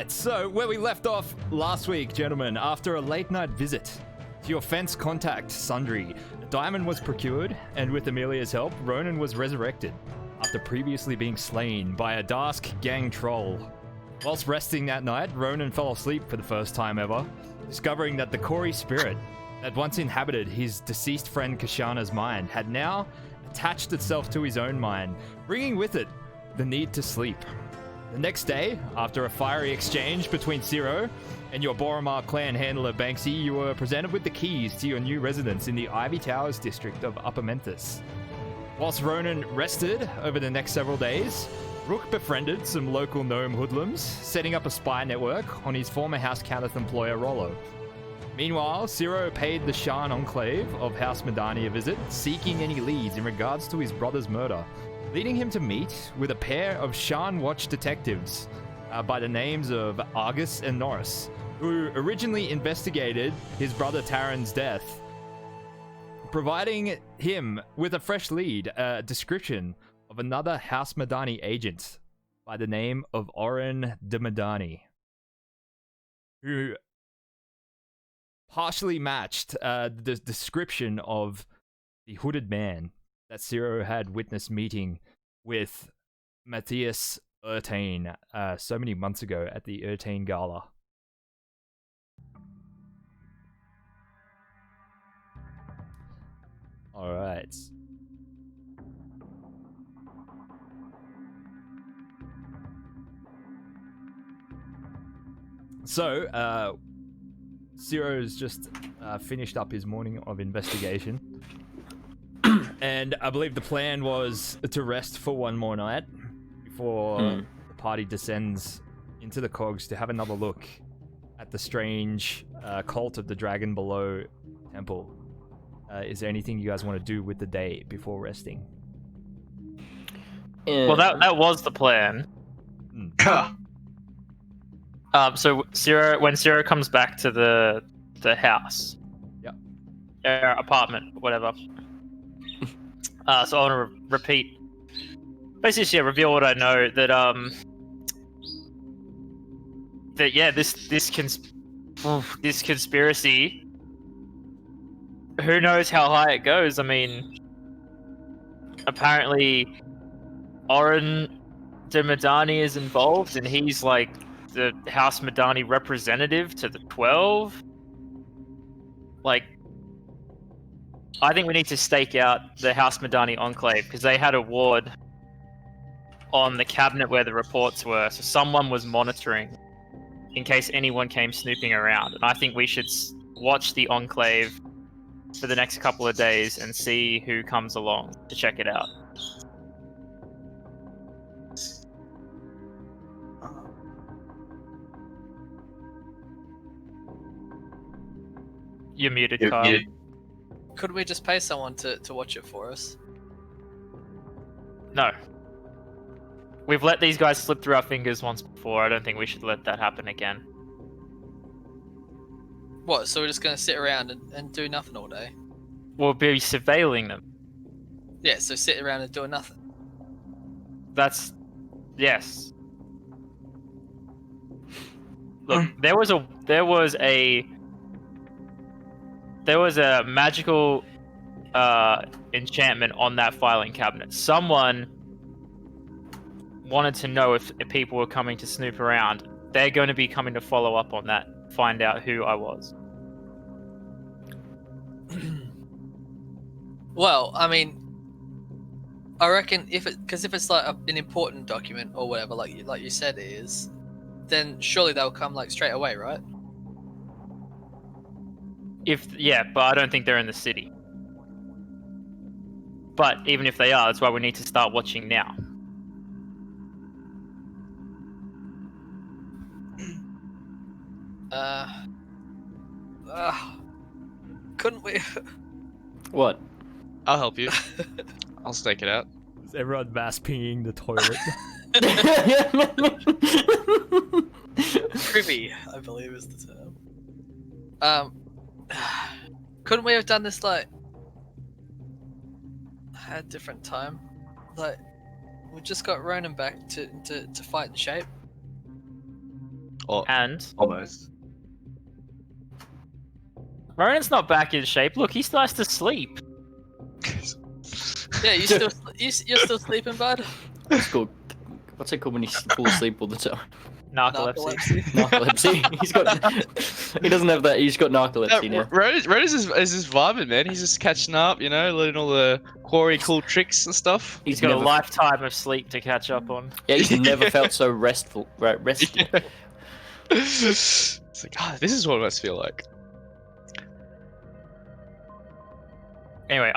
Alright, so where we left off last week, gentlemen, after a late night visit to your fence contact, Sundry, a diamond was procured, and with Amelia's help, Ronan was resurrected after previously being slain by a Dark gang troll. Whilst resting that night, Ronan fell asleep for the first time ever, discovering that the Kori spirit that once inhabited his deceased friend Kashana's mind had now attached itself to his own mind, bringing with it the need to sleep. The next day, after a fiery exchange between Ciro and your Boromar clan handler Banksy, you were presented with the keys to your new residence in the Ivy Towers district of Upper Memphis. Whilst Ronan rested over the next several days, Rook befriended some local gnome hoodlums, setting up a spy network on his former House Cannith employer Rollo. Meanwhile, Ciro paid the Shan Enclave of House Madani a visit, seeking any leads in regards to his brother's murder, leading him to meet with a pair of Shan Watch detectives by the names of Argus and Norris, who originally investigated his brother Taran's death, providing him with a fresh lead, a description of another House Madani agent by the name of Oren de Madani, who partially matched the description of the hooded man that Ciro had witnessed meeting with Matthias Ertain so many months ago at the Ertain Gala. Alright. So, Ciro's just finished up his morning of investigation. And I believe the plan was to rest for one more night before the party descends into the cogs to have another look at the strange cult of the Dragon Below temple. Is there anything you guys want to do with the day before resting? Well, that was the plan. So when Ciro comes back to the house, apartment, whatever. So I want to repeat, basically, reveal what I know, that this conspiracy, who knows how high it goes. I mean, apparently Oren de Madani is involved, and he's like the House Madani representative to the 12. Like, I think we need to stake out the House Madani Enclave, because they had a ward on the cabinet where the reports were, so someone was monitoring in case anyone came snooping around. And I think we should watch the Enclave for the next couple of days and see who comes along to check it out. You're muted, Kyle. Could we just pay someone to watch it for us? No. We've let these guys slip through our fingers once before. I don't think we should let that happen again. What, so we're just going to sit around and do nothing all day? We'll be surveilling them. Yeah, so sit around and do nothing. Yes. Look, there was a magical enchantment on that filing cabinet. Someone wanted to know if people were coming to snoop around. They're going to be coming to follow up on that, find out who I was. Well, I mean, I reckon if it's like an important document or whatever, like you said it is, then surely they'll come like straight away, right? But I don't think they're in the city. But even if they are, that's why we need to start watching now. Couldn't we? What? I'll help you. I'll stake it out. Is everyone mass pinging the toilet? Privy, I believe is the term. Couldn't we have done this like at a different time? Like, we just got Ronan back to fight in shape. Oh, And Almost. Ronan's not back in shape. Look, he still has to sleep. Yeah, you're still sleeping, bud? It's called. What's it called when you fall asleep all the time? Narcolepsy. Narcolepsy. He doesn't have that. He's got narcolepsy now. Rose is just vibing, man. He's just catching up, you know, learning all the quarry cool tricks and stuff. He's got a lifetime of sleep to catch up on. Yeah, he's never felt so restful. Right, restful. Yeah. It's like, this is what it must feel like. Anyway,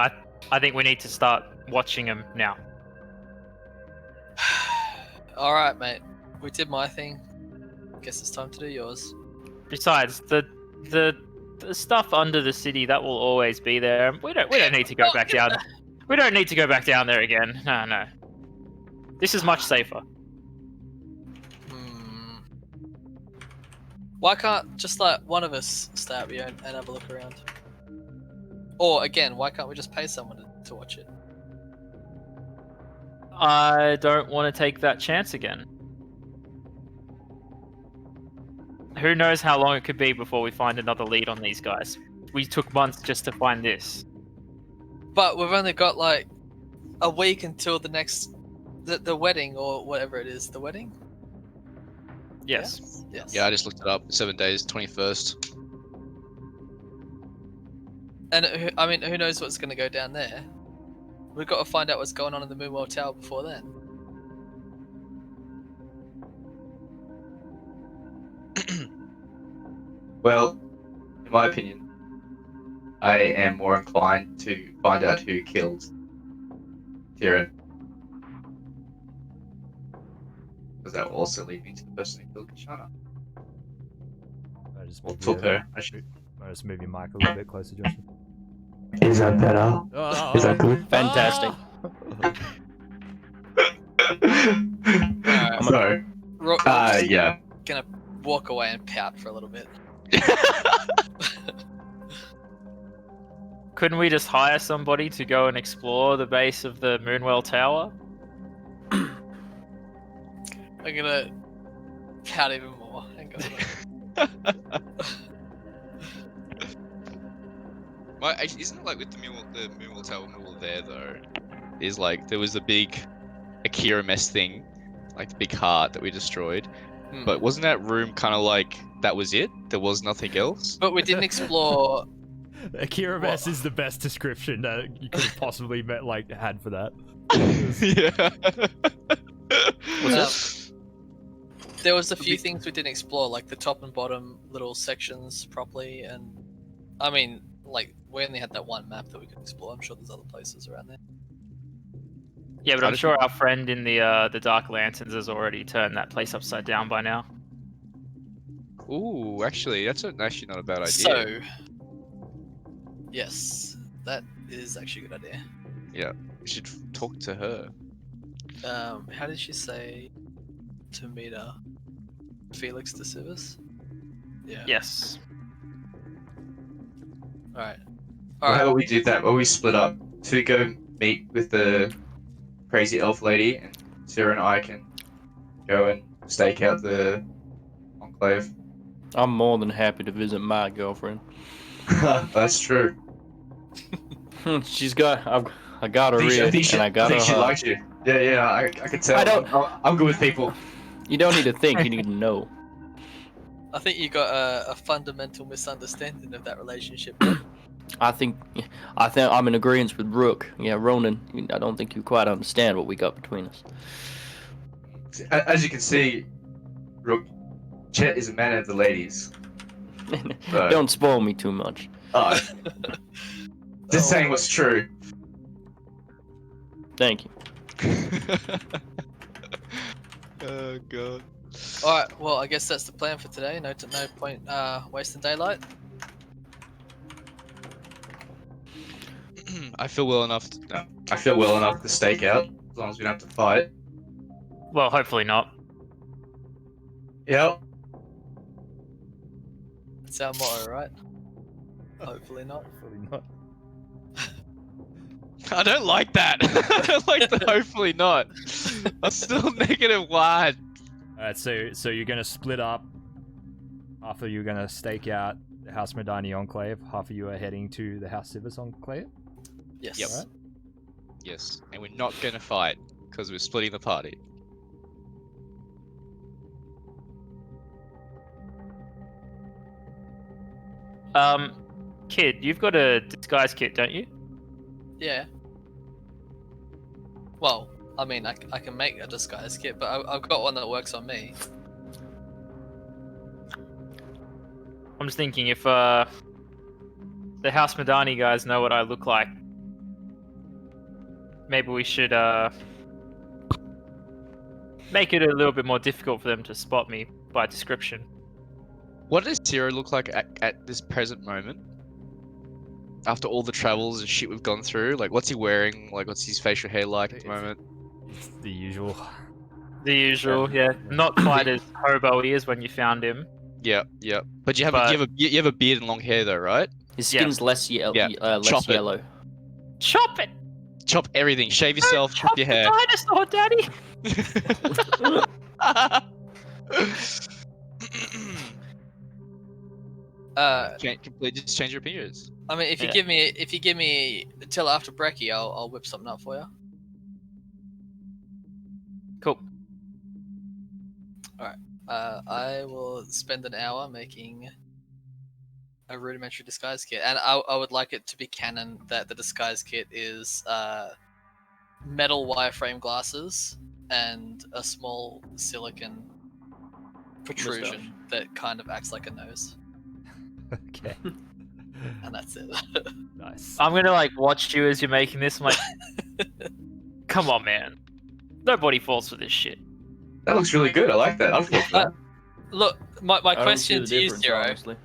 I think we need to start watching him now. All right, mate. We did my thing. Guess it's time to do yours. Besides, the stuff under the city that will always be there. We don't need to go back down. We don't need to go back down there again. No. This is much safer. Why can't just like one of us stay up here and have a look around? Or again, why can't we just pay someone to watch it? I don't want to take that chance again. Who knows how long it could be before we find another lead on these guys. We took months just to find this. But we've only got like a week until the next the wedding or whatever it is. The wedding? Yes. Yes. Yeah, I just looked it up. 7 days, 21st. And who knows what's going to go down there? We've got to find out what's going on in the Moonwell Tower before then. Well, in my opinion, I am more inclined to find out who killed Tyrion. Because that will also lead me to the person who killed Kashana. Or took her, I should. I just move your mic a little bit closer, Justin. Is that better? Is that good? Fantastic. Alright. So, yeah. Gonna walk away and pout for a little bit. Couldn't we just hire somebody to go and explore the base of the Moonwell Tower? I'm gonna pout even more. Hang on. Isn't it like with the Moonwell Tower when we were there though? Is like there was the big Akira mess thing, like the big heart that we destroyed. But wasn't that room kind of like that was it? There was nothing else. But we didn't explore. Akira mess is the best description that you could have possibly had for that. Yeah. There was a few things we didn't explore, like the top and bottom little sections properly, and I mean, like we only had that one map that we could explore. I'm sure there's other places around there. Yeah, but I'm sure our friend in the Dark Lanterns has already turned that place upside down by now. Ooh, actually, that's actually not a bad idea. So, yes, that is actually a good idea. Yeah, we should talk to her. How did she say to meet her? Felix de Civis? Yeah. Yes. Alright. Well, how about we do that? Well, we split up to go meet with the crazy elf lady, and Sarah and I can go and stake out the enclave. I'm more than happy to visit my girlfriend. That's true. She's got. I got her rear, and I got her. I think she likes you. Yeah, I can tell. I'm good with people. You don't need to think. You need to know. I think you got a fundamental misunderstanding of that relationship. I think I'm in agreement with Rook. Yeah, Ronan. I don't think you quite understand what we got between us. As you can see, Rook, Chet is a man of the ladies. So. Don't spoil me too much. Just saying what's true. Thank you. Oh god. Alright, well, I guess that's the plan for today. No point wasting daylight. I feel well enough. I feel well enough to stake out, as long as we don't have to fight. Well, hopefully not. Yep. That's our motto, right? Hopefully not. Hopefully not. I don't like that. I don't like the hopefully not. I'm still -1. Alright, so you're gonna split up Half of you are gonna stake out the House Medani Enclave. Half of you are heading to the House Civis Enclave. Yes. Yep. Alright. Yes, and we're not gonna fight because we're splitting the party. Kid, you've got a disguise kit, don't you? Yeah. Well, I mean, I can make a disguise kit, but I've got one that works on me. I'm just thinking if the House Medani guys know what I look like, maybe we should make it a little bit more difficult for them to spot me by description. What does Zero look like at this present moment? After all the travels and shit we've gone through, like what's he wearing? Like what's his facial hair like at the moment? It's the usual. The usual, yeah. Not quite as hobo-y as when you found him. Yeah. But you have a beard and long hair though, right? His skin's less yellow. Yeah. Less Chop it. yellow. Chop it! Chop everything. Shave yourself. Chop your hair. Dinosaur, Daddy! Just change your appearance. I mean, if you give me till after brekkie, I'll whip something up for you. Cool. I will spend an hour making a rudimentary disguise kit, and I would like it to be canon that the disguise kit is metal wireframe glasses and a small silicon protrusion that kind of acts like a nose, Okay. and that's it. Nice. I'm gonna like watch you as you're making this. I'm like, come on, man. Nobody falls for this shit. That looks really good. I like that. I'll flip that. Look, my I don't see question the to you, difference, Zero: honestly.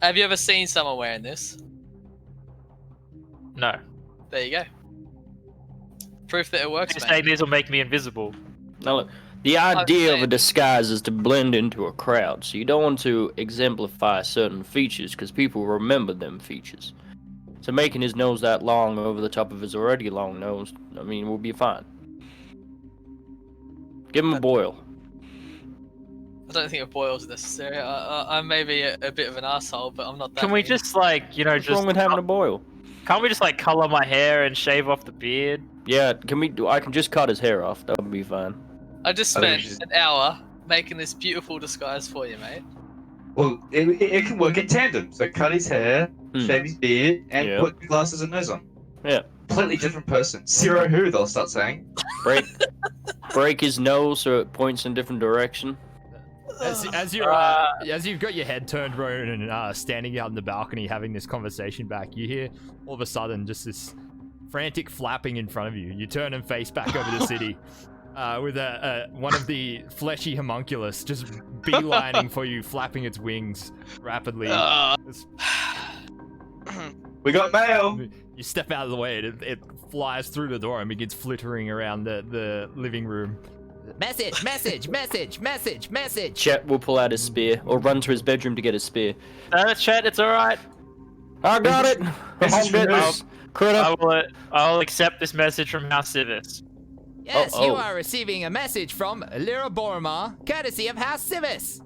have you ever seen someone wearing this? No. There you go. Proof that it works, Just man. saying this will make me invisible. Now look, the idea of a saying- disguise is to blend into a crowd, so you don't want to exemplify certain features because people remember them features. So making his nose that long over the top of his already long nose, I mean, we'll be fine. Give him a boil. I don't think a boil's necessary. I may be a bit of an asshole, but I'm not that. Can we mean. just like, What's wrong with having a boil? Can't we just like color my hair and shave off the beard? Yeah, I can just cut his hair off. That would be fine. I just I think spent we should- an hour making this beautiful disguise for you, mate. Well, it can work in tandem. So cut his hair, shave his beard, and Yeah. put glasses and nose on. Yeah. Completely different person. Zero who, they'll start saying. Break his nose so it points in a different direction. As you've got your head turned, Ronan, and standing out in the balcony having this conversation back, you hear all of a sudden just this frantic flapping in front of you. You turn and face back over the city, with one of the fleshy homunculus just beelining for you, flapping its wings rapidly. It's- We got mail! You step out of the way, and it flies through the door and begins flittering around the living room. Message, message, message, message, message. Chet will pull out his spear or run to his bedroom to get his spear. Chat, it's alright. I got it. This I'll is get from this. Critter. I'll accept this message from House Civis. Yes, Oh, you oh. are receiving a message from Lyra Boromar, courtesy of House Civis.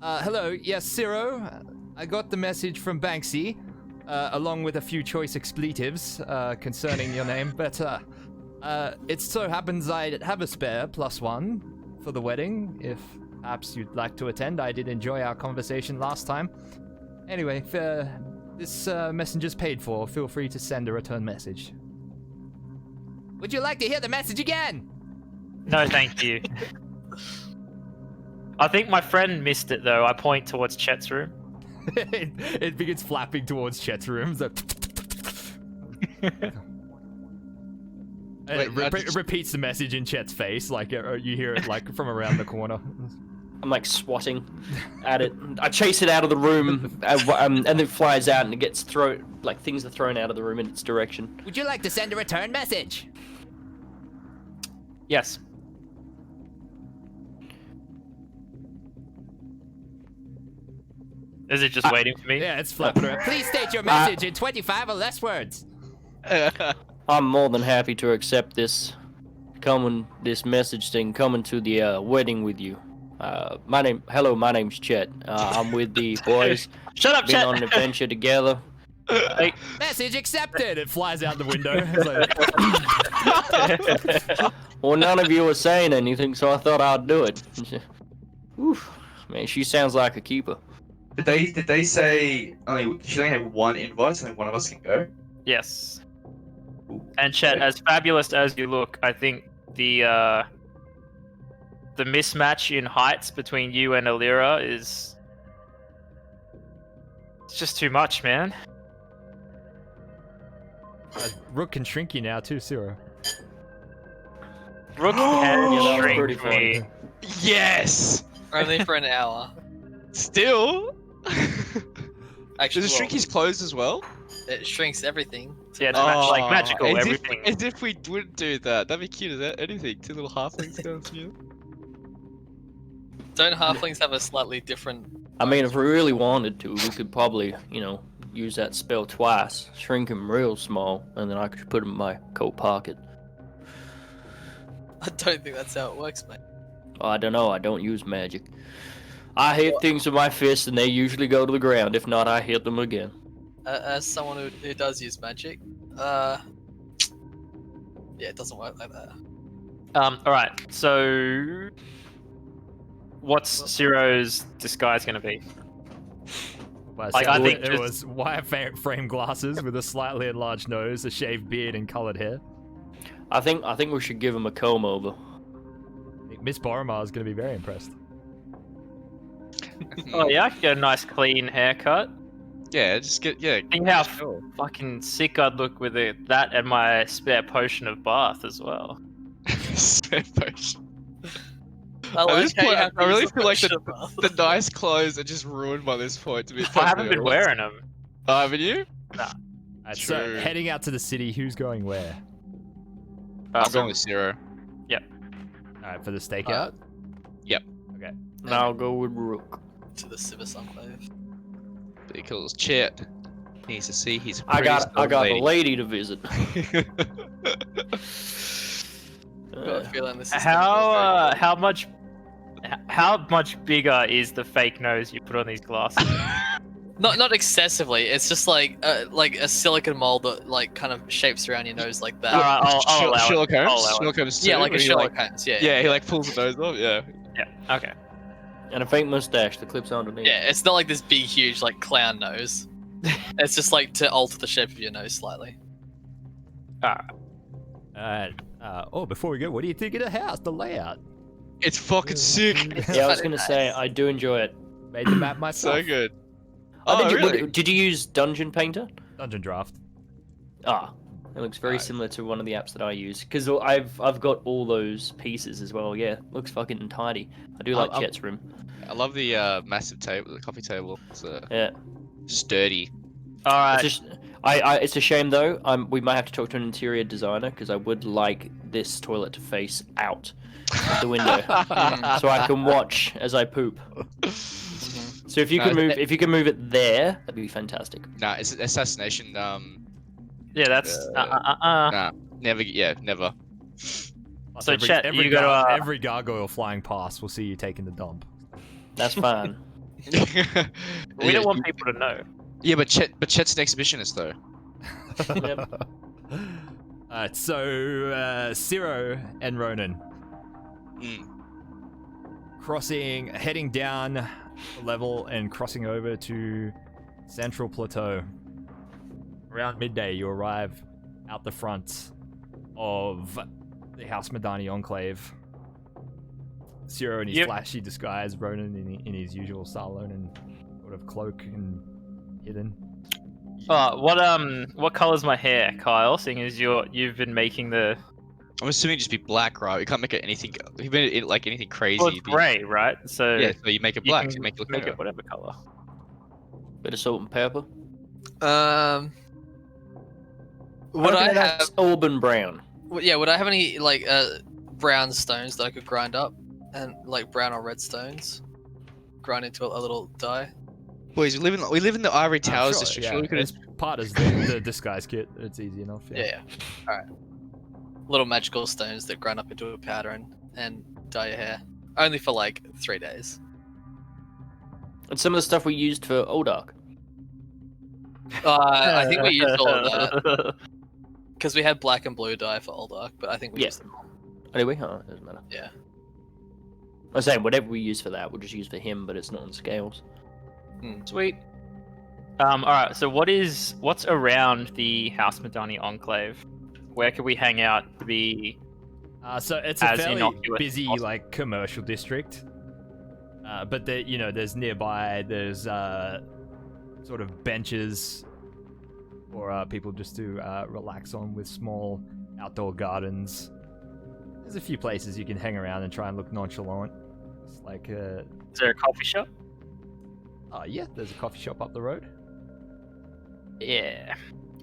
Hello, yes, Ciro. I got the message from Banksy, along with a few choice expletives concerning your name, but it so happens I have a spare +1 for the wedding, if perhaps you'd like to attend. I did enjoy our conversation last time. Anyway, if this messenger's paid for, feel free to send a return message. Would you like to hear the message again? No, thank you. I think my friend missed it though. I point towards Chet's room. it begins flapping towards Chet's room. So Wait, it repeats the message in Chet's face, like you hear it like from around the corner. I'm like swatting at it. I chase it out of the room, and it flies out, and it gets things are thrown out of the room in its direction. Would you like to send a return message? Yes. Is it just waiting for me? Yeah, it's flapping around. Please state your message in 25 or less words. I'm more than happy to accept this message thing coming to the wedding with you. Hello, my name's Chet. I'm with the boys. Shut up, Been Chet. on an adventure together. Hey, Message accepted. It flies out the window. It's like, Well, none of you were saying anything, so I thought I'd do it. Oof, man, she sounds like a keeper. Did they say she only had one invite, so only one of us can go? yes. And Chet, as fabulous as you look, I think the mismatch in heights between you and Alira is it's just too much, man. Rook can shrink you now too, Ciro. Rook Yeah, can that was shrink pretty me. funny. Yes. Only for an hour. Still. Actually, Does it shrink his clothes as well? it shrinks everything. Yeah, it's like magical, as everything. As if we wouldn't do that. That'd be cute as that. Anything. Two little halflings going to you. Don't halflings have a slightly different? I mean, if we really wanted to, we could probably, use that spell twice, shrink him real small, and then I could put him in my coat pocket. I don't think that's how it works, mate. Oh, I don't know. I don't use magic. I hit things with my fists, and they usually go to the ground. If not, I hit them again. As someone who does use magic, yeah, it doesn't work like that. Alright, so what's Ciro's disguise gonna be? Well, Like, so I think it just- was wire frame glasses with a slightly enlarged nose, a shaved beard, and coloured hair. I think we should give him a comb over. I think Miss Boromar is going to be very impressed. Oh yeah, I could get a nice clean haircut. Yeah, just get Think how sure. fucking sick I'd look with that and my spare potion of bath as well. Spare potion. I At like this how you point, have I really these feel like the emotions. nice clothes are just ruined by this point. To be I haven't been perfectly wearing them. honest. Oh, haven't you? Alright, so True. heading out to the city, who's going where? I'm going with Zero. Alright, for the stakeout? Yep. Okay. And I'll go with Rook. to the Civis Enclave. Because Chet needs to see his. I got a lady. lady to visit. I've got a feeling this is How much bigger is the fake nose you put on these glasses? not excessively. It's just like a silicon mold that like kind of shapes around your nose like that. Alright, I'll allow it. Sherlock I'll Holmes. allow it. Sherlock Holmes. Yeah, too, like a where he, Sherlock Holmes. Yeah. Yeah, he like pulls the nose off. Yeah. Yeah, okay. And a fake mustache that clips underneath. Yeah, it's not like this big, huge like clown nose. It's just like to alter the shape of your nose slightly. Alright. Before we go, what do you think of the house, the layout? It's fucking sick. Yeah, I was gonna say I do enjoy it. Made the map myself. So good. Oh, Oh, really? Did you use Dungeon Painter? Dungeon Draft. Ah, it looks very Nice. similar to one of the apps that I use because I've got all those pieces as well. Yeah, looks fucking tidy. I do like I'll- Chet's room. I love the massive table, the coffee table. It's Yeah, sturdy. Alright. it's just it's a shame though. We might have to talk to an interior designer because I would like this toilet to face out of the window so I can watch as I poop. So if you can move it there, that'd be fantastic. Nah, it's assassination. Yeah, that's Nah, never. Yeah, never. Plus So, Chet, you gotta, every gargoyle flying past will see you taking the dump. That's fine. we don't want people to know. Yeah, but Chet's an exhibitionist though. Yep. Alright, so Ciro and Ronan Mm. heading down the level and crossing over to Central Plateau. Around midday, you arrive out the front of the House Madani Enclave. Ciro in his Yep. flashy disguise, Ronan in his usual Sarlon and sort of cloak and hidden. What color's my hair, Kyle? Seeing as you've been making the I'm assuming just be black, right? You can't make it anything. If you made it like anything crazy. well, it's it'd be- gray, right? So Yeah, so you make it you black. can You make it look make better. it whatever color. Bit of salt and pepper. Would I reckon have? that's Auburn brown? Yeah, would I have any like brown stones that I could grind up, and like brown or red stones, grind into a little dye? Boys, we live in the Ivory Towers Sure, district. yeah, Surely we could it's part of the disguise kit. It's easy enough. Yeah. All right. Little magical stones that grind up into a powder and dye your hair. Only for like 3 days. And some of the stuff we used for Oldark. I think we used all of that because we had black and blue dye for Oldark, but I think we Yeah. used them all. Anyway, it doesn't matter. Yeah. I'm saying whatever we use for that, we'll just use for him, but it's not on scales. Sweet. Alright, so what's around the House Madani Enclave? Where can we hang out to be So it's a as fairly innocuous as busy, possible? like, commercial district. But there, there's nearby. There's sort of benches for people just to relax on, with small outdoor gardens. There's a few places you can hang around and try and look nonchalant. It's like Is there a coffee shop? yeah, there's a coffee shop up the road. Yeah.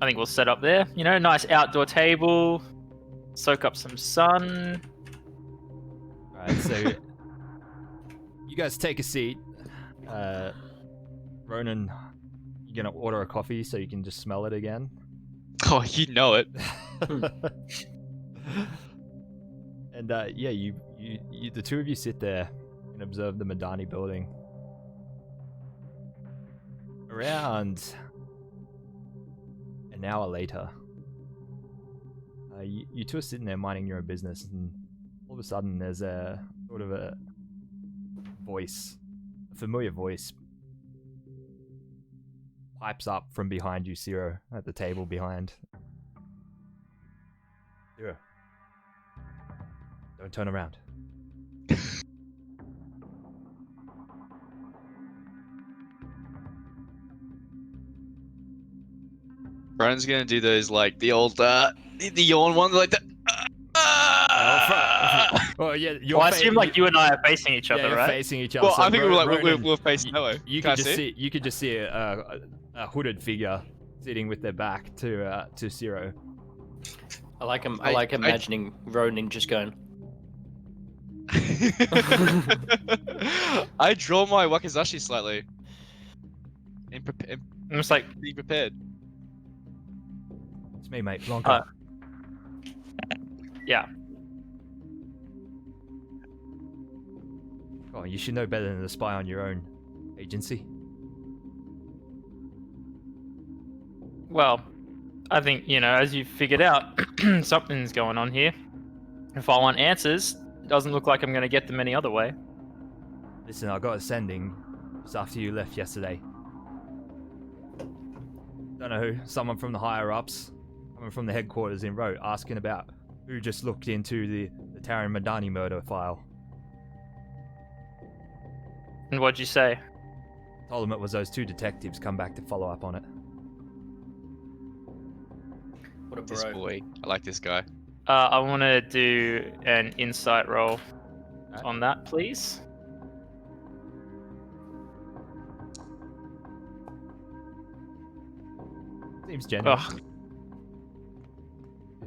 I think we'll set up there. Nice outdoor table. Soak up some sun. Alright, so you guys take a seat. Ronan, you gonna order a coffee so you can just smell it again? Oh, you know it. And yeah, you the two of you sit there and observe the Madani building. Around an hour later, you two are sitting there minding your own business, and all of a sudden there's a sort of a voice, a familiar voice, pipes up from behind you, Zero, at the table behind. Zero, don't turn around. Ronan's gonna do those like the old the yawn ones, like the. Well, yeah, Well, I assume like you and I are facing each yeah, other, you're right? facing each other. Well, so I think we're like Ronan, we're facing that way. You Can I could just see? see, you could just see a hooded figure sitting with their back to Zero. I like him. I- I like I- imagining Ronin just going. I draw my wakizashi slightly. In I'm just like, being prepared. It's me, mate, Blanca. yeah. Oh, you should know better than to spy on your own agency. Well, I think, as you figured out, something's going on here. If I want answers, it doesn't look like I'm going to get them any other way. Listen, I got a sending just after you left yesterday. Don't know who. Someone from the higher ups, someone from the headquarters in Rote, asking about who just looked into the Taran Madani murder file. And what'd you say? Told them it was those two detectives come back to follow up on it. What a This bro. boy, I like this guy. I want to do an insight roll Alright. on that, please. Seems genuine. Ugh,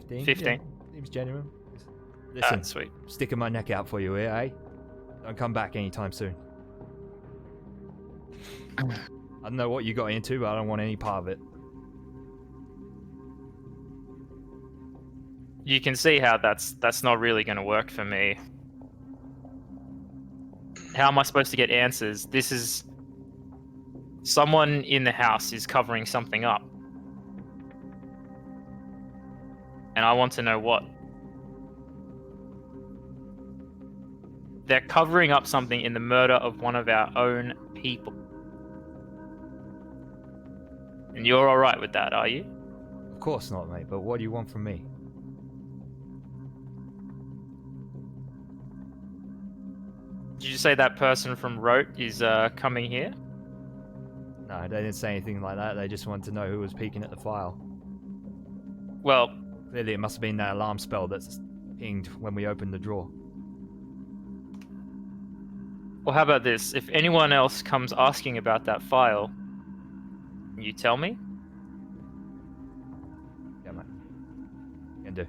15? 15. Yeah, seems genuine. Listen, that's sweet. sticking my neck out for you here, eh? Don't come back anytime soon. I don't know what you got into, but I don't want any part of it. You can see how that's not really going to work for me. How am I supposed to get answers? This is... Someone in the house is covering something up. And I want to know what. They're covering up something in the murder of one of our own people. And you're alright with that, are you? Of course not, mate, but what do you want from me? Did you say that person from Rote is coming here? No, they didn't say anything like that. They just wanted to know who was peeking at the file. Well, Clearly, it must have been that alarm spell that's pinged when we opened the drawer. well, how about this? If anyone else comes asking about that file, you tell me? Yeah, mate. Can do.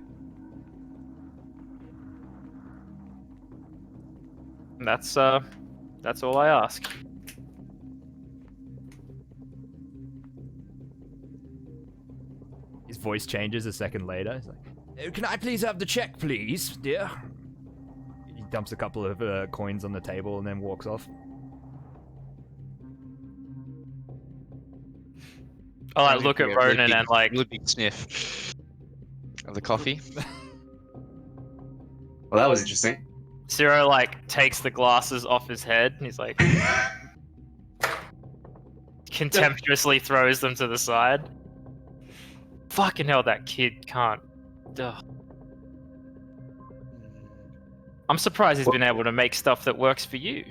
That's all I ask. His voice changes a second later. He's like, "Can I please have the check, please, dear?" He dumps a couple of coins on the table and then walks off. I like look at Ronan and like really big sniff of the coffee. Well, that was interesting. Zero like takes the glasses off his head and he's like contemptuously throws them to the side. Fucking hell, that kid can't. Ugh. I'm surprised he's been able to make stuff that works for you.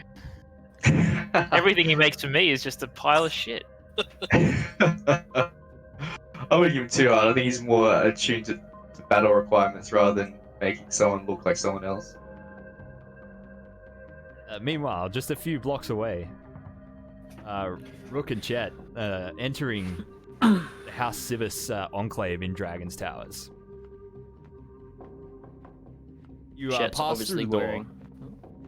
Everything he makes for me is just a pile of shit. I wouldn't give him too hard. I think he's more attuned to battle requirements rather than making someone look like someone else. Meanwhile, just a few blocks away, Rook and Chet entering the House Civis enclave in Dragon's Towers. You Chet's pass obviously through the door wearing.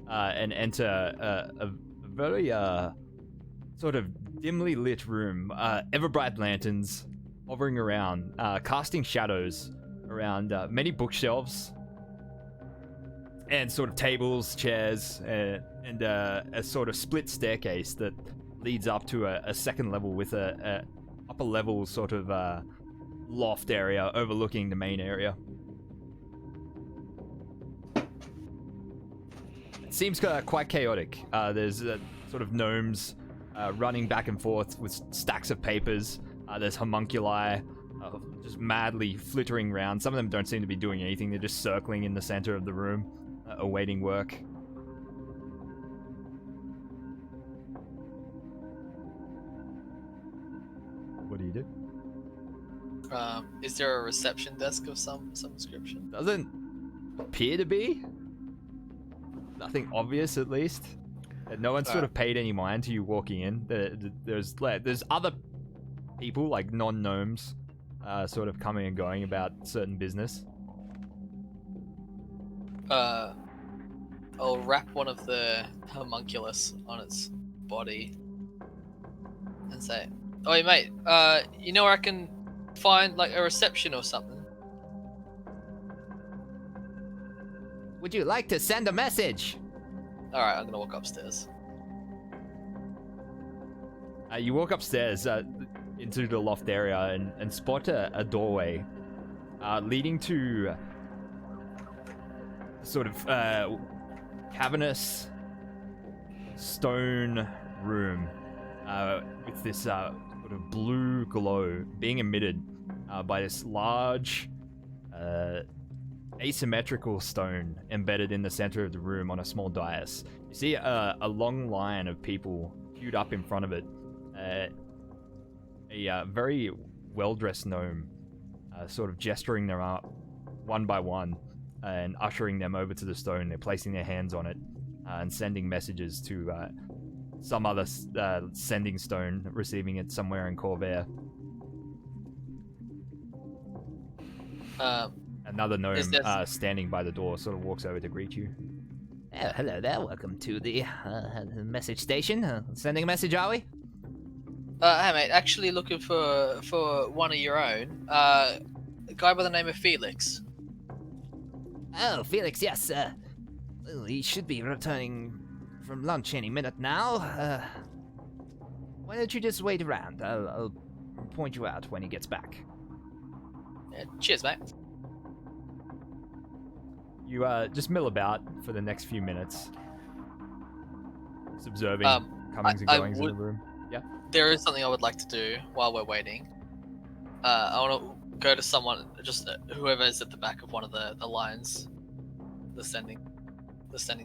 And enter a very sort of dimly lit room. Ever bright lanterns hovering around, casting shadows around many bookshelves and sort of tables, chairs, and a sort of split staircase that leads up to a second level with a upper level sort of loft area overlooking the main area. It seems quite chaotic. There's sort of gnomes running back and forth with stacks of papers. There's homunculi just madly flittering around. Some of them don't seem to be doing anything. They're just circling in the center of the room, awaiting work. What do you do? Is there a reception desk of some description? Doesn't appear to be. Nothing obvious, at least. No one's sort of paid any mind to you walking in. There's other people, like non-gnomes, sort of coming and going about certain business. I'll wrap one of the homunculus on its body and say, "Oi, mate, you know where I can find like a reception or something?" Would you like to send a message? Alright, I'm gonna walk upstairs. You walk upstairs into the loft area and spot a doorway leading to sort of cavernous stone room with this sort of blue glow being emitted by this large asymmetrical stone embedded in the center of the room on a small dais. You see a long line of people queued up in front of it. A very well-dressed gnome sort of gesturing them up one by one and ushering them over to the stone. They're placing their hands on it and sending messages to some other sending stone, receiving it somewhere in Corvair. Another gnome standing by the door sort of walks over to greet you. Oh, hello there. Welcome to the message station. Sending a message, are we? Hey mate, actually looking for one of your own. A guy by the name of Felix. Oh, Felix, yes. Well, he should be returning from lunch any minute now. Why don't you just wait around? I'll point you out when he gets back. Yeah, cheers, mate. You just mill about for the next few minutes, just observing comings and goings in the room. Yeah. There is something I would like to do while we're waiting. I want to go to someone, just whoever is at the back of one of the lines, the sending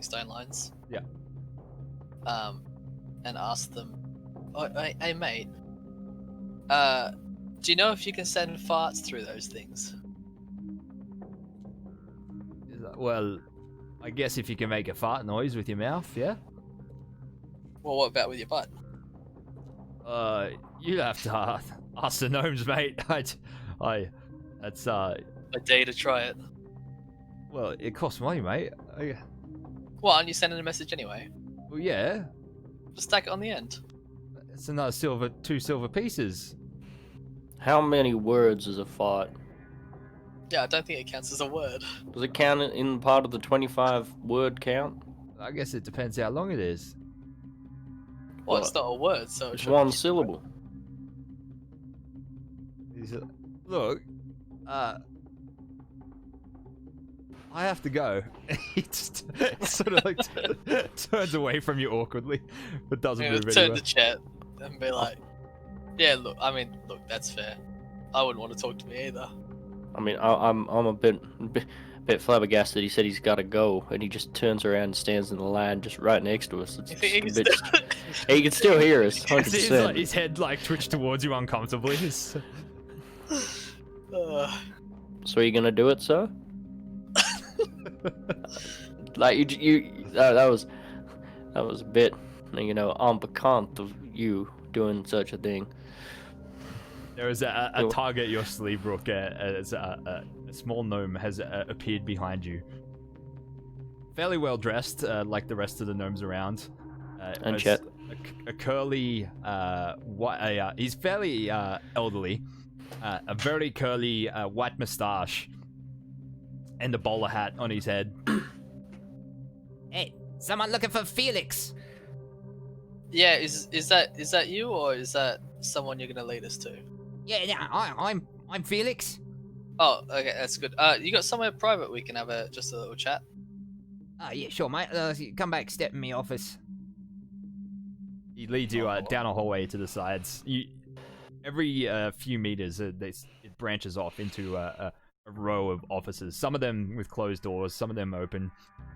stone lines. Yeah. And ask them, oh, hey mate, do you know if you can send farts through those things? Well, I guess if you can make a fart noise with your mouth, yeah? Well, what about with your butt? You have to ask the gnomes, mate. That's A day to try it. Well, it costs money, mate. Well, aren't you sending a message anyway? Well, yeah. Just stack it on the end. It's another 2 silver pieces. How many words is a fart? Yeah, I don't think it counts as a word. Does it count in part of the 25 word count? I guess it depends how long it is. Well, it's not a word, so it It's should one syllable. Look, I have to go. He just sort of like turns away from you awkwardly, but doesn't I'm move gonna turn anywhere. to chat and be like, "Yeah, look. I mean, look. That's fair. I wouldn't want to talk to me either." I mean, I'm a bit flabbergasted. He said he's got to go, and he just turns around and stands in the line just right next to us. It's You think just he a can bit. He can still hear us, His 100%. head like twitched towards you uncomfortably. So are you gonna do it, sir? Like that was a bit, on account of you doing such a thing. There is a target at your sleeve, Rook, as a small gnome has appeared behind you. Fairly well dressed, like the rest of the gnomes around. And has Chet. a curly, he's fairly elderly. A very curly white moustache and a bowler hat on his head. Hey, someone looking for Felix? Yeah, is that you or is that someone you're gonna lead us to? Yeah, I'm Felix. Oh, okay, that's good. You got somewhere private we can have just a little chat? Yeah, sure, mate. Come back, step in my office. He leads you down a hallway to the sides. Every few meters, it branches off into a row of offices. Some of them with closed doors, some of them open.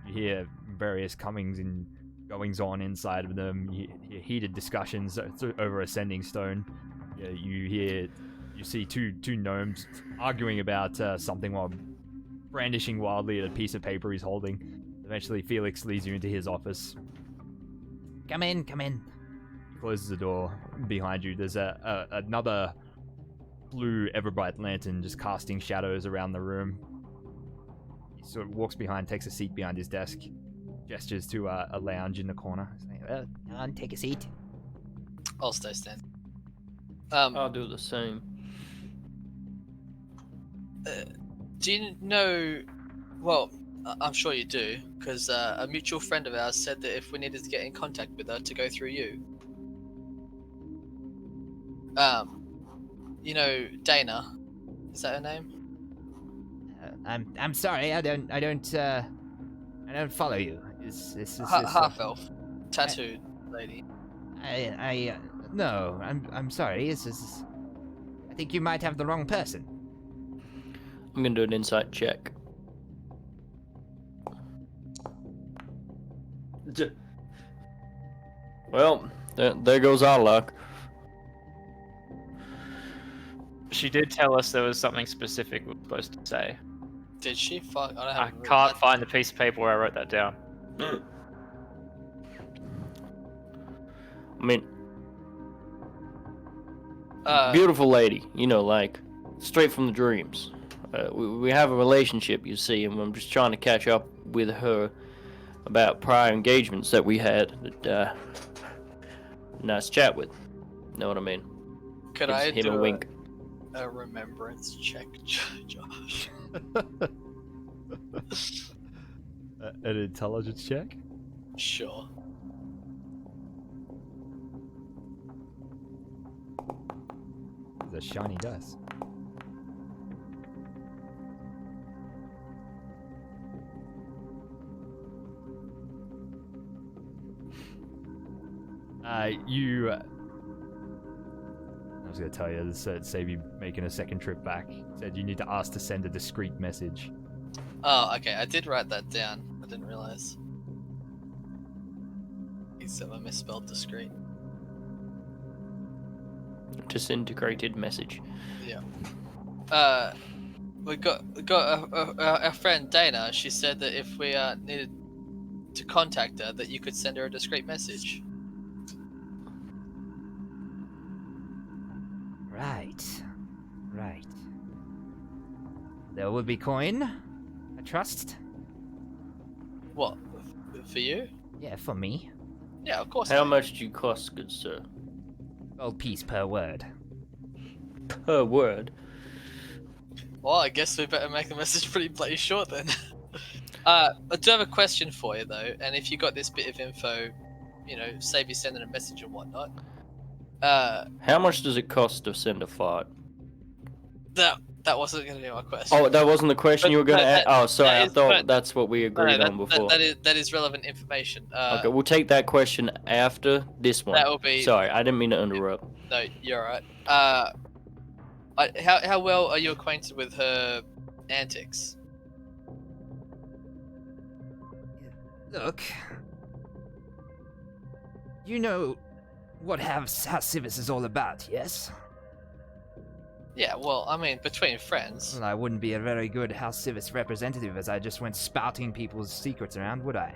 You hear various comings and goings on inside of them. You hear heated discussions over a sending stone. You see two gnomes arguing about something while brandishing wildly at a piece of paper he's holding. Eventually, Felix leads you into his office. Come in. Closes the door behind you. There's another blue Everbright lantern just casting shadows around the room. He sort of walks behind, takes a seat behind his desk, gestures to a lounge in the corner. Well, come on, take a seat. I'll stay standing. I'll do the same. Do you know? Well, I'm sure you do, because a mutual friend of ours said that if we needed to get in contact with her, to go through you. You know Dana, is that her name? I'm sorry, I don't follow you. Is Half elf, tattooed lady. No, I'm sorry. I think you might have the wrong person. I'm gonna do an insight check. Well, there goes our luck. She did tell us there was something specific we were supposed to say. Did she? Fuck, I don't I have. can't find the piece of paper where I wrote that down. I mean, beautiful lady, like straight from the dreams. We have a relationship, you see, and I'm just trying to catch up with her about prior engagements that we had. Nice chat with. Know what I mean? Could Gives I him do a wink? a remembrance check, Josh? An intelligence check? Sure. It's a shiny dice. I was going to tell you, this save you making a second trip back. It said you need to ask to send a discreet message. Oh, okay. I did write that down. I didn't realize. Except I misspelled discreet. Disintegrated message. Yeah. We got our friend Dana. She said that if we needed to contact her, that you could send her a discreet message. Right. There will be coin, I trust. What? For you? Yeah, for me. Yeah, of course. How much do you cost, good sir? Gold piece per word. Per word. Well, I guess we better make the message pretty bloody short then. I do have a question for you though, and if you got this bit of info, you know, save you sending a message and whatnot. How much does it cost to send a fart? That wasn't going to be my question. Oh, that wasn't the question you were going to ask? Oh, sorry, I thought but- that's what we agreed on before. That is relevant information. Okay, we'll take that question after this one. That will be. Sorry, I didn't mean to interrupt. No, you're alright. How well are you acquainted with her antics? Look, you know what House Civis is all about, yes? Yeah, well, I mean, between friends. Well, I wouldn't be a very good House Civis representative as I just went spouting people's secrets around, would I?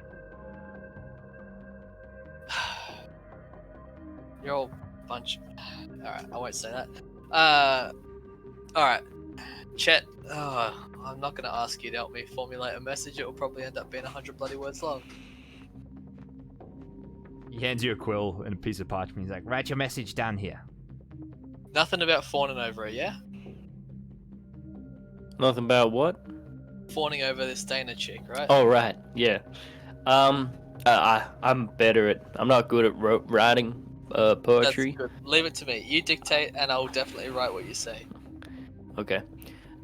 You're all bunch. Alright, I won't say that. Alright. Chet, I'm not gonna ask you to help me formulate a message. It will probably end up being 100 bloody words long. He hands you a quill and a piece of parchment. He's like, Write your message down here. Nothing about fawning over her, yeah? Nothing about what? Fawning over this Dana chick, right? Oh, right, yeah. I'm better at. I'm not good at writing poetry. That's good. Leave it to me. You dictate, and I'll definitely write what you say. Okay.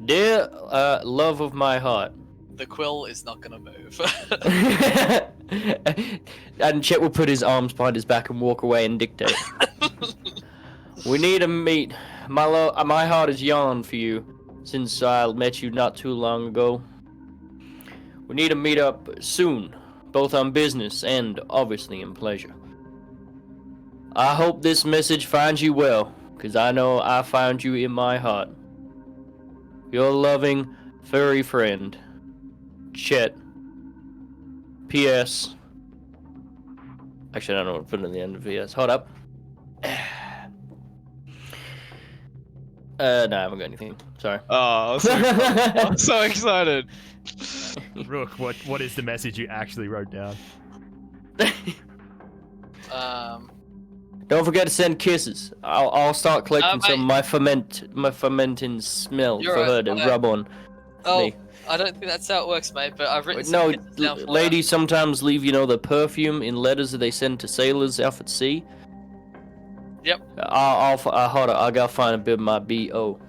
Dear love of my heart. The quill is not gonna move. And Chet will put his arms behind his back and walk away and dictate. We need to meet. My heart is yearned for you since I met you not too long ago. We need to meet up soon, both on business and obviously in pleasure. I hope this message finds you well, because I know I found you in my heart. Your loving, furry friend, Chet. P.S. Actually, I don't know what to put at the end of P.S. Hold up. No, I haven't got anything. Sorry. Oh, I'm so excited. Rook, what is the message you actually wrote down? Don't forget to send kisses. I'll start collecting some my fermenting smell You're for her right, to okay. rub on Oh, me. I don't think that's how it works, mate. But I've written No, some kisses down for ladies sometimes leave, the perfume in letters that they send to sailors out at sea. Yep. Hold on. I gotta find a bit of my B.O.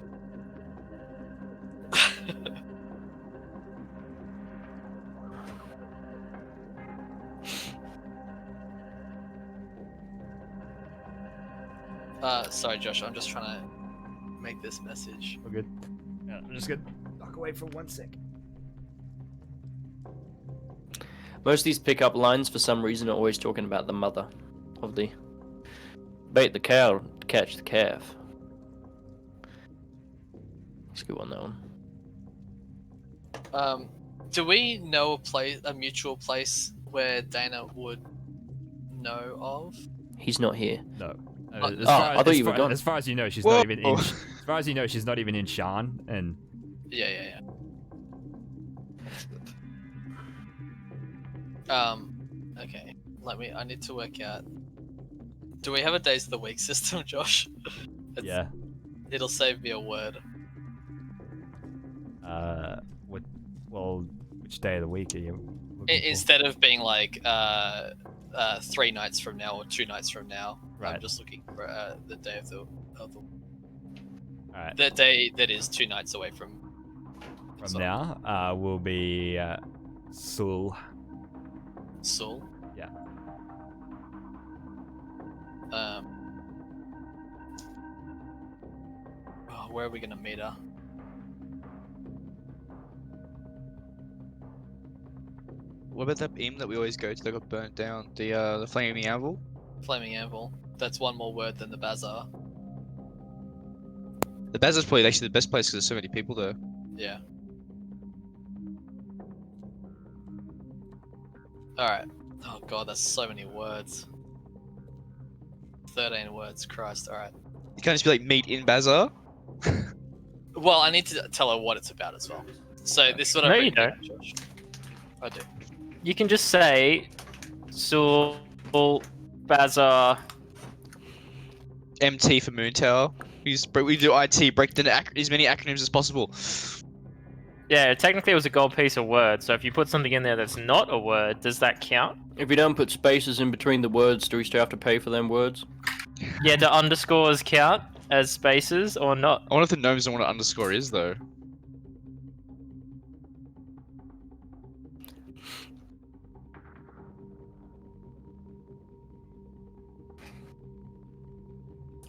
Sorry, Josh. I'm just trying to make this message. We're good. Yeah, I'm just gonna duck away for 1 sec. Most of these pickup lines, for some reason, are always talking about the mother of the. Bait the cow to catch the calf. Let's go on that one. Do we know a mutual place where Dana would know of? He's not here. No. I thought you were gone. As far as you know, she's Whoa. not even in. As far as you know, she's not even in Shan, and Yeah. Okay. I need to work out. Do we have a days of the week system, Josh? yeah. It'll save me a word. Which day of the week are you looking for? Instead of being like 3 nights from now or 2 nights from now, Right. I'm just looking for the day of the Alright. the day that is 2 nights away from Now, will be Sul. Sul. Yeah. Where are we gonna meet her? What about that inn that we always go to that got burnt down? The Flaming Anvil? Flaming Anvil. That's one more word than the Bazaar. The Bazaar's probably actually the best place because there's so many people there. Yeah. Alright. Oh god, that's so many words. 13 words, Christ, alright. You can't just be like, meet in Bazaar? Well, I need to tell her what it's about as well. So this is what No, I've you written don't. down, Josh. I do. You can just say Sul Bazaar. MT for Moon Tower. We do IT, break down as many acronyms as possible. Yeah, technically it was a gold piece of word, so if you put something in there that's not a word, does that count? If you don't put spaces in between the words, do we still have to pay for them words? Yeah, do underscores count as spaces or not? I wonder if the gnomes know what an underscore is, though.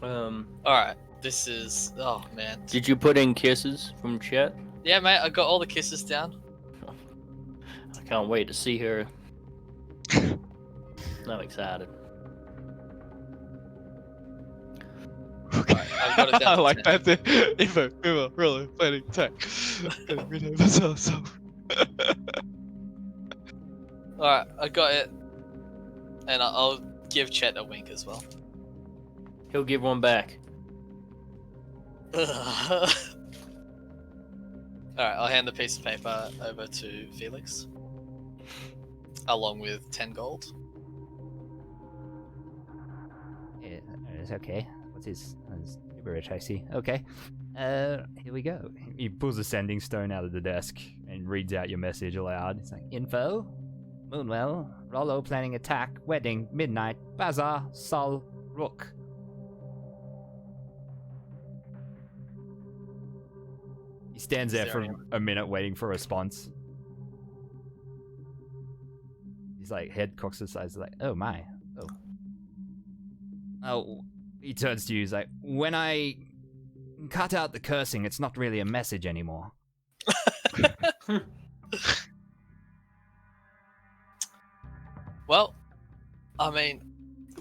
Alright, this is. Oh man. Did you put in kisses from chat? Yeah, mate, I got all the kisses down. I can't wait to see her. I'm excited. Alright, I've got it down. I to like 10. that. Info, really, planning, tech. Alright, I got it. And I'll give Chet a wink as well. He'll give one back. Alright, I'll hand the piece of paper over to Felix. Along with 10 gold. Yeah, it's okay. What's his gibberish? I see. Okay. Here we go. He pulls a sending stone out of the desk and reads out your message aloud. It's like, Info. Moonwell. Rollo planning attack. Wedding. Midnight. Bazaar. Sol. Rook. he stands there for Staring. a minute waiting for a response. He's like, head cocks to the side, he's like, oh my. Oh, he turns to you, he's like, when I cut out the cursing, it's not really a message anymore. Well, I mean,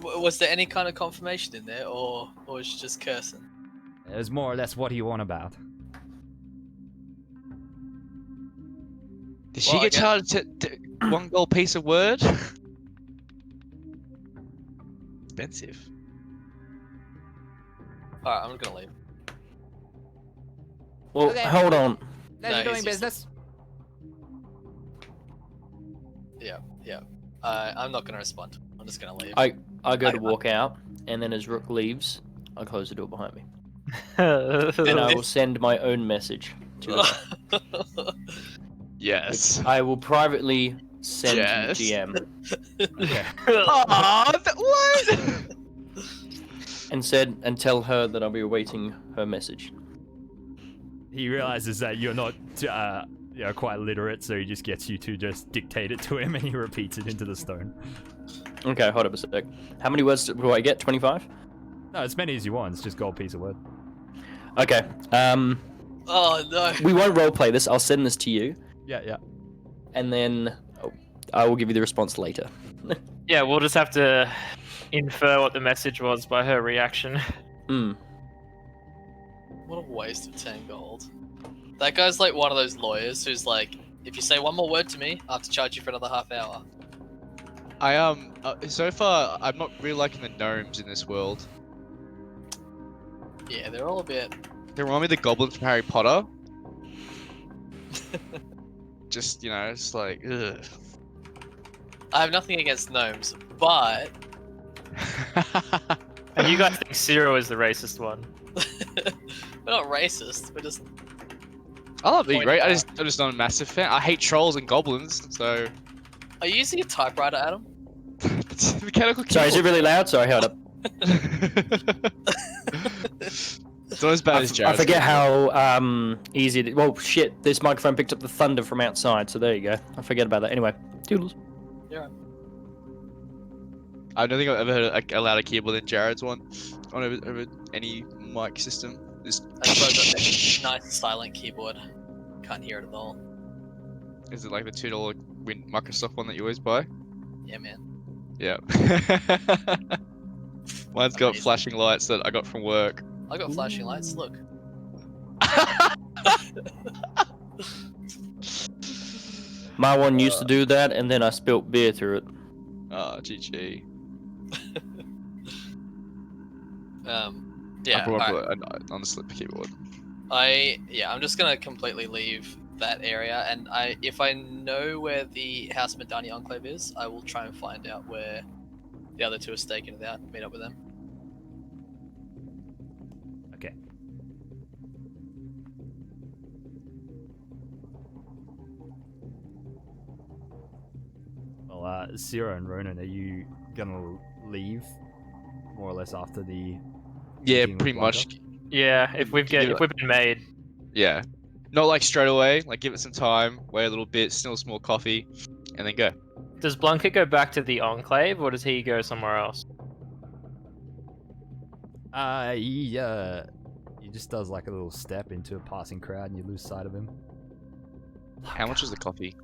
was there any kind of confirmation in there, or was she just cursing? It was more or less what are you on about? Did she Well, I get guess- charged to one gold piece of word? Expensive. Alright, I'm gonna leave. Well, Okay. hold on. Pleasure No, doing he's business. Yeah. I'm not gonna respond. I'm just gonna leave. I go to I- walk out, and then as Rook leaves, I close the door behind me, and and I will send my own message to her. Yes. I will privately send Yes. to the GM What? and tell her that I'll be awaiting her message. He realizes that you're not quite literate, so he just gets you to just dictate it to him and he repeats it into the stone. Okay, hold up a sec. How many words do I get? 25? No, as many as you want, it's just gold piece of word. Okay. Oh no. We won't roleplay this. I'll send this to you, Yeah. and then I will give you the response later. yeah, we'll just have to infer what the message was by her reaction. What a waste of 10 gold. That guy's like one of those lawyers who's like, if you say one more word to me, I have to charge you for another half hour. I so far I'm not really liking the gnomes in this world. Yeah, they're all a bit. They remind me of the goblins from Harry Potter. Just, it's like, ugh. I have nothing against gnomes, but And you guys think Zero is the racist one? we're not racist. We're just. I love being Point right. out. I'm just not a massive fan. I hate trolls and goblins, so Are you using a typewriter, Adam? it's mechanical keyboard. Sorry, is it really loud? Sorry, hold up. It's not as bad as I Jared's. forget how easy it is. Well, shit, this microphone picked up the thunder from outside, so there you go. I forget about that. Anyway, toodles. I don't think I've ever heard a louder keyboard than Jared's one over any mic system. Just I suppose that's a nice silent keyboard. Can't hear it at all. is it like the $2 Microsoft one that you always buy? Yeah, man. Yeah. Mine's got Amazing. flashing lights that I got from work. I got flashing lights. Look. My one used to do that, and then I spilt beer through it. Ah, GG. Yeah. I brought alright. up on the slip keyboard. I'm just gonna completely leave that area, and if I know where the House Madani Enclave is, I will try and find out where the other two are staking it out and meet up with them. Okay. Sierra and Ronan, are you gonna leave more or less after the? Yeah, meeting with pretty much. Blanca? Yeah, if we've Can do been made. Yeah. Not like straight away. Like give it some time. Wait a little bit. Still some more coffee, and then go. Does Blanca go back to the Enclave, or does he go somewhere else? He just does like a little step into a passing crowd, and you lose sight of him. How much was the coffee?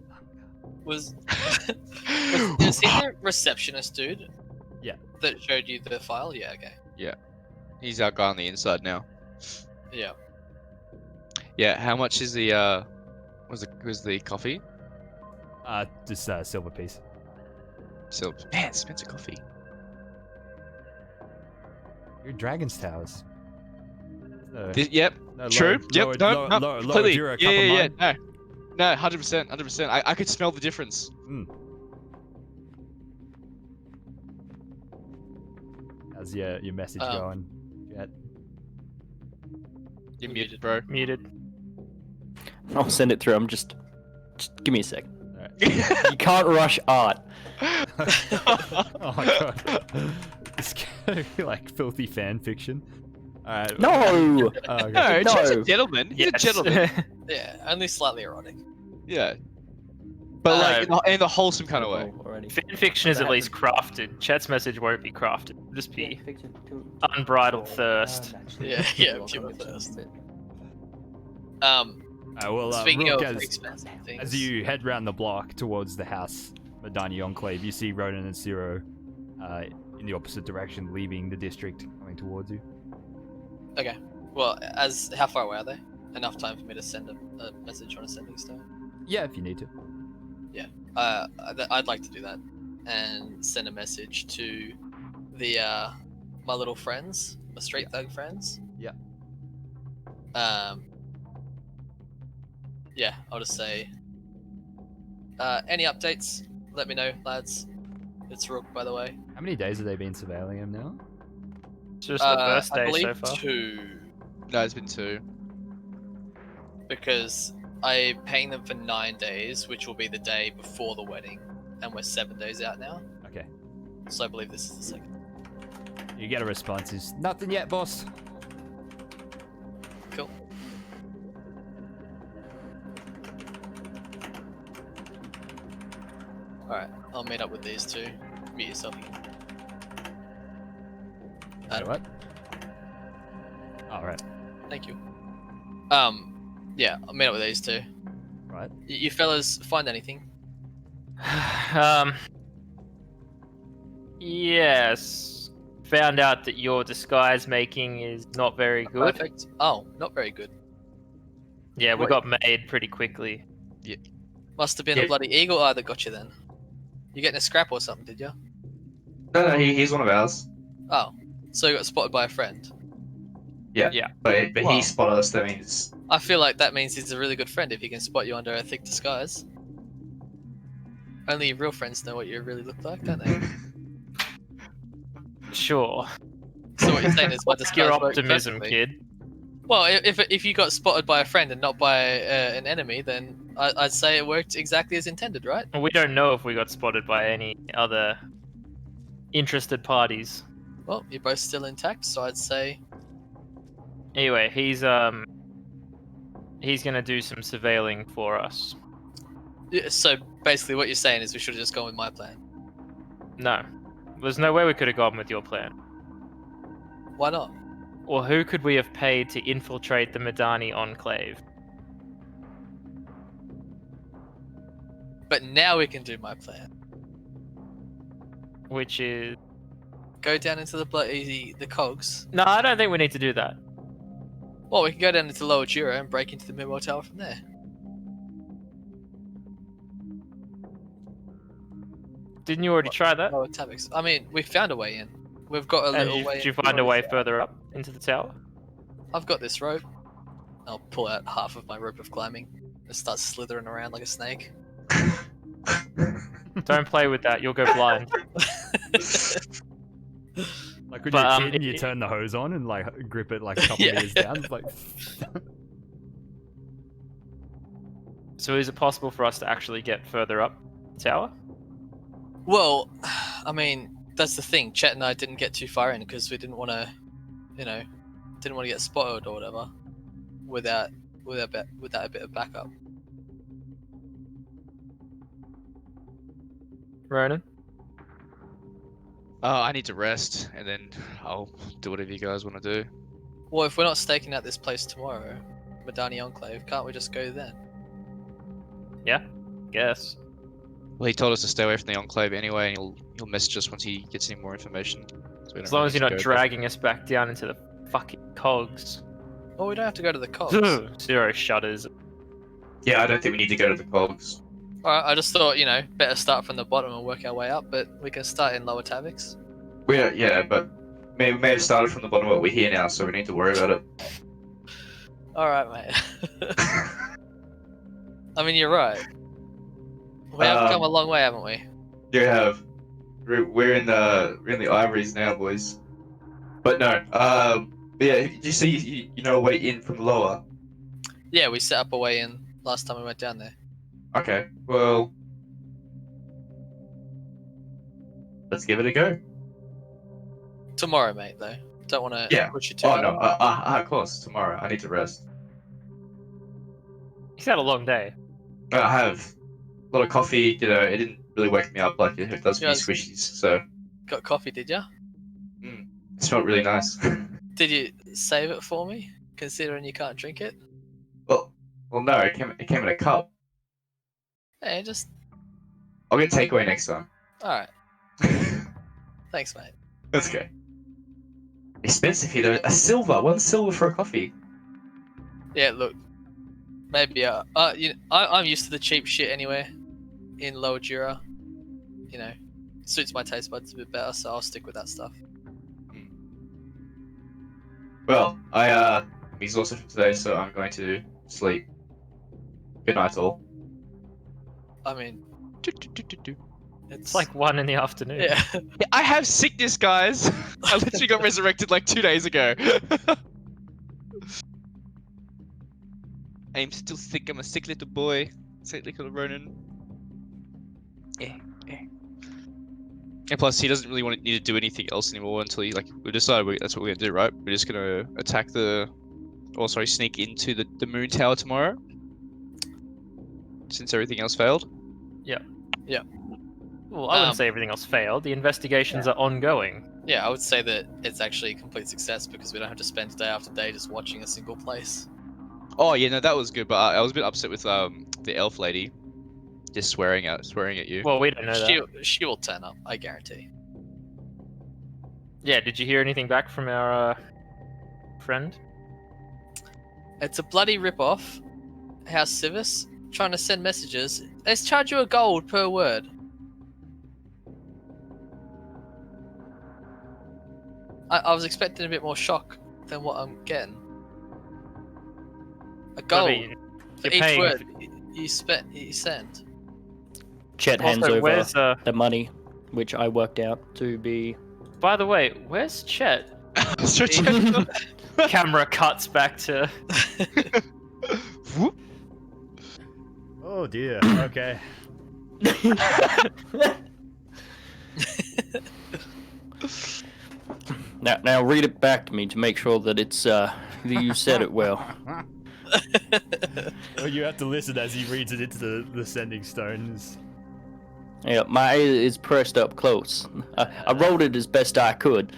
Was is he the receptionist dude? Yeah. That showed you the file? Yeah, okay. He's our guy on the inside now. Yeah. Yeah. How much is the was the coffee? Just a silver piece. So man, expensive coffee. You're Dragon's Towers. So, Yep. no, True. Lower, Yep. No. lower Completely. Jura, Yeah. cup of Yeah. mine. No. 100%. 100%. I could smell the difference. How's your message going, Jet? You're muted, bro. Muted. I'll send it through. Just give me a sec. Alright. You can't rush art. Oh my god. It's gonna be like filthy fan fiction. Alright. No. Oh, okay. No, Chet's a No. gentleman. He's a Yes. gentleman. Yeah, only slightly erotic. Yeah. But like in the wholesome kind of way. Already. Fan fiction is at least crafted. Chat's message won't be crafted. It'll just be unbridled thirst. Yeah, pure thirst. Speaking Rook, of expensive things, as you head round the block towards the house, Madani Enclave, you see Ronan and Zero in the opposite direction, leaving the district, coming towards you. Okay. Well, how far away are they? Enough time for me to send a message on a sending stone. Yeah, if you need to. I'd like to do that and send a message to the my little friends, my street thug friends. Yeah. Yeah, I'll just say, any updates? Let me know, lads. It's Rook, by the way. How many days have they been surveilling him now? It's just the first I day believe so far. 2, No, it's been 2. because I'm paying them for 9 days, which will be the day before the wedding, and we're 7 days out now. Okay. So I believe this is the second. You get a response, is nothing yet, boss. Cool. Alright, I'll meet up with these two. Mute yourself again. Wait, what? Alright. Thank you. Yeah, I'll meet up with these two. Right. You fellas find anything? Yes. Found out that your disguise making is not very good. Perfect. Oh, not very good. Yeah, we What? got made pretty quickly. Must have been Yeah. a bloody eagle eye that got you then. You getting a scrap or something, did you? No, he's one of ours. Oh, so you got spotted by a friend. But Wow. he spotted us. That means I feel like that means he's a really good friend if he can spot you under a thick disguise. Only your real friends know what you really look like, don't they? Sure. So what you're saying is my disguise Your worked optimism, perfectly. kid. Well, if you got spotted by a friend and not by an enemy, then I'd say it worked exactly as intended, right? We don't know if we got spotted by any other interested parties. Well, you're both still intact, so I'd say Anyway, he's gonna do some surveilling for us. yeah, so basically what you're saying is we should have just gone with my plan. No. There's no way we could have gone with your plan. Why not? Or who could we have paid to infiltrate the Madani Enclave? But now we can do my plan. Which is... Go down into the the cogs. No, I don't think we need to do that. Well, we can go down into Lower Jura and break into the Midwell Tower from there. Didn't you already try that? Lower Tavics. I mean, we found a way in. We've got a And little way. did you find a way further up into the tower? I've got this rope. I'll pull out half of my rope of climbing and start slithering around like a snake. Don't play with that, you'll go blind. Like when But, you're a kid and you turn the hose on and like grip it like a couple Yeah. meters down, it's like. So is it possible for us to actually get further up the tower? Well, I mean, that's the thing. Chet and I didn't get too far in because we didn't want to, didn't want to get spotted or whatever without a bit of backup. Ronan? I need to rest, and then I'll do whatever you guys want to do. Well, if we're not staking out this place tomorrow, Madani Enclave, can't we just go then? Yeah, guess. Well, he told us to stay away from the Enclave anyway, and he'll message us once he gets any more information. So we As don't long really as you're need not to go, but- dragging us back down into the fucking cogs. Well, we don't have to go to the cogs. 0 shutters. Yeah, I don't think we need to go to the cogs. Alright, I just thought, better start from the bottom and work our way up, but we can start in lower Tavix. Yeah, but we may have started from the bottom, but we're here now, so we need to worry about it. Alright, mate. I mean, you're right. We have come a long way, haven't we? You have. We're in the Ivories now, boys. But no, yeah, did you see, you know, a way in from the lower? Yeah, we set up a way in last time we went down there. Okay, well, let's give it a go. Tomorrow, mate, though. Don't want to Yeah. push you too Oh hard. no, of course, tomorrow. I need to rest. He's had a long day. I have a lot of coffee. You know, it didn't really wake me up like it does for you Yes. squishies. So Got coffee, did ya? it smelled really nice. Did you save it for me, considering you can't drink it? well, no, it came in a cup. Hey, just... I'll get takeaway next time. Alright, thanks, mate. That's okay. Expensive here though. One silver for a coffee. Yeah, look. Maybe, I'm used to the cheap shit anyway. In Lower Jura. Suits my taste buds a bit better, so I'll stick with that stuff. Well, I'm exhausted from today, so I'm going to sleep. Good night, all. I mean, It's like 1 in the afternoon. yeah. Yeah, I have sickness, guys. I literally got resurrected like 2 days ago. I'm still sick. I'm a sick little boy. Sick little Ronan. And plus, he doesn't really need to do anything else anymore until we decide that's what we're gonna do, right? We're just gonna sneak into the moon tower tomorrow. Since everything else failed. Well, I wouldn't say everything else failed. The investigations are ongoing. Yeah, I would say that it's actually a complete success because we don't have to spend day after day just watching a single place. Oh yeah, no, that was good, but I was a bit upset with the elf lady, just swearing at you. Well, we don't know that. She will turn up, I guarantee. Yeah, did you hear anything back from our friend? It's a bloody rip-off. House Civis, trying to send messages. They charge you a gold per word. I was expecting a bit more shock than what I'm getting. A gold I mean, for you're each paying word you send. Chet hands Also, over where's the money, which I worked out to be. By the way, where's Chet? Strategic- Camera cuts back to. Whoop. Oh dear. Okay. Now read it back to me to make sure that it's that you said it well. Well, you have to listen as he reads it into the sending stones. Yeah, my ear is pressed up close. I wrote it as best I could.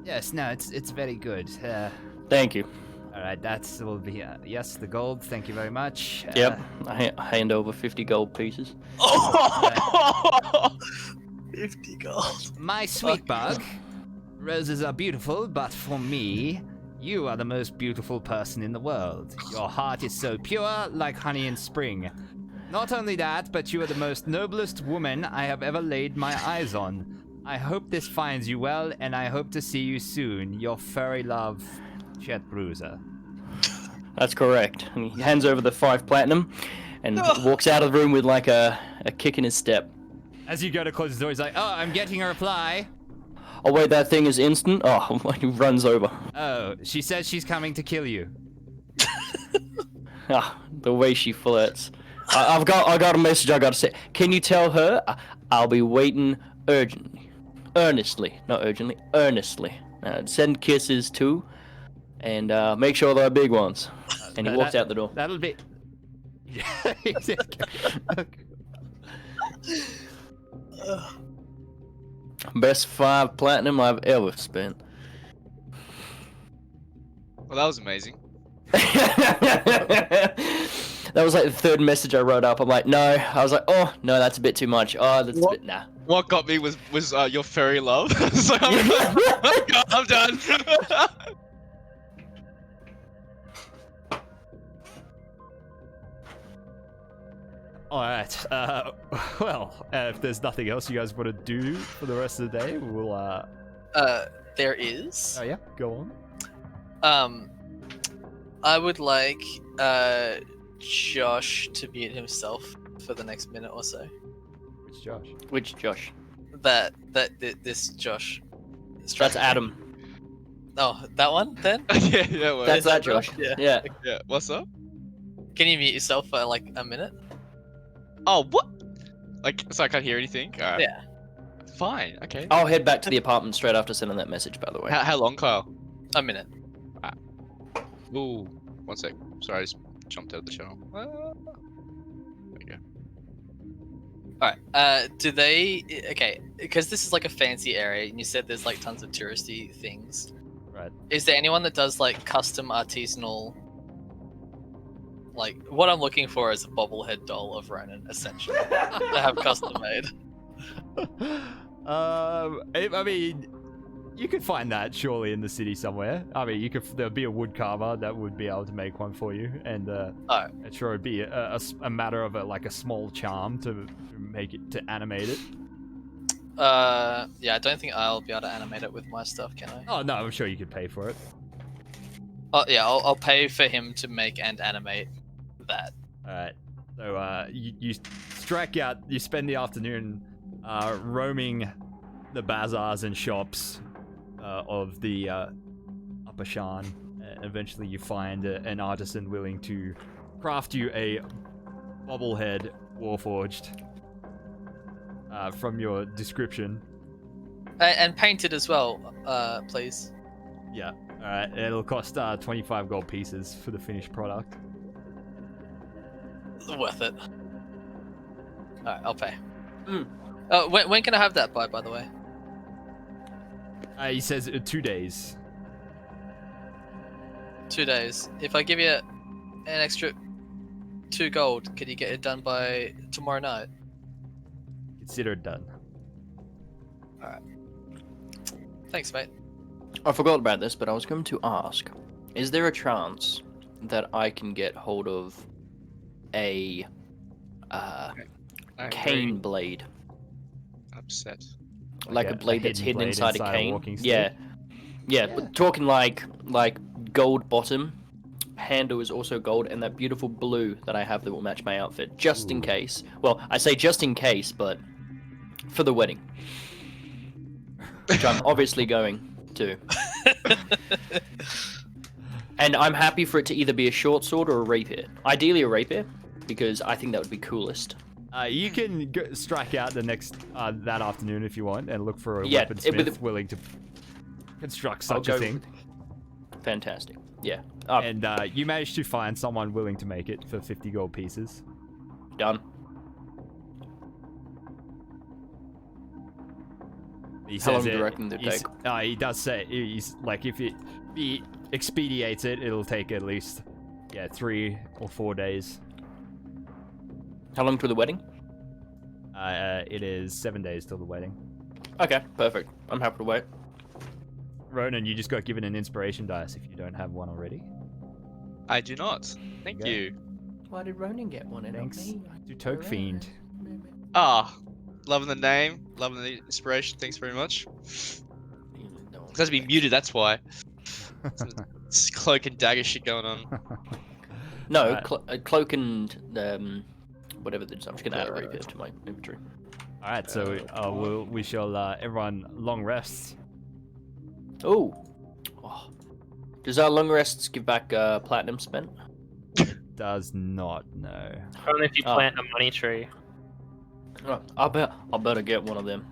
Yes, no, it's very good. Thank you. All right, that will be yes, the gold. Thank you very much. Yep, I hand over 50 gold pieces. 50 gold. My sweet bug. Roses are beautiful, but for me, you are the most beautiful person in the world. Your heart is so pure, like honey in spring. Not only that, but you are the most noblest woman I have ever laid my eyes on. I hope this finds you well, and I hope to see you soon. Your furry love, Chet Bruiser. That's correct. And he hands over the 5 platinum and walks out of the room with like a kick in his step. As you go to close the door, he's like, "Oh, I'm getting a reply. Oh wait, that thing is instant? Oh, he runs over. Oh, she says she's coming to kill you." Ah, the way she flirts. I got a message I got to say. Can you tell her I'll be waiting earnestly, not urgently, earnestly. Send kisses too, and make sure they're big ones. And he walked out the door. That'll be. Yeah. Best 5 platinum I've ever spent. Well, that was amazing. That was like the 3rd message I wrote up. I'm like, no. I was like, oh no, that's a bit too much. Oh, that's a bit nah. What got me was your fairy love. So I'm done. Alright, well, if there's nothing else you guys want to do for the rest of the day, we'll, There is. Oh yeah, go on. I would like, Josh to mute himself for the next minute or so. Which Josh? Which Josh? This Josh. That's Adam. Oh, that one then? yeah, well, That's that Josh. Yeah. Yeah. yeah. What's up? Can you mute yourself for like a minute? Oh, what? Like, so I can't hear anything? Alright. Yeah. Fine, okay. I'll head back to the apartment straight after sending that message, by the way. How long, Kyle? A minute. Ooh, 1 sec. Sorry, I just jumped out of the channel. There you go. Alright, do they... Okay, because this is like a fancy area, and you said there's like tons of touristy things. Right. Is there anyone that does like custom artisanal... Like, what I'm looking for is a bobblehead doll of Ronan, essentially. To have custom made. I mean, you could find that surely in the city somewhere. I mean, there'll be a wood carver that would be able to make one for you, and I'm sure it'd be a matter of a small charm to make it, to animate it. Yeah, I don't think I'll be able to animate it with my stuff, can I? Oh no, I'm sure you could pay for it. Oh yeah, I'll pay for him to make and animate that. Alright, so you strike out, you spend the afternoon roaming the bazaars and shops of the Upper Shan. Eventually you find an artisan willing to craft you a bobblehead warforged from your description. And painted as well, please. Yeah, alright, it'll cost 25 gold pieces for the finished product. Worth it. Alright, I'll pay. When can I have that by the way? He says 2 days. 2 days. If I give you an extra 2 gold, can you get it done by tomorrow night? Consider it done. Alright. Thanks, mate. I forgot about this, but I was going to ask, is there a chance that I can get hold of a cane blade? Upset. Like a a blade that's hidden blade inside a inside a cane? walking stick? Yeah, but talking like gold bottom, handle is also gold, and that beautiful blue that I have that will match my outfit, just in case. Well, I say just in case, but for the wedding. Which I'm obviously going to. And I'm happy for it to either be a short sword or a rapier. Ideally a rapier, because I think that would be coolest. You can strike out the next that afternoon if you want and look for a weaponsmith willing to construct such a thing. Fantastic. Yeah. And you managed to find someone willing to make it for 50 gold pieces. Done. How long do you reckon it'd take? He does say he's like if he expediates it, it'll take at least 3 or 4 days. How long till the wedding? It is 7 days till the wedding. Okay, perfect. I'm happy to wait. Ronan, you just got given an inspiration dice if you don't have one already. I do not. Thank you. Why did Ronan get one? Thanks to Toke Fiend. Loving the name, loving the inspiration. Thanks very much. It has to be muted, that's why. It's cloak and dagger shit going on. No, cloak and whatever. I'm just gonna add a rapier to my inventory. All right, so we shall everyone long rests. Oh. Does our long rests give back platinum spent? does not know. Only if you plant a money tree. I'll better get one of them.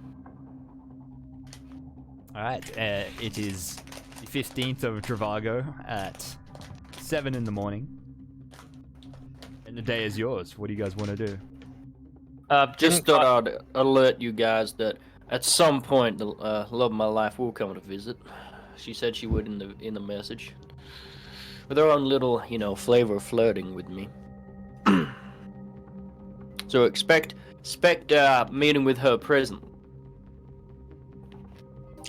Alright, it is the 15th of Travago at 7 in the morning. And the day is yours. What do you guys want to do? Just thought I'd alert you guys that at some point the love of my life will come to visit. She said she would in the message. With her own little, flavor flirting with me. So expect meeting with her present.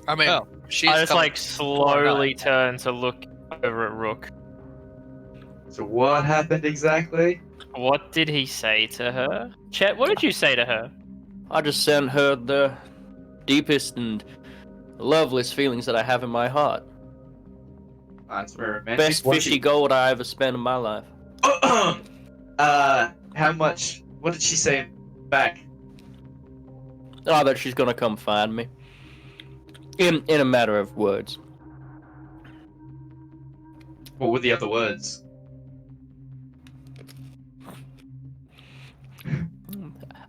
I mean, she's I just slowly turn to look over at Rook. So what happened exactly? What did he say to her? Chet, what did you say to her? I just sent her the deepest and loveliest feelings that I have in my heart. That's very romantic. Best fishy gold I ever spent in my life. How much? What did she say back? Oh, that she's gonna come find me. In a matter of words. What were the other words?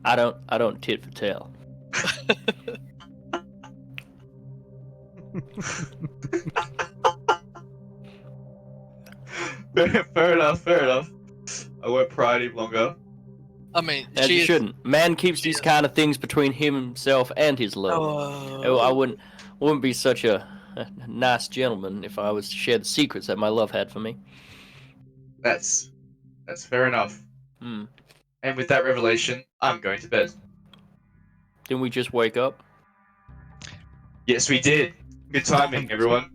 I don't tit for tail. Fair enough. I won't pry any longer. I mean, As you shouldn't. Man keeps these kind of things between himself and his love. Oh, I wouldn't be such a nice gentleman if I was to share the secrets that my love had for me. That's fair enough. And with that revelation, I'm going to bed. Didn't we just wake up? Yes, we did. Good timing, everyone.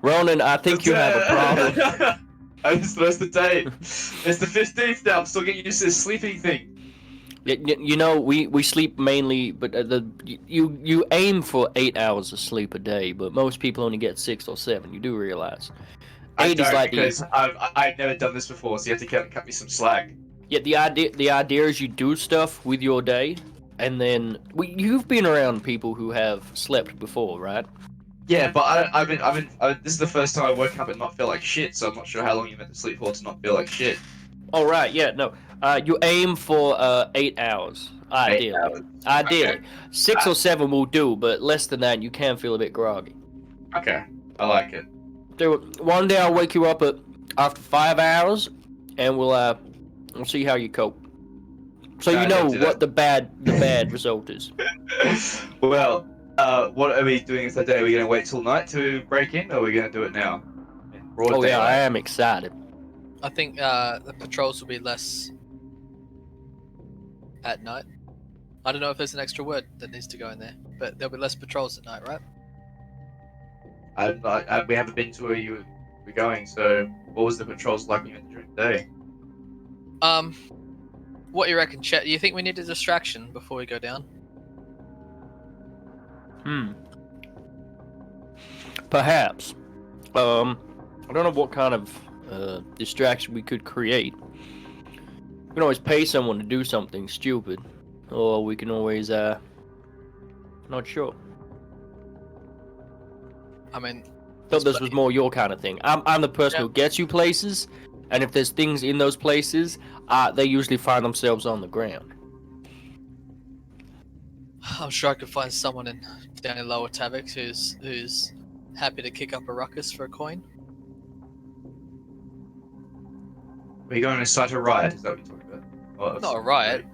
Ronan, I think you have a problem. That's the date. It's the 15th now. I'm still getting used to this sleeping thing. We sleep mainly, but you aim for 8 hours of sleep a day, but most people only get 6 or 7. You do realize. I don't, because I've never done this before, so you have to cut me some slack. Yeah, the idea is you do stuff with your day, and then you've been around people who have slept before, right? Yeah, but this is the first time I woke up and not feel like shit, so I'm not sure how long you meant to sleep for to not feel like shit. All right, yeah, no. You aim for 8 hours, ideally. 8 hours. Ideally. Okay. 6 or 7 will do, but less than that, you can feel a bit groggy. Okay, I like it. One day I'll wake you up after 5 hours, and we'll see how you cope. So you know what the bad result is. Well, what are we doing today? Are we going to wait till night to break in, or are we going to do it now? Oh yeah, I am excited. I think the patrols will be less at night. I don't know if there's an extra word that needs to go in there, but there'll be less patrols at night, right? We haven't been to where you were going, so what was the patrols like during the day? What do you reckon, Chet? Do you think we need a distraction before we go down? Perhaps. I don't know what kind of distraction we could create. We can always pay someone to do something stupid, or we can always not sure. I mean, Thought this was more your kind of thing. I'm the person who gets you places, and if there's things in those places, they usually find themselves on the ground. I'm sure I could find someone down in Lower Tavix who's happy to kick up a ruckus for a coin. Are you going to incite a riot? Is that what you're talking about? Not a riot.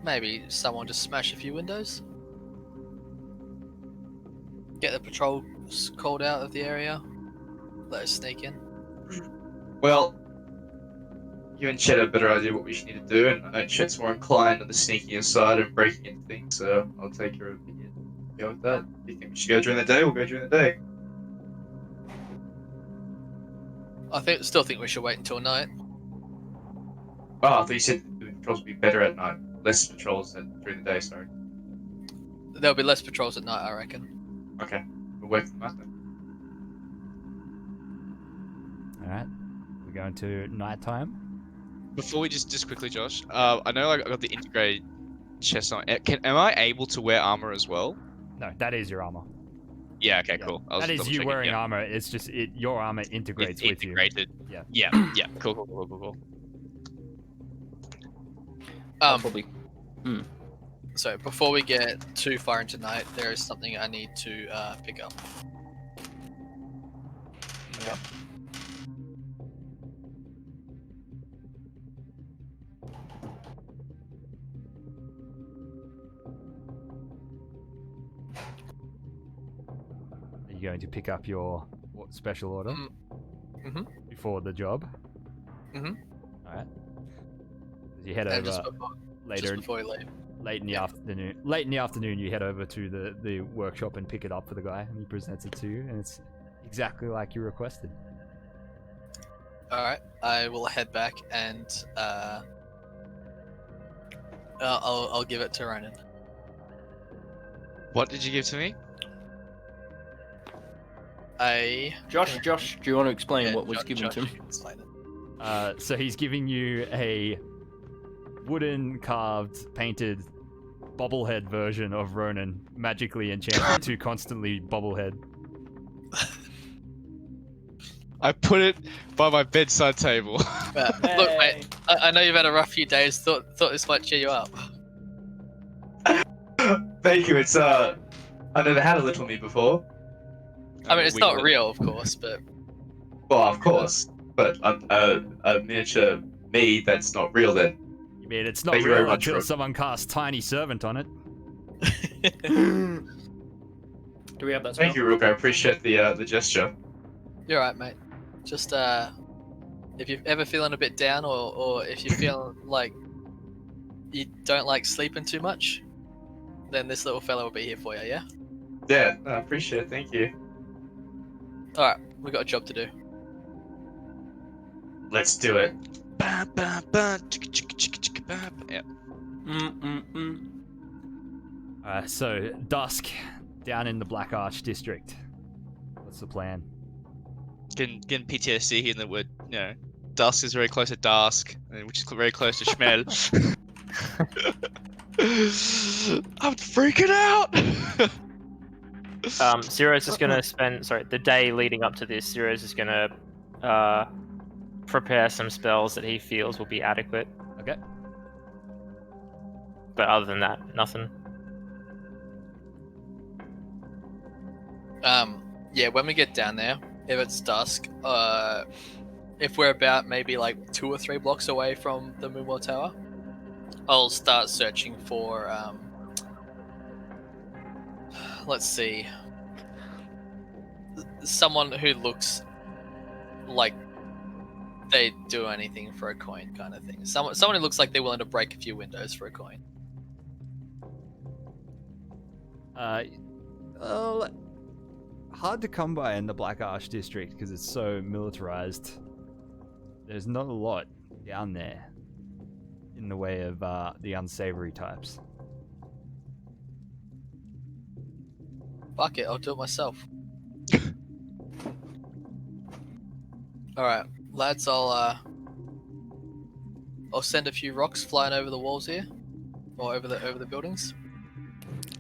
Maybe someone just smash a few windows. Get the patrols called out of the area. Let us sneak in. Well, you and Chet have a better idea what we should need to do, and I know Chet's more inclined on the sneakier side and breaking into things, so I'll take your opinion. Go with that. If you think we should go during the day, we'll go during the day. I still think we should wait until night. Oh, I thought you said the patrols would be better at night. Less patrols during the day, sorry. There'll be less patrols at night, I reckon. Okay, we'll wait for the night then. Alright, we're going to nighttime. Before we just quickly, Josh, I know I got the integrated chest on. Am I able to wear armor as well? No, that is your armor. Yeah. Okay. Cool. I was That is double you checking, wearing yeah. armor. It's just your armor integrates It's with you. integrated. Yeah. Yeah. Yeah. Cool. Probably. So before we get too far into night, there is something I need to pick up. Yeah. Are you going to pick up your special order Mhm. before the job? Mhm. All right. As you head And over just later, before we leave. late in the yeah. afternoon. Late in the afternoon, you head over to the workshop and pick it up for the guy, and he presents it to you, and it's exactly like you requested. All right, I will head back and I'll give it to Ronan. What did you give to me? Josh, do you want to explain Yeah, what was given Josh, to him? you can explain it. So he's giving you a wooden carved, painted bobblehead version of Ronan, magically enchanted to constantly bobblehead. I put it by my bedside table. Look, mate, I know you've had a rough few days. Thought this might cheer you up. Thank you. It's I never had a little me before. I mean, it's not Winglet. real, of course, but Well, of course, but a miniature me that's not real. Then You mean it's not Thank you very real much, until Rook. someone casts Tiny Servant on it? Do we have that spell? thank you, Rook. I appreciate the gesture. you're right, mate. Just if you're ever feeling a bit down, or if you're feeling like you don't like sleeping too much, then this little fella will be here for you. Yeah. Yeah, no, I appreciate it. Thank you. All right, we got a job to do. Let's do it. Yeah. So dusk down in the Black Arch district. What's the plan? Getting PTSD here in the word, dusk is very close to dusk, which is very close to Schmel. I'm freaking out! Zero's just gonna spend the day leading up to this. Zero's just gonna prepare some spells that he feels will be adequate. Okay. But other than that, nothing. Yeah, when we get down there, if it's dusk, if we're about maybe like 2 or 3 blocks away from the Moonwell Tower, I'll start searching for let's see, someone who looks like they do anything for a coin, kind of thing. Someone who looks like they're willing to break a few windows for a coin. Well, hard to come by in the Black Arch district because it's so militarized. There's not a lot down there in the way of the unsavory types. Fuck it, I'll do it myself. Alright, lads, I'll send a few rocks flying over the walls here. Or over the buildings.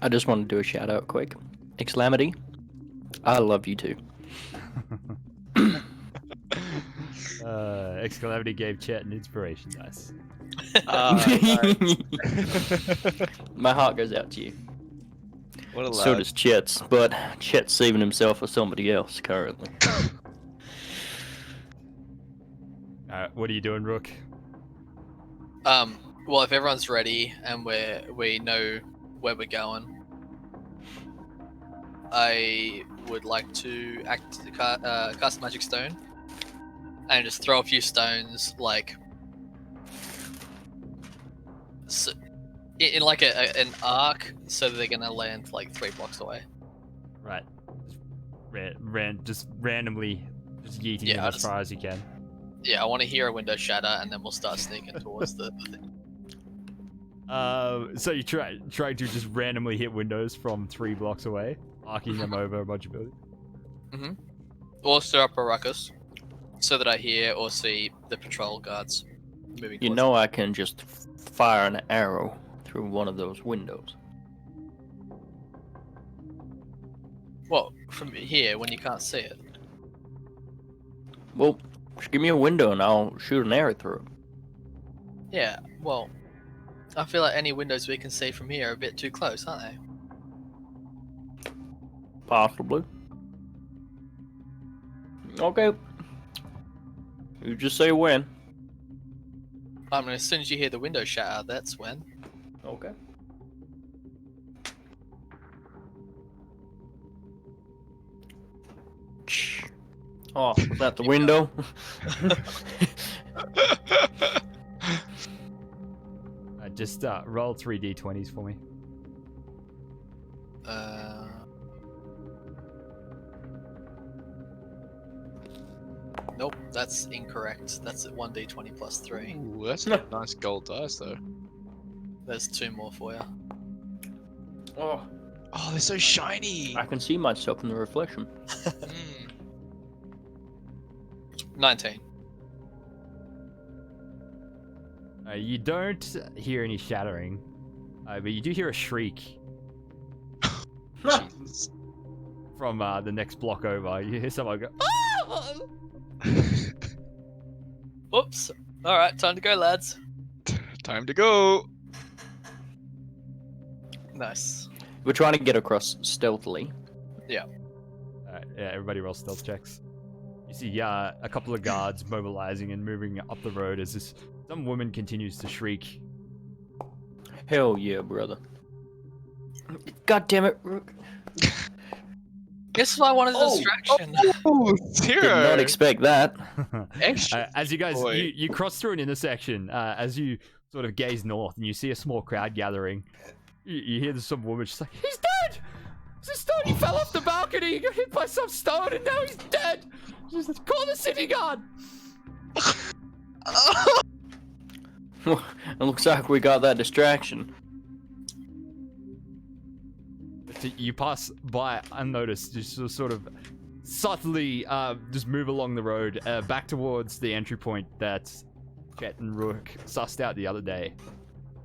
I just want to do a shout out quick. Exclamity, I love you too. Exclamity gave Chet an inspiration dice. My heart goes out to you. What a So lad. does Chet's, but Chet's saving himself for somebody else currently. What are you doing, Rook? Well, if everyone's ready and we know where we're going, I would like to cast a magic stone and just throw a few stones, like in like an arc, so that they're gonna land like 3 blocks away. Right. Just randomly just yeeting Yeah, them I as just- far as you can. Yeah, I want to hear a window shatter, and then we'll start sneaking towards the thing. So you try to just randomly hit windows from 3 blocks away, arcing them over a bunch of buildings. Or stir up a ruckus, so that I hear or see the patrol guards moving. You towards know I can just fire an arrow through one of those windows. Well, from here when you can't see it. Well, just give me a window and I'll shoot an arrow through it. Yeah, well, I feel like any windows we can see from here are a bit too close, aren't they? Possibly. Okay. You just say when. I mean, as soon as you hear the window shatter, that's when. Okay. Oh, was that the window? Just roll 3 d20s for me. Nope, that's incorrect. That's at 1d20 plus 3. Ooh, that's a nice gold dice though. There's 2 more for you. Oh, Oh, they're so shiny. I can see myself in the reflection. 19. You don't hear any shattering, but you do hear a shriek Jesus. from the next block over. You hear someone go, "Ah!" Oops. Alright, time to go, lads. Time to go. Nice. We're trying to get across stealthily. Yeah, everybody roll stealth checks. You see a couple of guards mobilizing and moving up the road as some woman continues to shriek. Hell yeah, brother. God damn it, Rook. This is why I wanted a distraction. Oh, Did not expect that. As you guys, Boy. you cross through an intersection, as you sort of gaze north and you see a small crowd gathering, you hear some woman, she's like, "He's dead! It's a stone, he fell off the balcony, he got hit by some stone and now he's dead! Just call the city guard!" It looks like we got that distraction. You pass by unnoticed, just sort of subtly just move along the road back towards the entry point that Chet and Rook sussed out the other day.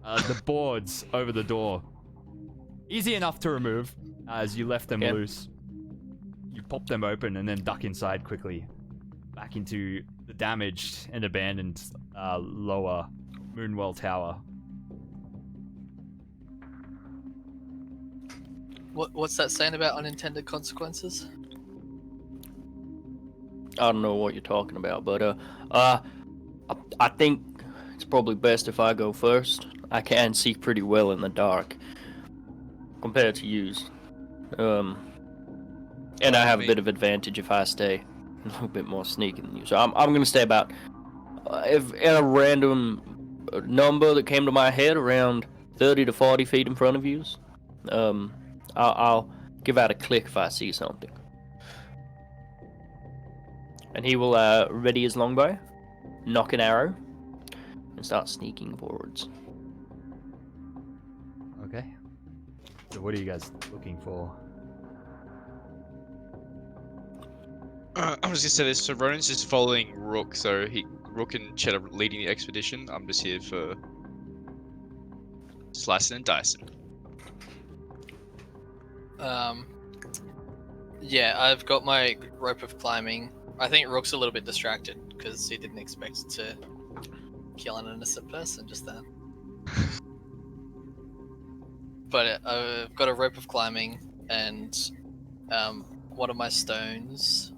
The boards over the door, easy enough to remove as you left them Yep. loose. You pop them open and then duck inside quickly, back into the damaged and abandoned lower Moonwell Tower. What's that saying about unintended consequences? I don't know what you're talking about, but I think it's probably best if I go first. I can see pretty well in the dark compared to yous. And I have a bit of advantage if I stay a little bit more sneaky than you. So I'm gonna stay about if in a random number that came to my head around 30 to 40 feet in front of yous. I'll give out a click if I see something. And he will ready his longbow, knock an arrow, and start sneaking forwards. Okay. So what are you guys looking for? I'm just gonna say this. So Ronan's just following Rook. So Rook and Chet are leading the expedition. I'm just here for slicing and dicing. Yeah, I've got my rope of climbing. I think Rook's a little bit distracted because he didn't expect to kill an innocent person just then. But I've got a rope of climbing and one of my stones.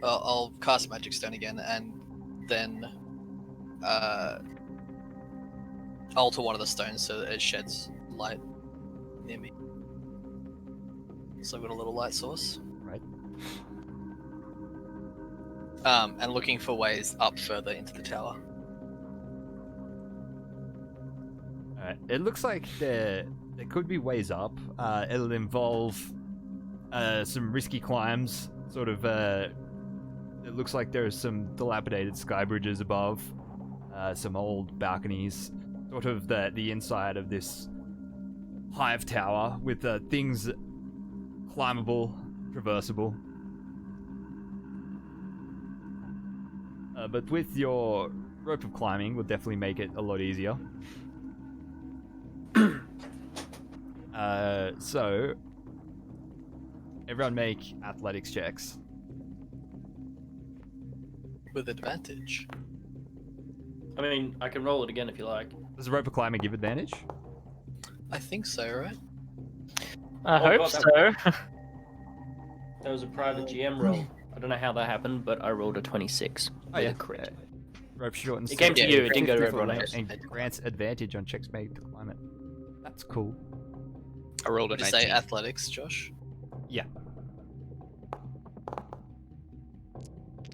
I'll cast Magic Stone again and then alter one of the stones so that it sheds light near me. So I've got a little light source. Right. And looking for ways up further into the tower. Alright, it looks like there could be ways up. It'll involve some risky climbs. Sort of, it looks like there's some dilapidated sky bridges above, some old balconies. Sort of the inside of this hive tower with things climbable, traversable. But with your rope of climbing, will definitely make it a lot easier. So, Everyone make athletics checks. With advantage. I mean, I can roll it again if you like. Does rope climber give advantage? I think so, right? I Oh, hope God, so. That was a private GM roll. I don't know how that happened, but I rolled a 26. Oh yeah, with a crit. Rope shortens. It came to you, it didn't go to 50 everyone foot else. range and grants advantage on checks made to climb it. That's cool. I rolled a Would you 19. say athletics, Josh? Yeah.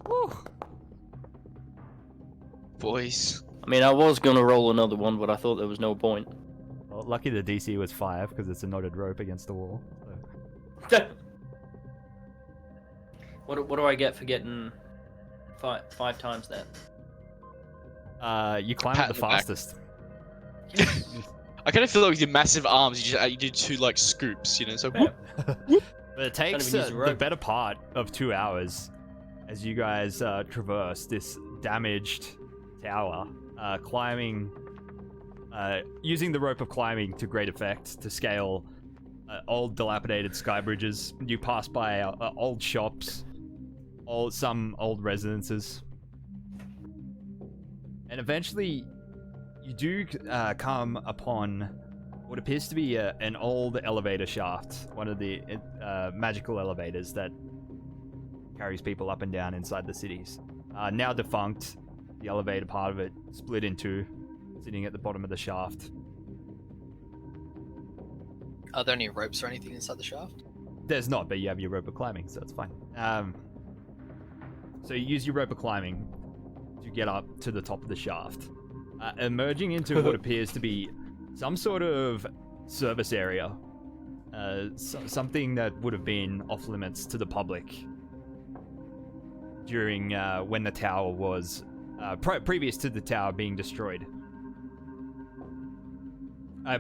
Woo. Boys. I mean, I was gonna roll another one, but I thought there was no point. Well, lucky the DC was 5 because it's a knotted rope against the wall. So. What do I get for getting five times that? You climb Pat it the on the back. fastest. I kind of feel like with your massive arms, you do 2 like scoops, you know. So Yeah. But it takes even use the the rope. better part of 2 hours as you guys traverse this damaged tower, climbing, using the rope of climbing to great effect to scale old dilapidated sky bridges. You pass by old shops, some old residences, and eventually you do come upon what appears to be an old elevator shaft, one of the magical elevators that carries people up and down inside the cities. Now defunct, the elevator part of it split in two, sitting at the bottom of the shaft. Are there any ropes or anything inside the shaft? There's not, but you have your rope of climbing, so it's fine. So you use your rope of climbing to get up to the top of the shaft, emerging into what appears to be some sort of service area, something that would have been off limits to the public during when the tower was previous to the tower being destroyed.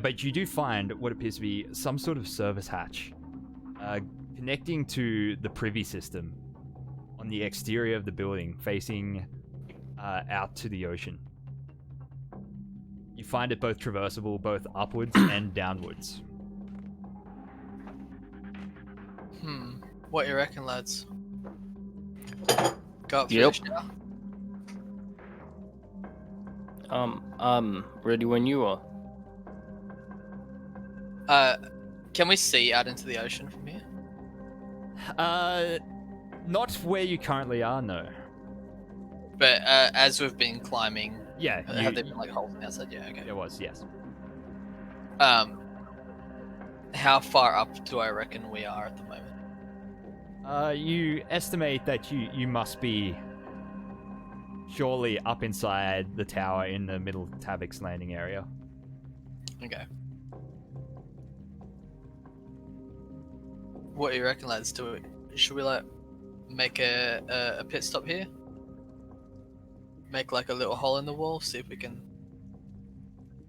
But you do find what appears to be some sort of service hatch connecting to the privy system on the exterior of the building, facing out to the ocean. You find it both traversable, both upwards and downwards. What you reckon, lads? Go up Yep. first now. Ready when you are. Can we see out into the ocean from here? Not where you currently are, no. But as we've been climbing, Yeah, have there been like holes on the outside? Yeah, okay. there was, yes. How far up do I reckon we are at the moment? You estimate that you must be surely up inside the tower in the middle of Tavic's landing area. Okay. What do you reckon, lads? Should we like make a pit stop here? Make like a little hole in the wall, see if we can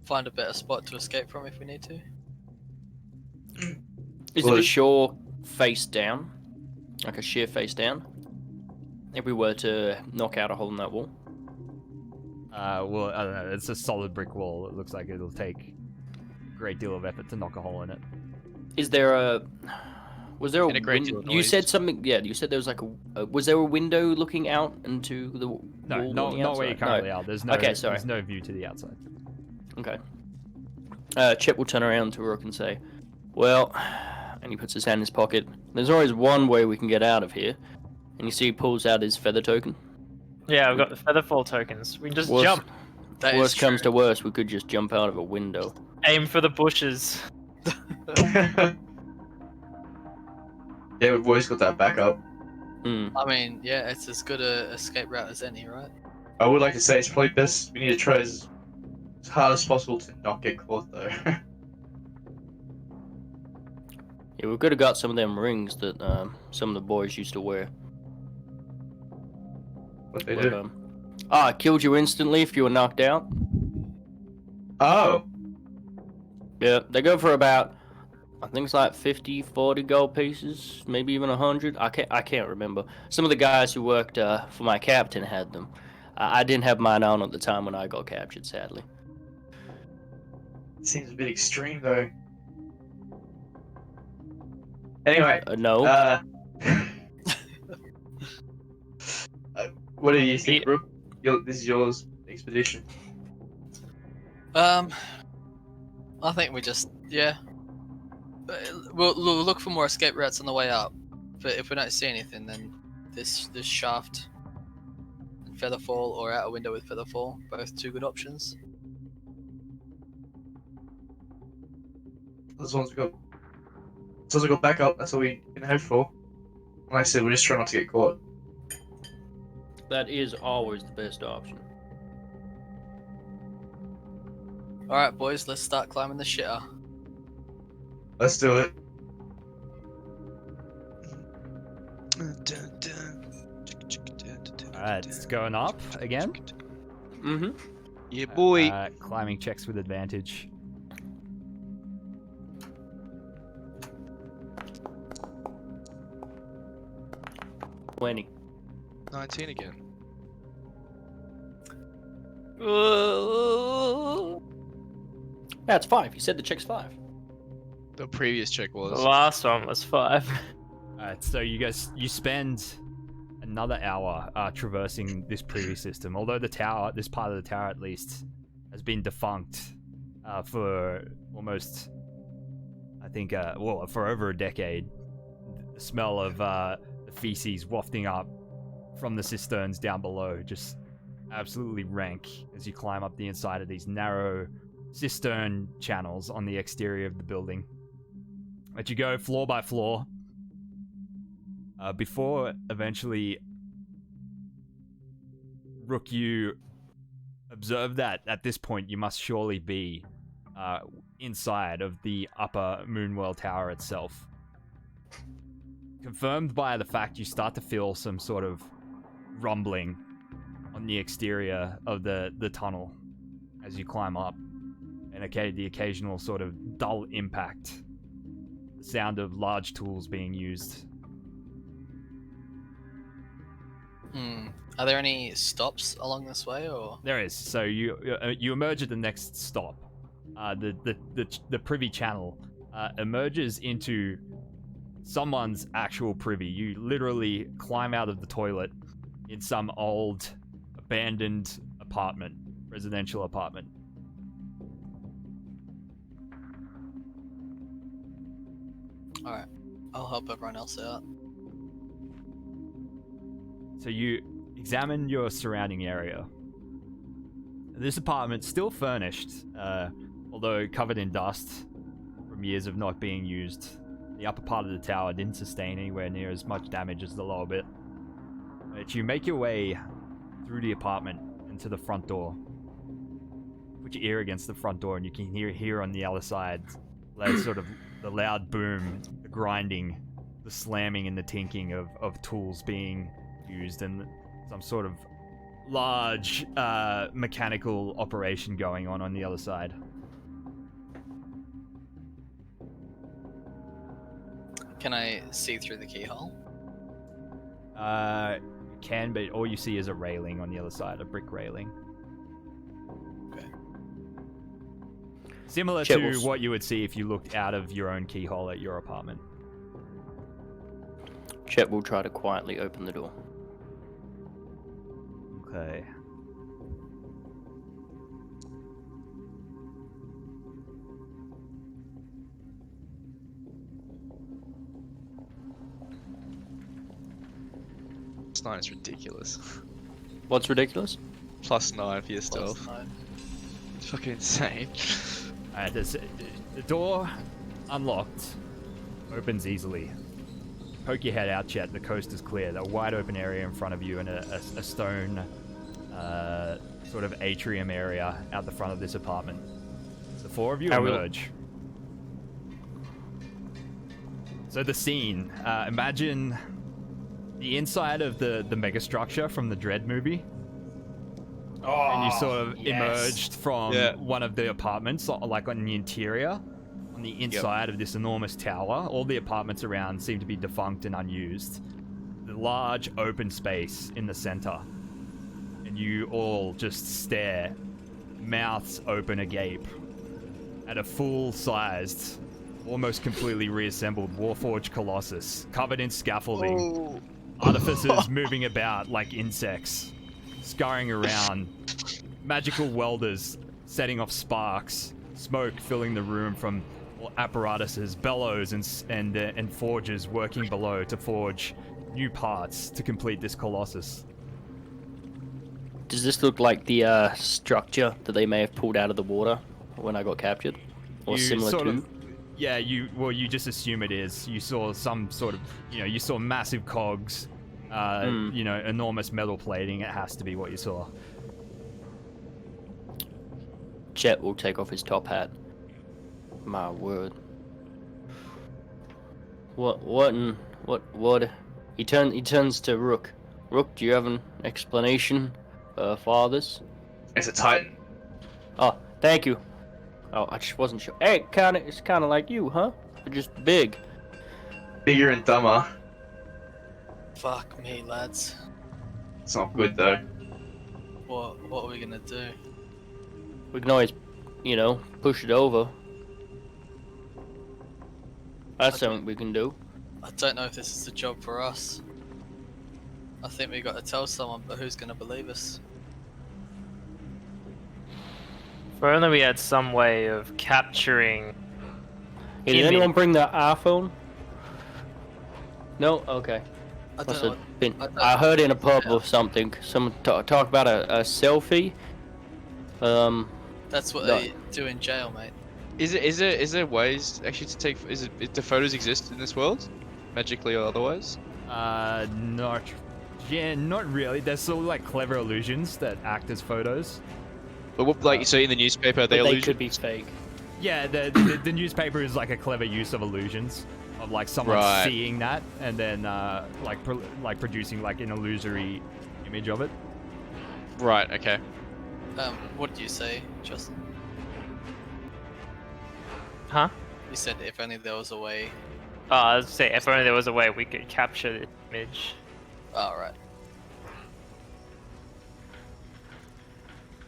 find a better spot to escape from if we need to. Is it a shore face down? Like a sheer face down? If we were to knock out a hole in that wall? Well, I don't know. It's a solid brick wall. It looks like it'll take a great deal of effort to knock a hole in it. Is there a... Was there a Integrated window? You noise. said something... Yeah, you said there was like a... was there a window looking out into the wall? No, on the not where you outside? currently are. There's no, Okay, sorry. there's no view to the outside. Okay. Chet will turn around to Rook and say, well, and he puts his hand in his pocket, there's always one way we can get out of here. And you see he pulls out his feather token. Yeah, I've got the featherfall tokens. We can just Worst- jump. That is Worst comes true. to worst, we could just jump out of a window. Aim for the bushes. Yeah, we've always got that backup. I mean, yeah, it's as good a escape route as any, right? I would like to say it's probably best. We need to try as hard as possible to not get caught, though. Yeah, we could have got some of them rings that some of the boys used to wear. What they But, do? it killed you instantly if you were knocked out. Oh, Yeah, they go for about, I think it's like 50, 40 gold pieces, maybe even 100. I can't remember. Some of the guys who worked for my captain had them. I didn't have mine on at the time when I got captured, sadly. seems a bit extreme, though. Anyway, No. What do you think, Brooke? This is yours expedition. I think we just we'll look for more escape routes on the way up. But if we don't see anything, then this shaft and Featherfall, or out a window with Featherfall, both two good options. As long as we got backup, that's all we can hope for. Like I said, we're just trying not to get caught. That is always the best option. Alright, boys, let's start climbing the shitter. Let's do it. Alright, it's going up again. Mm-hmm. Yeah, boy. Climbing checks with advantage. Plenty. 19 again. That's 5. You said the check's 5. The previous check The was. last one was 5. Alright, so you spend another hour traversing this previous system. Although this part of the tower at least, has been defunct for almost, I think, for over a decade. The smell of the feces wafting up from the cisterns down below just absolutely rank as you climb up the inside of these narrow cistern channels on the exterior of the building. But you go floor by floor before eventually, Rook, you observe that at this point you must surely be inside of the upper Moonwell Tower itself. Confirmed by the fact you start to feel some sort of rumbling on the exterior of the tunnel as you climb up, and the occasional sort of dull impact, the sound of large tools being used. Are there any stops along this way, or? There is. So you emerge at the next stop. The privy channel emerges into someone's actual privy. You literally climb out of the toilet in some old abandoned residential apartment. Alright, I'll help everyone else out. So you examine your surrounding area. This apartment, still furnished, although covered in dust from years of not being used. The upper part of the tower didn't sustain anywhere near as much damage as the lower bit. But you make your way through the apartment and to the front door. Put your ear against the front door and you can hear on the other side sort of the loud boom, the grinding, the slamming and the tinking of tools being used, and some sort of large mechanical operation going on the other side. Can I see through the keyhole? Can, but all you see is a railing on the other side, a brick railing. Okay. Similar to what you would see if you looked out of your own keyhole at your apartment. Chet will try to quietly open the door. Okay. +9 is ridiculous. What's ridiculous? +9 for your stealth. +9. It's fucking insane. Alright, the door unlocked opens easily. Poke your head out, Chet. The coast is clear. A wide open area in front of you and a stone sort of atrium area out the front of this apartment. The four of you emerge. So the scene, imagine the inside of the megastructure from the Dread movie. And you sort of emerged from one of the apartments, like on the interior, on the inside of this enormous tower. All the apartments around seem to be defunct and unused. The large open space in the center. And you all just stare, mouths open agape, at a full-sized almost completely reassembled Warforged Colossus, covered in scaffolding. Artificers moving about like insects, scurrying around. Magical welders setting off sparks, smoke filling the room from apparatuses, bellows, and forgers working below to forge new parts to complete this Colossus. Does this look like the structure that they may have pulled out of the water when I got captured, or You similar sort to? of- yeah, you just assume it is. You saw some sort of, you saw massive cogs, enormous metal plating. It has to be what you saw. Chet will take off his top hat. My word. What? He turns to Rook. Rook, do you have an explanation for this? It's a Titan. Oh, thank you. Oh, I just wasn't sure. Hey, it's kind of like you, huh? But just big. Bigger and dumber. Fuck me, lads. It's not good though. What are we gonna do? We can always, push it over. That's something we can do. I don't know if this is the job for us. I think we got to tell someone, but who's gonna believe us? If only we had some way of capturing. Hey, did anyone bring their iPhone? No? Okay. I Must don't know. have been. I don't I heard in a pub Yeah. or something. Someone talk about a selfie. That's what No. they do in jail, mate. Is there ways actually to take? Do photos exist in this world, magically or otherwise? Not really. There's sort of like clever illusions that act as photos. But what, like, so in the newspaper, but they they illusion. could be fake. Yeah, the newspaper is like a clever use of illusions, of like someone Right. seeing that and then producing like an illusory image of it. Right. Okay. What did you say, Justin? Huh? You said if only there was a way. I was say if only there was a way we could capture the image. Oh, right.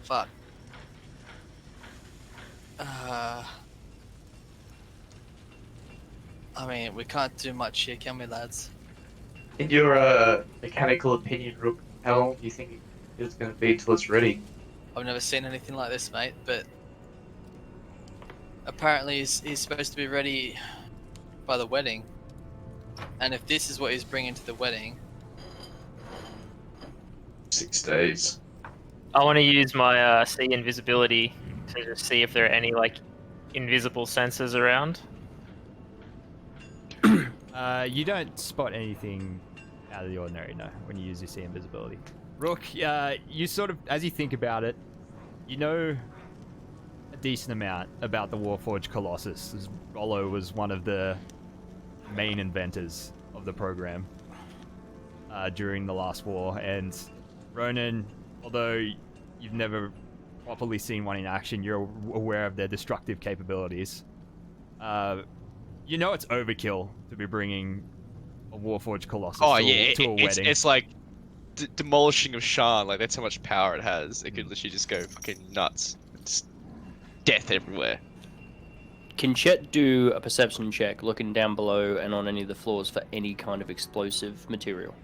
Fuck. I mean, we can't do much here, can we, lads? In your mechanical opinion, Rook, how long do you think it's going to be till it's ready? I've never seen anything like this, mate, but apparently he's supposed to be ready by the wedding. And if this is what he's bringing to the wedding, 6 days. I want to use my see invisibility to just see if there are any like invisible sensors around. You don't spot anything out of the ordinary, no, when you use your see invisibility. Rook, you sort of, as you think about it, you know a decent amount about the Warforged Colossus, as Rollo was one of the main inventors of the program during the last war, and Ronan, although you've never properly seen one in action, you're aware of their destructive capabilities. You know it's overkill to be bringing a Warforged Colossus Oh to, yeah, to a wedding. it's like demolishing of Shan. Like that's how much power it has. It could literally just go fucking nuts. Just death everywhere. Can Chet do a perception check, looking down below and on any of the floors for any kind of explosive material?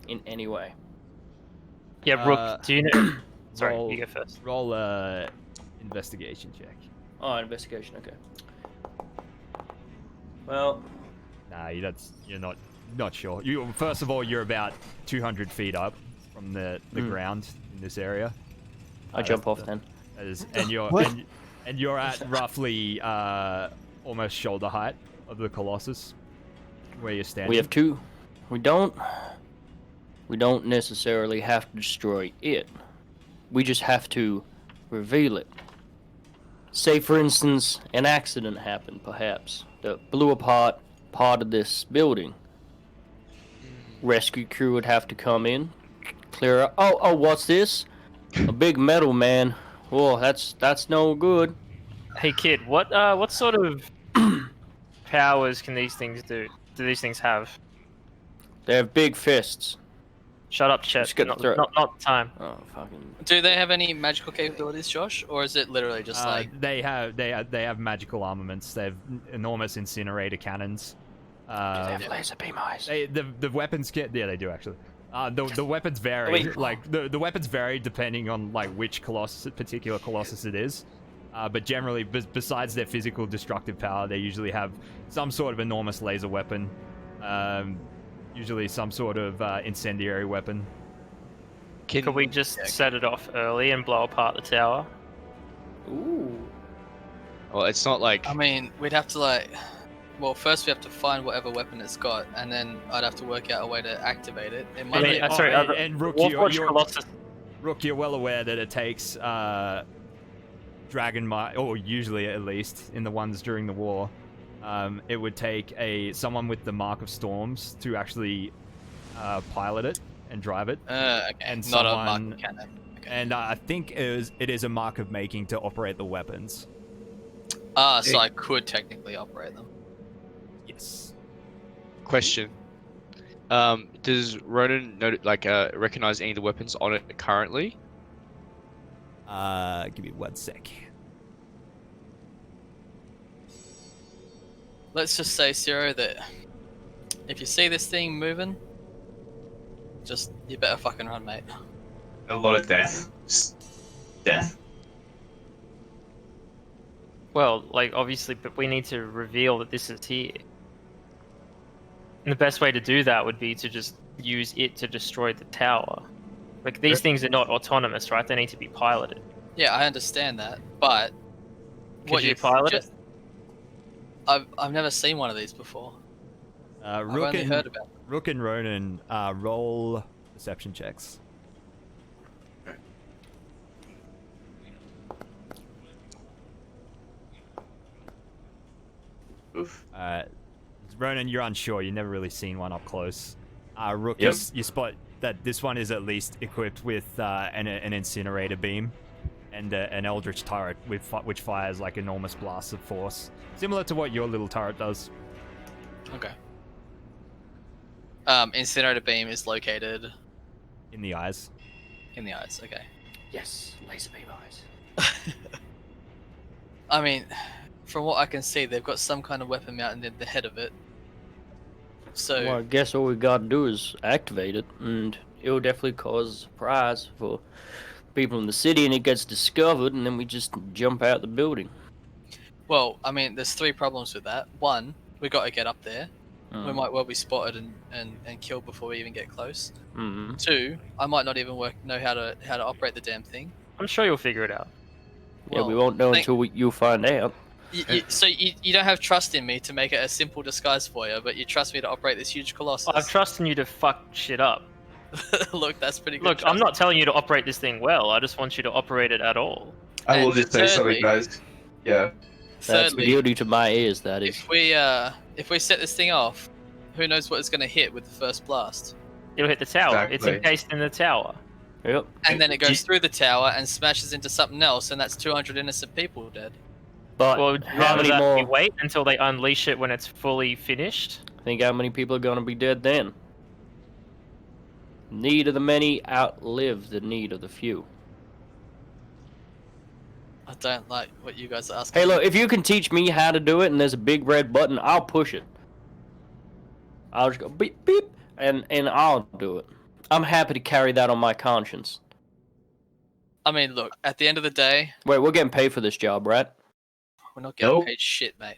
In any way. Yeah, Rook, do you know? Sorry, roll- you go first. Roll a investigation check. Oh, investigation, okay. Well, Nah, you're not sure. You first of all, you're about 200 feet up from the ground in this area. I jump off then. And you're at roughly almost shoulder height of the Colossus, where you're standing. We have two. We don't necessarily have to destroy it. We just have to reveal it. Say, for instance, an accident happened, perhaps, that blew apart part of this building. Rescue crew would have to come in, clear up. Oh, what's this? A big metal man. Oh, that's no good. Hey kid, what sort of powers can these things do? Do these things have? They have big fists. Shut up, Chet. Just get Not, through it. not time. Oh, fucking. Do they have any magical capabilities, Josh, or is it literally just like? They have magical armaments. They have enormous incinerator cannons. They have laser beam eyes. The weapons get they do actually. The weapons vary. Wait. Like the weapons vary depending on like which particular colossus it is. But generally, besides their physical destructive power, they usually have some sort of enormous laser weapon. Usually some sort of incendiary weapon. Could we just set it off early and blow apart the tower? Ooh. Well, it's not like I mean, we'd have to like. Well, first we have to find whatever weapon it's got, and then I'd have to work out a way to activate it. It might be. Sorry, and Rook, Rook, you're well aware that it takes Dragon Might, or usually at least in the ones during the war, it would take someone with the Mark of Storms to actually pilot it and drive it. Okay. And Not a someone- mark cannon. Okay. And I think it is a mark of making to operate the weapons. So I could technically operate them. Yes. question. Does Ronan recognize any of the weapons on it currently? Give me 1 sec. Let's just say, Zero, that if you see this thing moving, you better fucking run, mate. A lot of death. Just death. Well, like, obviously, but we need to reveal that this is here. And the best way to do that would be to just use it to destroy the tower. Like, these things are not autonomous, right? They need to be piloted. Yeah, I understand that, but Could you pilot it? I've never seen one of these before. I've only heard about them. Rook and Ronan, roll perception checks. Oof. Ronan, you're unsure. You've never really seen one up close. Rook, Yep. you spot that this one is at least equipped with an incinerator beam and an eldritch turret which fires like enormous blasts of force, similar to what your little turret does. Okay. Incinerator beam is located In the eyes. in the eyes. Okay. Yes, laser beam eyes. I mean, from what I can see, they've got some kind of weapon mounted in the head of it. So Well, I guess all we gotta do is activate it, and it'll definitely cause a surprise for people in the city, and it gets discovered, and then we just jump out the building. well, I mean, there's three problems with that. One, we got to get up there. We might well be spotted and killed before we even get close. Mm-hmm. Two, I might not even know how to operate the damn thing. I'm sure you'll figure it out. Yeah, we Well, won't know thank- until you'll find out. So you don't have trust in me to make it a simple disguise for you, but you trust me to operate this huge colossus. I'm trusting you to fuck shit up. Look, that's pretty good. Look, trust. I'm not telling you to operate this thing well. I just want you to operate it at all. I will And just say something, thirdly- guys. Yeah. That's Thirdly, beauty to my ears, that is. if we set this thing off, who knows what it's going to hit with the first blast? It'll hit the tower. It's Exactly. encased in the tower. Yep. And then it goes through the tower and smashes into something else, and that's 200 innocent people dead. But Well, how rather many that more? we wait until they unleash it when it's fully finished. Think how many people are gonna be dead then? Need of the many outlive the need of the few. I don't like what you guys are asking. Hey, look, if you can teach me how to do it, and there's a big red button, I'll push it. I'll just go beep beep, and I'll do it. I'm happy to carry that on my conscience. I mean, look, at the end of the day, Wait, we're getting paid for this job, right? we're not getting Nope. paid shit, mate.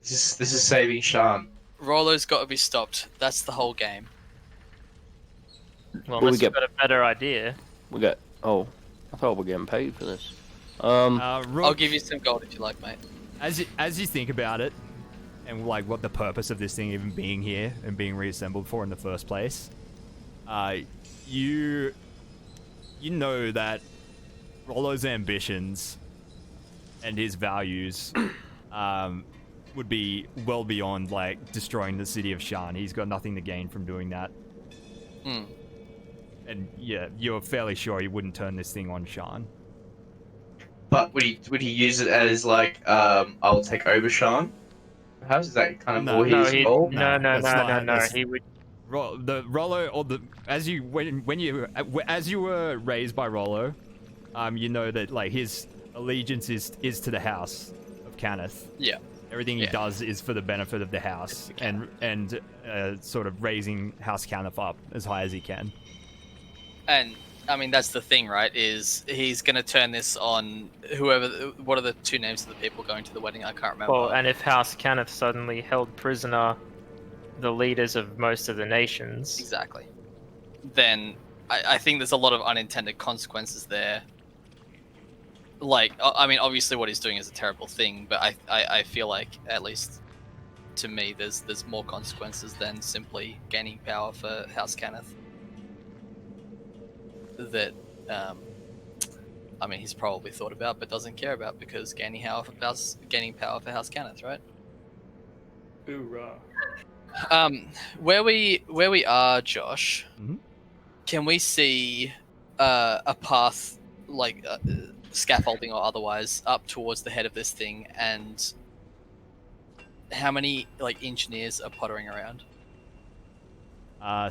This is saving Sean. Rollo's got to be stopped. That's the whole game. Well, we unless get- you've got a better idea. We got. Oh, I thought we were getting paid for this. Rook, I'll give you some gold if you like, mate. as you think about it, and like what the purpose of this thing even being here and being reassembled for in the first place, you know that Rollo's ambitions and his values would be well beyond like destroying the city of Shan. He's got nothing to gain from doing that. Hmm. And yeah, you're fairly sure he wouldn't turn this thing on Shan. But would he use it as like I'll take over Sean? Perhaps is that kind of No, more No, his he, goal? no, no, that's no, not- no, no. that's- He would. Rollo, or as you were raised by Rollo, you know that like his allegiance is to the house of Cannith. Yeah. Everything he does is for the benefit of the house and sort of raising House Cannith up as high as he can. And I mean, that's the thing, right? Is he's going to turn this on whoever. What are the two names of the people going to the wedding? I can't remember. Well, and if House Cannith suddenly held prisoner the leaders of most of the nations, exactly, then I think there's a lot of unintended consequences there. Like, I mean, obviously what he's doing is a terrible thing, but I feel like, at least to me, there's more consequences than simply gaining power for House Cannith. That, I mean, he's probably thought about, but doesn't care about, because gaining power for House Cannith, right? Hoorah. Where we are, Josh, Mhm. can we see a path, like scaffolding or otherwise, up towards the head of this thing, and how many like engineers are pottering around?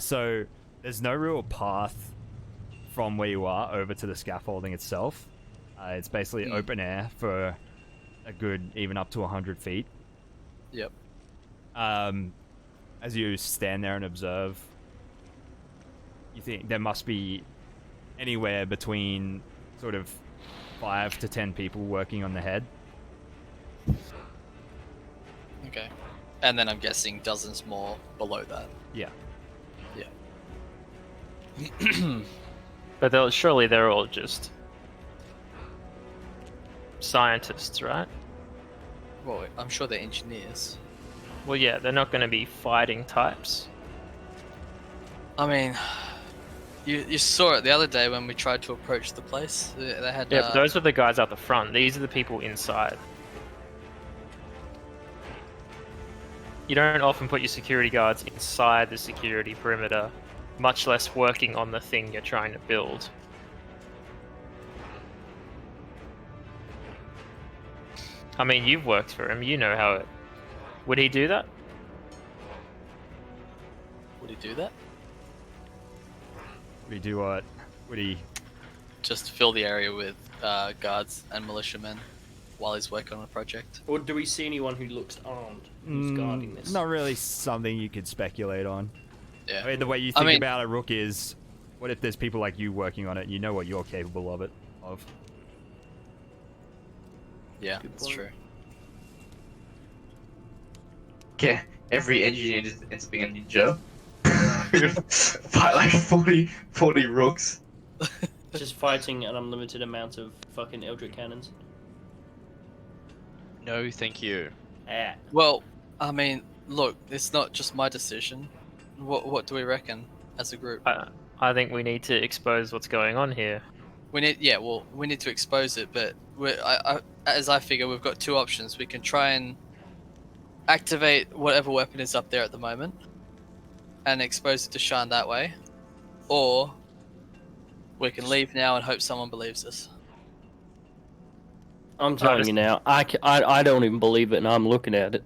So there's no real path from where you are over to the scaffolding itself. It's basically open air for a good even up to 100 feet. Yep. As you stand there and observe, you think there must be anywhere between sort of 5 to 10 people working on the head. Okay. And then I'm guessing dozens more below that. Yeah. but surely they're all just scientists, right? Well, I'm sure they're engineers. Well, yeah, they're not going to be fighting types. I mean, you saw it the other day when we tried to approach the place. They had Yeah, but those were the guys out the front. These are the people inside. You don't often put your security guards inside the security perimeter, much less working on the thing you're trying to build. I mean, you've worked for him. You know how it... Would he do that? Would he do that? Would he do what? Would he... Just fill the area with guards and militiamen while he's working on a project? Or do we see anyone who looks armed who's guarding this? Not really something you could speculate on. Yeah. I mean, the way you think about a rook is, what if there's people like you working on it and you know what you're capable of? Yeah, that's true. Yeah, every engineer just ends up being a ninja. Fight like 40 rooks. Just fighting an unlimited amount of fucking Eldritch cannons. No, thank you. Ah. Well, I mean, look, it's not just my decision. What do we reckon as a group? I think we need to expose what's going on here. We need to expose it, but as I figure, we've got two options. We can try and activate whatever weapon is up there at the moment and expose it to shine that way, or we can leave now and hope someone believes us. I'm telling you now, I don't even believe it, and I'm looking at it.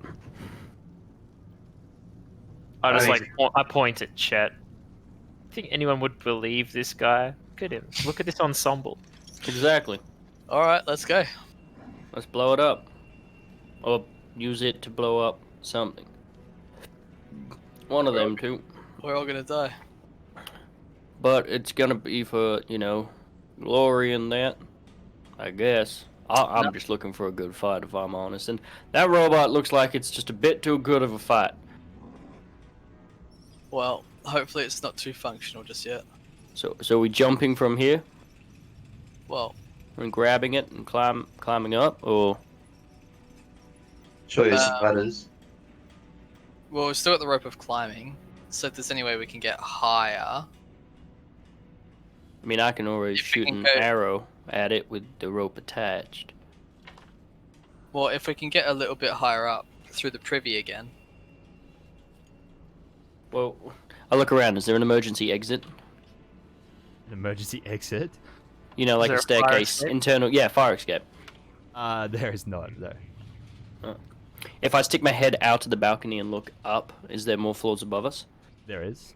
I point at Chet. Think anyone would believe this guy? Look at him. Look at this ensemble. Exactly. All right, let's go. Let's blow it up. Or use it to blow up something. One of them two. We're all gonna die. But it's gonna be for, glory and that, I guess. I'm just looking for a good fight, if I'm honest. And that robot looks like it's just a bit too good of a fight. Well, hopefully it's not too functional just yet. So we jumping from here Well, and grabbing it and climbing up, or Surely there's some ladders. well, we're still at the rope of climbing. So if there's any way we can get higher, I mean, I can always If we shoot can an go- arrow at it with the rope attached. well, if we can get a little bit higher up through the privy again. Well, I look around. Is there an emergency exit? An emergency exit? Like there a a fire staircase, escape? internal. Yeah, fire escape. There is not, though. If I stick my head out of the balcony and look up, is there more floors above us? There is.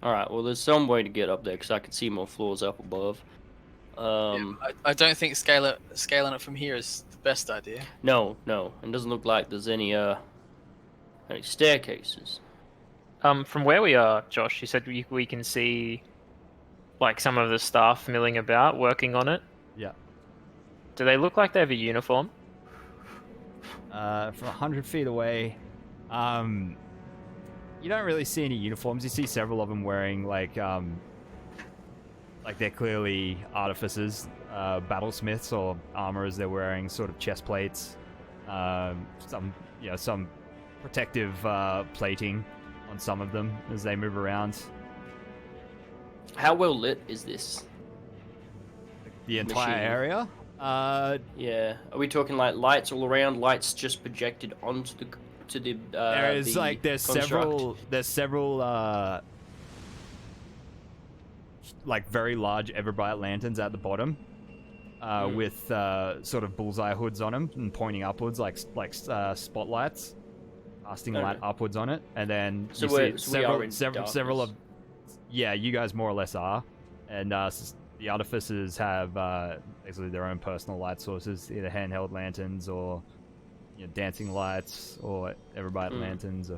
Alright, well, there's some way to get up there because I can see more floors up above. I don't think scaling it from here is the best idea. No, it doesn't look like there's any staircases. From where we are, Josh, you said we can see like some of the staff milling about, working on it. Yeah. Do they look like they have a uniform? From 100 feet away, you don't really see any uniforms. You see several of them wearing like they're clearly artificers, battlesmiths or armorers. They're wearing sort of chest plates, some protective plating on some of them as they move around. How well lit is this? The entire Machine. area. Yeah. Are we talking like lights all around? Lights just projected onto the there's construct? several like very large Everbright lanterns at the bottom, with sort of bullseye hoods on them and pointing upwards like spotlights, casting light upwards on it, and then So you see we are in several of darkness. you guys more or less are, and the artificers have basically their own personal light sources, either handheld lanterns or dancing lights or Everbright lanterns. Or...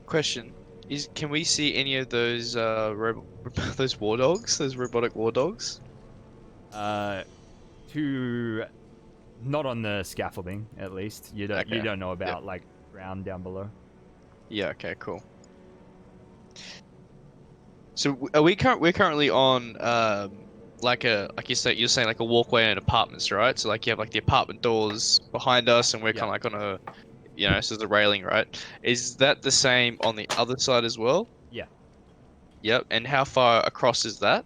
Question is, can we see any of those those war dogs, those robotic war dogs? Not on the scaffolding, at least. You don't know about like ground down below. Yeah. Okay. Cool. So we're currently on you're saying like a walkway in apartments, right? So like you have like the apartment doors behind us, and we're kind of like on a, so there's a railing, right? Is that the same on the other side as well? Yeah. Yep. And how far across is that?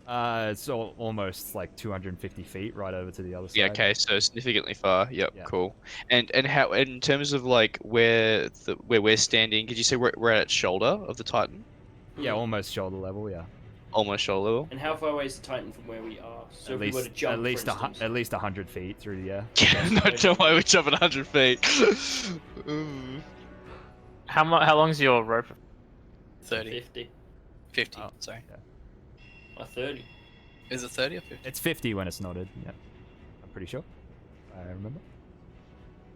It's almost like 250 feet right over to the other side. Yeah. Okay. So significantly far. Yep. Yeah. Cool. And how, in terms of like where we're standing, could you say we're at shoulder of the Titan? Yeah, almost shoulder level. Yeah. Almost shoulder level. And how far away is the Titan from where we are? So at if we were to jump, at least for instance. at least 100 feet through the air. No way we're jumping 100 feet. Ooh. How long's your rope? 30. 50. 50, Oh, sorry. yeah. 30. Is it 30 or 50? It's 50 when it's knotted. Yeah, I'm pretty sure. I remember.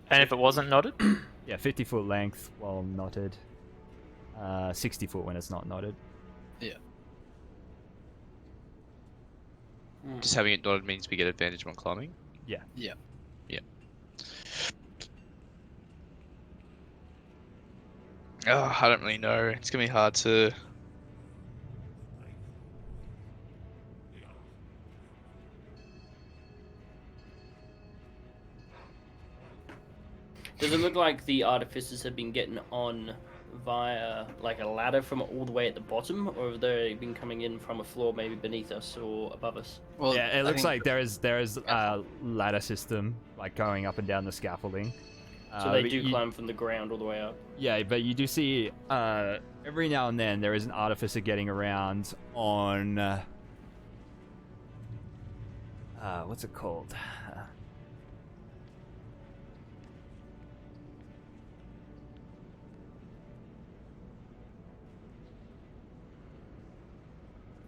And if it wasn't knotted? Yeah, 50-foot length while knotted. 60 foot when it's not knotted. Yeah. Just having it knotted means we get advantage when climbing. Yeah. Yeah. Oh, I don't really know. It's gonna be hard to. Does it look like the artificers have been getting on via like a ladder from all the way at the bottom, or have they been coming in from a floor maybe beneath us or above us? Well, Yeah, it I looks think- like there is a ladder system like going up and down the scaffolding. So they but do climb from the ground all the way up. Yeah, but you do see every now and then there is an artificer getting around on what's it called?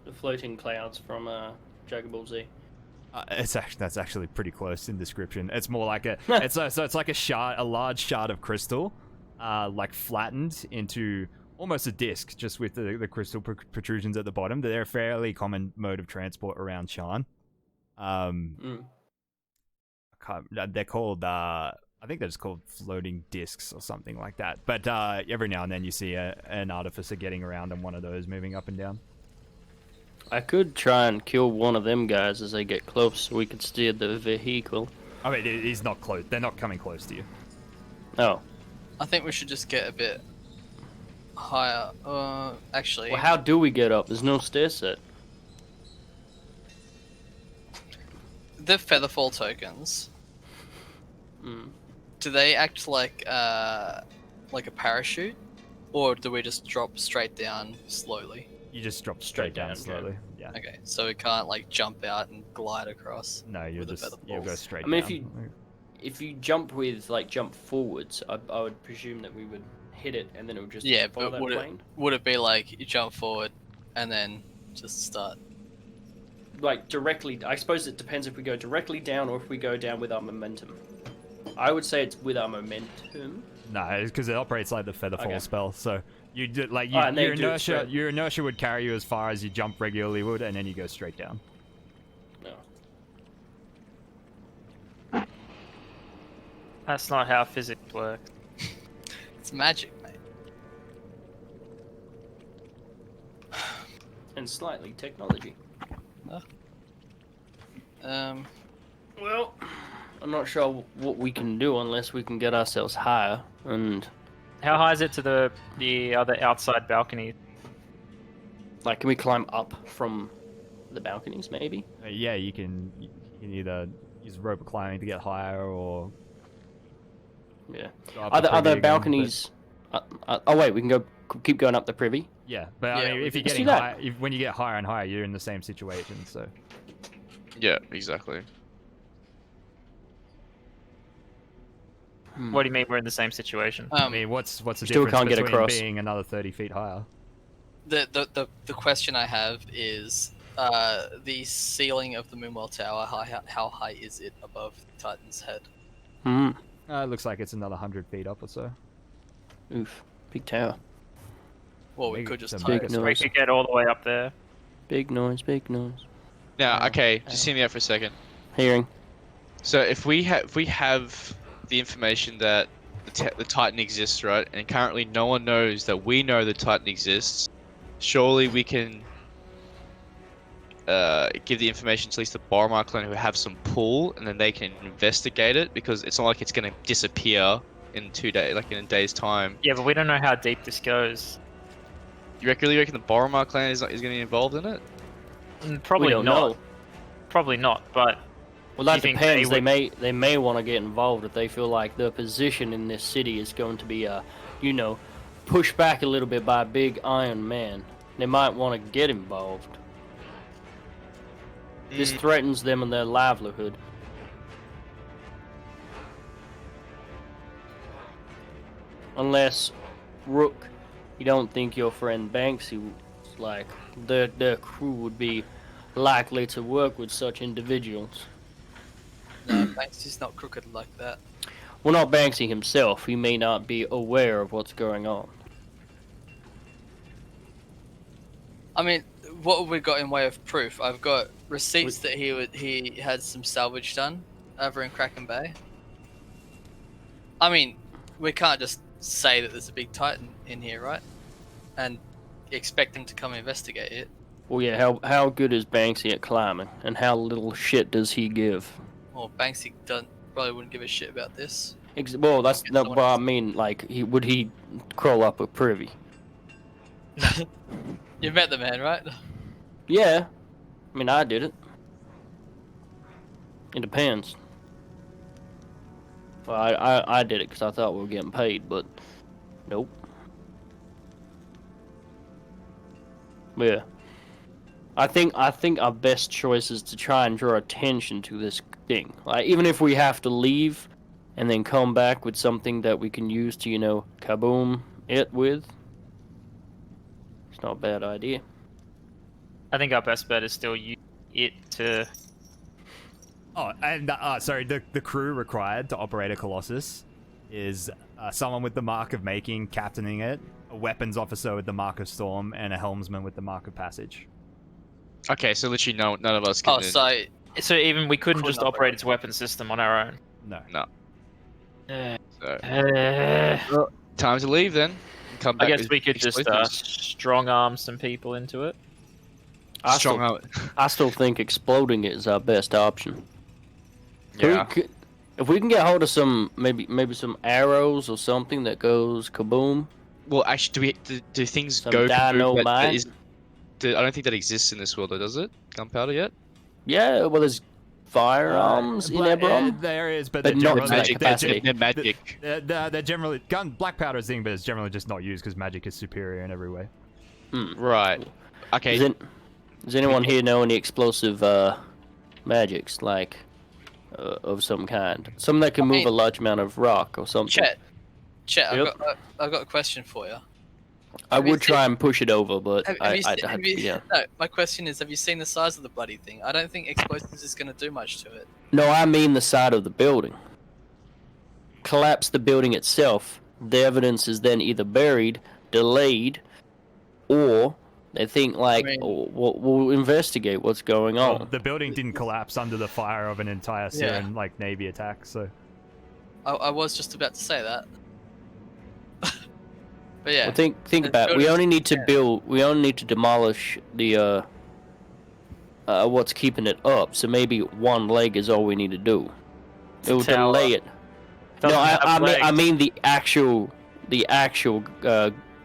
The floating clouds from Dragon Ball Z. That's actually pretty close in description. It's more like it's like a large shard of crystal, like flattened into almost a disc, just with the crystal protrusions at the bottom. They're a fairly common mode of transport around Shan. They're called I think they're just called floating discs or something like that. But every now and then you see an artificer getting around on one of those, moving up and down. I could try and kill one of them guys as they get close so we could steer the vehicle. I mean, he's not close. They're not coming close to you. Oh. I think we should just get a bit higher. Actually, Well, how do we get up? There's no stair set. the Featherfall tokens, do they act like a parachute, or do we just drop straight down slowly? You just drop straight down slowly. Yeah. Okay, so we can't like jump out and glide across. No, you'll with the you'll go featherfalls. straight I mean, down. if you jump forwards, I would presume that we would hit it and then it would just Yeah, follow but that plane? would it be like you jump forward and then just start? Like directly, I suppose it depends if we go directly down or if we go down with our momentum. I would say it's with our momentum. No, it's because it operates like the Featherfall Okay. spell. So you do, like and they your do it inertia, straight. your inertia would carry you as far as you jump regularly would, and then you go straight down. No. That's not how physics works. It's magic, mate. And slightly technology. Well, I'm not sure what we can do unless we can get ourselves higher. And How high is it to the other outside balcony? like, can we climb up from the balconies? Maybe. Yeah, you can either use rope climbing to get higher, or Yeah. go up Are the there privy again, balconies? Oh wait, we can go keep going up the privy. but- yeah, but I Yeah, mean, if you're let's do getting that. high, when you get higher and higher, you're in the same situation. So Yeah, exactly. What do you mean we're in the same situation? I mean, what's the Still difference can't get between across. being another 30 feet higher? The question I have is the ceiling of the Moonwell Tower. How high is it above Titan's head? Hmm. It looks like it's another 100 feet up or so. Oof. Big tower. Well, we Big- could just it's a tie big it. noise. We could get all the way up there. Big noise. Big noise. Now, okay, just hear me out for a second. Hearing. So if we have the information that the Titan exists, right, and currently no one knows that we know the Titan exists, surely we can give the information to at least the Boromar clan who have some pull, and then they can investigate it, because it's not like it's going to disappear in 2 days, like in a day's time. Yeah, but we don't know how deep this goes. You really reckon the Boromar clan is going to be involved in it? Probably we don't not. know. Probably not. But Well, Do that you think depends. they They may want to get involved if they feel like their position in this city is going to be, pushed back a little bit by a big Iron Man. They might want to get involved. This threatens them and their livelihood. Unless, Rook, you don't think your friend Banksy, like, their crew would be likely to work with such individuals. No, Banksy's not crooked like that. Well, not Banksy himself. He may not be aware of what's going on. I mean, what have we got in way of proof? I've got receipts that he had some salvage done over in Kraken Bay. I mean, we can't just say that there's a big Titan in here, right? And expect him to come investigate it. Well, yeah, how good is Banksy at climbing? And how little shit does he give? Well, Banksy probably wouldn't give a shit about this. Well, that's Get not someone what I else. mean. Like, would he crawl up a privy? You met the man, right? Yeah. I mean, I did it. It depends. Well, I did it because I thought we were getting paid, but nope. Yeah. I think our best choice is to try and draw attention to this thing. Like, even if we have to leave and then come back with something that we can use to, kaboom it with. It's not a bad idea. I think our best bet is still use it to. Oh, and sorry, the crew required to operate a Colossus is someone with the Mark of Making captaining it, a weapons officer with the Mark of Storm, and a helmsman with the Mark of Passage. Okay, so literally none of us can. Oh, so So even we couldn't Couldn't just operate its weapon system on our own. No. So, time to leave then. And come I back guess with we could just explosives. strong arm some people into it. Strong out. I still think exploding it is our best option. Yeah. If we can get hold of some, maybe some arrows or something that goes kaboom. Well, actually, do things Some go kaboom dynamite? I don't think that exists in this world, though, does it? Gunpowder yet? Yeah, well, there's firearms in Eberron. There is, but But they're not generally, to that capacity. They're magic. They're generally black powder is thing, but it's generally just not used because magic is superior in every way. Right. Okay. Does anyone here know any explosive magics, like of some kind? Something that can move a large amount of rock or something. Chet, Chet, Yep. I've got a question for you. I Have you would try and push it over, but No, my question is, have you seen the size of the bloody thing? I don't think explosives is going to do much to it. No, I mean the side of the building. Collapse the building itself. The evidence is then either buried, delayed, or they think like, we'll investigate what's going on. Well, the building didn't collapse under the fire of an entire Syrian Navy attack, so. I was just about to say that. But yeah. Well, think about it. We only need to build. We only need to demolish the what's keeping it up. So maybe one leg is all we need to do. It will delay it. No, I mean the actual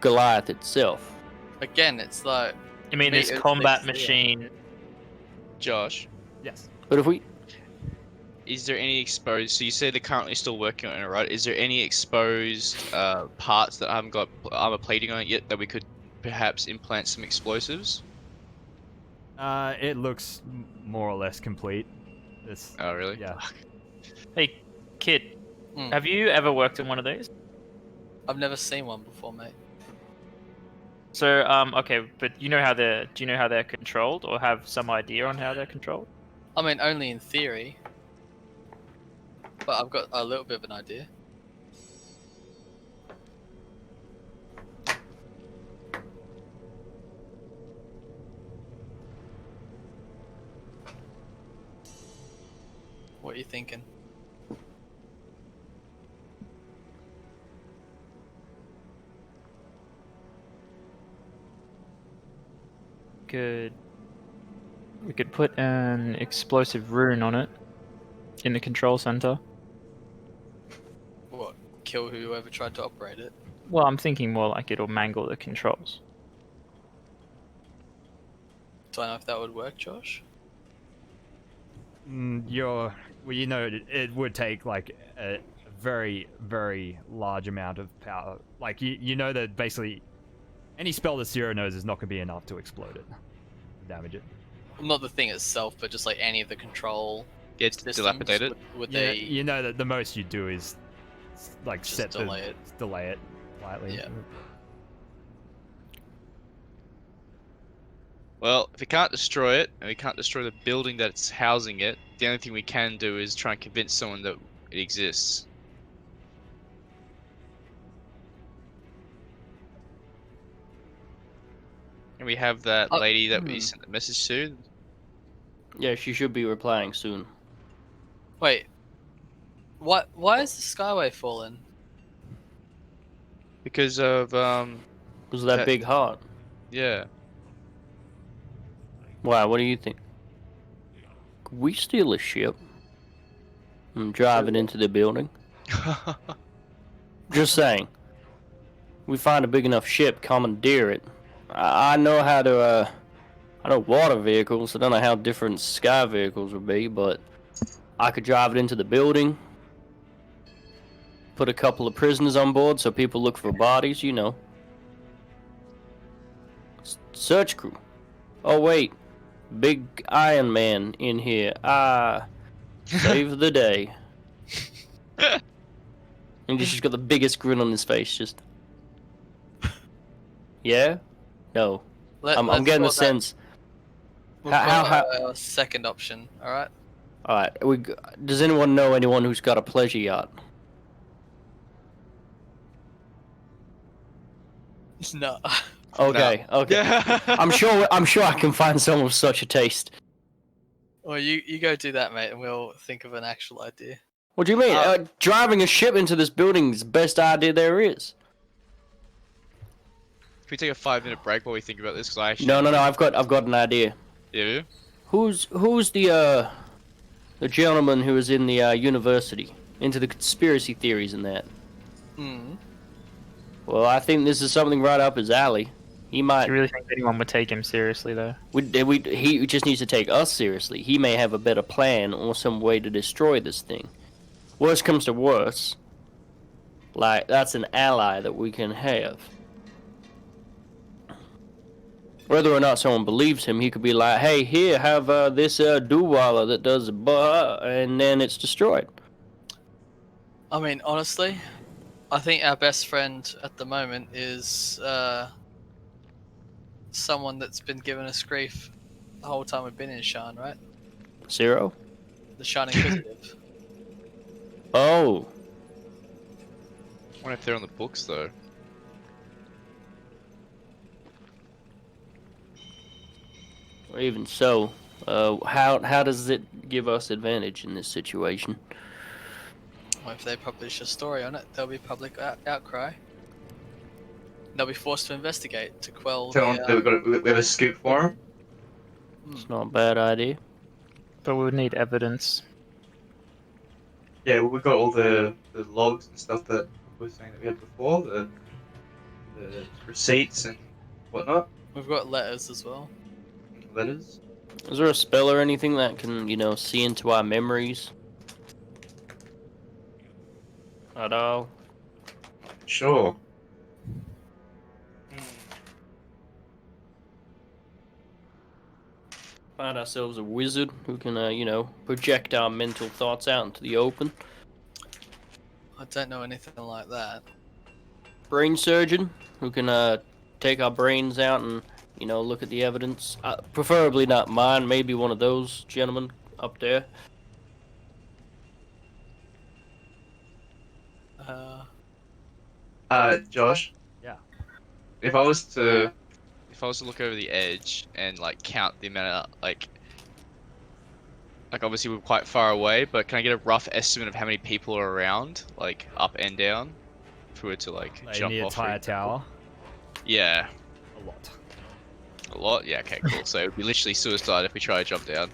Goliath itself. Again, it's like. You mean this combat machine? Josh. Yes. But if we. Is there any exposed? So you say they're currently still working on it, right? Is there any exposed parts that haven't got armor plating on it yet that we could perhaps implant some explosives? It looks more or less complete. Oh, really? Yeah. Hey, kid, have you ever worked in one of these? I've never seen one before, mate. So, okay, but do you know how they're controlled, or have some idea on how they're controlled? I mean, only in theory. But I've got a little bit of an idea. What are you thinking? We could put an explosive rune on it in the control center. What? Kill whoever tried to operate it? Well, I'm thinking more like it'll mangle the controls. Do I know if that would work, Josh? Well, you know, it would take like a very, very large amount of power. Like you know that basically any spell that Zero knows is not going to be enough to explode it, damage it. Not the thing itself, but just like any of the control. It's dilapidated. Would Yeah, they? you know that the most you do is like Just delay it. delay it slightly. Yeah. Well, if we can't destroy it, and we can't destroy the building that's housing it, the only thing we can do is try and convince someone that it exists. And we have that lady that we sent the message to. Yeah, she should be replying soon. Wait. What? Why is the Skyway fallen? Because of Was that big heart? yeah. Why? What do you think? Could we steal a ship and drive it into the building? Just saying. We find a big enough ship, commandeer it. I know how to, I know water vehicles. I don't know how different sky vehicles would be, but I could drive it into the building. Put a couple of prisoners on board so people look for bodies, you know. Search crew. Oh, wait. Big Iron Man in here. Save the day. And he's just got the biggest grin on his face, just... Yeah? No. I'm getting the sense... We've got a second option, alright? Alright, does anyone know anyone who's got a pleasure yacht? No. Okay, okay. I'm sure I can find someone with such a taste. Well, you go do that, mate, and we'll think of an actual idea. What do you mean? Driving a ship into this building is the best idea there is. Can we take a 5-minute break while we think about this? Cause I actually... No. I've got an idea. Yeah. Who's the gentleman who was in the university into the conspiracy theories and that? Well, I think this is something right up his alley. He might. Do you really think anyone would take him seriously, though? He just needs to take us seriously. He may have a better plan or some way to destroy this thing. Worst comes to worst, like that's an ally that we can have. Whether or not someone believes him, he could be like, "Hey, here, have this doo-walla that does and then it's destroyed." I mean, honestly, I think our best friend at the moment is someone that's been giving us grief the whole time we've been in Shan, right? Zero? The Shan Inquisitive. Oh. I wonder if they're on the books though. Or even so, how does it give us advantage in this situation? Well, if they publish a story on it, there'll be public outcry. They'll be forced to investigate to quell Tell them the. we have a scoop for them. It's not a bad idea. But we would need evidence. Yeah, well, we got all the logs and stuff that we were saying that we had before, the receipts and whatnot, We've got letters as well. letters. Is there a spell or anything that can, see into our memories? At all? Sure. Find ourselves a wizard who can, project our mental thoughts out into the open. I don't know anything like that. Brain surgeon who can take our brains out and look at the evidence. Preferably not mine. Maybe one of those gentlemen up there. Josh. Yeah. If I was to, look over the edge and like count the amount of like obviously we're quite far away, but can I get a rough estimate of how many people are around, like up and down, if we were to like Like jump in the off? entire tower. Yeah, A lot. a lot. Yeah, okay, cool. So it would be literally suicide if we try to jump down.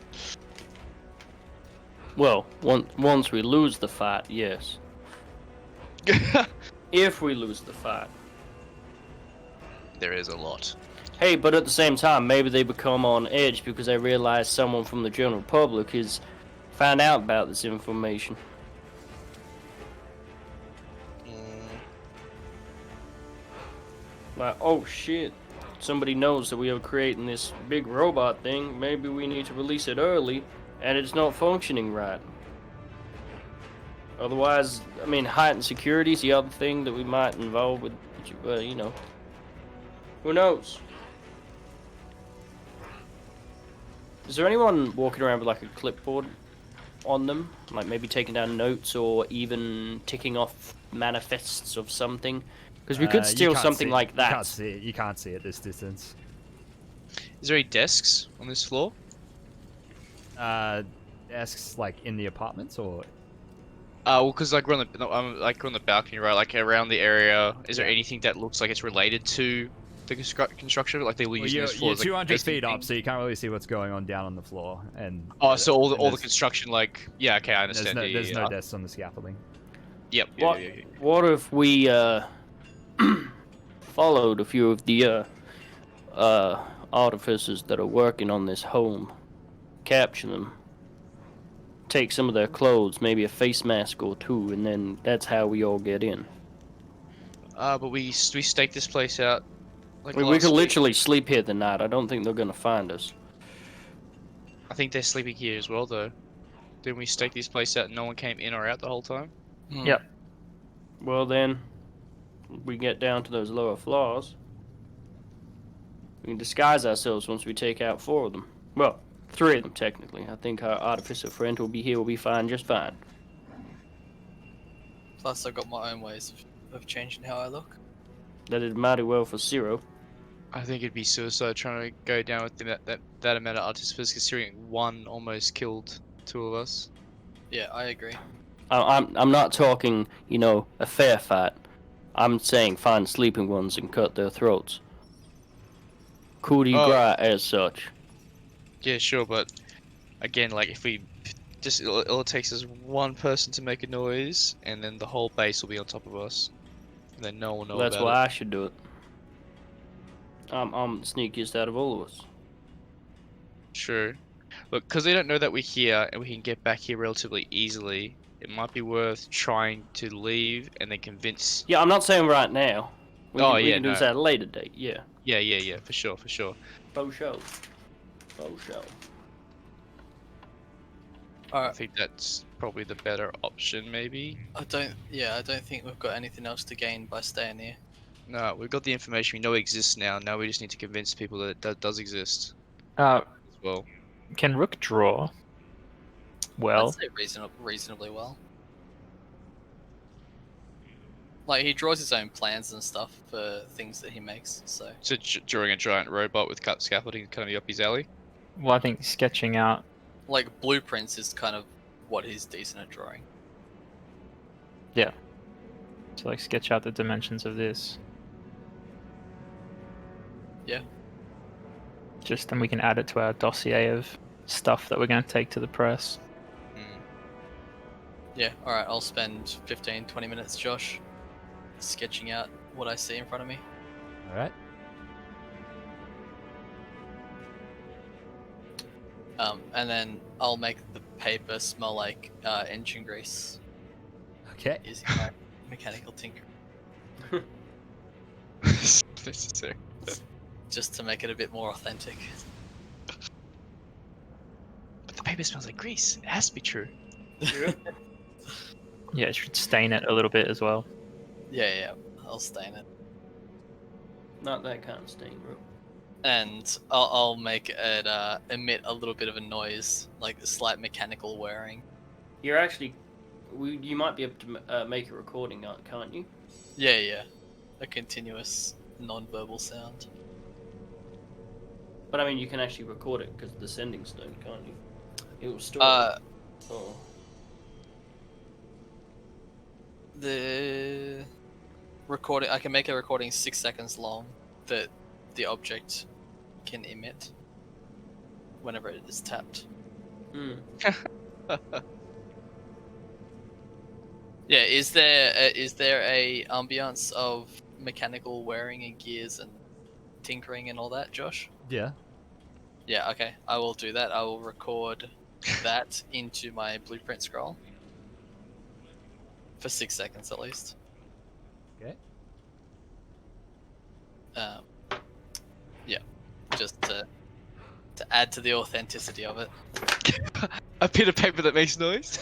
Well, once we lose the fight, yes. If we lose the fight. There is a lot. Hey, but at the same time, maybe they become on edge because they realize someone from the general public has found out about this information. Like, oh shit, somebody knows that we are creating this big robot thing. Maybe we need to release it early, and it's not functioning right. Otherwise, I mean, heightened security is the other thing that we might involve with, who knows? Is there anyone walking around with like a clipboard on them? Like maybe taking down notes or even ticking off manifests of something? Because we could You steal can't something see- like that. You can't see it. You can't see at this distance. Is there any desks on this floor? Desks like in the apartments or Well, because like we're on the balcony, right? Like around the area. Is there anything that looks like it's related to the construction? Like they were well, using you're, this floor you're as like 200 basing feet up, thing? so you can't really see what's going on down on the floor. And Oh, so all the there's- construction, like yeah, okay, I there's understand. no, yeah, there's yeah, no desks on the scaffolding. Yep. What, Yeah. what if we followed a few of the artificers that are working on this home, capture them, take some of their clothes, maybe a face mask or two, and then that's how we all get in. But we staked this place out. Like I mean, we last could week. literally sleep here the night. I don't think they're gonna find us. I think they're sleeping here as well, though. Didn't we stake this place out and no one came in or out the whole time? Yep. Well then, we get down to those lower floors. We can disguise ourselves once we take out 4 of them. Well, 3 of them technically. I think our artificer friend will be here. Will be fine, just fine. Plus, I've got my own ways of changing how I look. That is mighty well for Zero. I think it'd be suicide trying to go down with that amount of artificers, considering one almost killed 2 of us. Yeah, I agree. I'm not talking, a fair fight. I'm saying find sleeping ones and cut their throats. Coup de grace as such. Yeah, sure, but again, like if we just all it takes is one person to make a noise, and then the whole base will be on top of us, and then no one will know That's about why it. I should do it. I'm the sneakiest out of all of us. True. Look, because they don't know that we're here and we can get back here relatively easily, it might be worth trying to leave and then convince. Yeah, I'm not saying right now. We can do no. this at a later date. Yeah. Yeah, for sure. Faux show. Faux show. I Alright, think that's probably the better option, maybe. I don't think we've got anything else to gain by staying here. No, we've got the information. We know it exists now. Now we just need to convince people that that does exist Uh, as well. can Rook draw? I'd Well, say reasonably well. Like, he draws his own plans and stuff for things that he makes, so... So drawing a giant robot with cut scaffolding kind of be up his alley. well, I think sketching out. Like, blueprints is kind of what he's decent at drawing. To like sketch out the dimensions of this. Yeah. Just then we can add it to our dossier of stuff that we're going to take to the press. Hmm. Yeah, alright, I'll spend 15-20 minutes, Josh, sketching out what I see in front of me. All right. And then I'll make the paper smell like engine grease Okay. using my mechanical tinker, Necessary. just to make it a bit more authentic. But the paper smells like grease. It has to be true. Yeah, it should stain it a little bit as well. Yeah, I'll stain it. Not that kind of stain, bro. And I'll make it emit a little bit of a noise, like a slight mechanical whirring. You're actually, you might be able to make a recording, can't you? Yeah, a continuous non-verbal sound. But I mean, you can actually record it because of the sending stone, can't you? It will store. Oh. The recording, I can make a recording 6 seconds long that the object can emit whenever it is tapped. Hmm. Yeah, is there a ambiance of mechanical wearing and gears and tinkering and all that, Josh? Yeah. Yeah, okay. I will do that. I will record that into my blueprint scroll for 6 seconds at least. Okay. Yeah, just to add to the authenticity of it. A bit of paper that makes noise.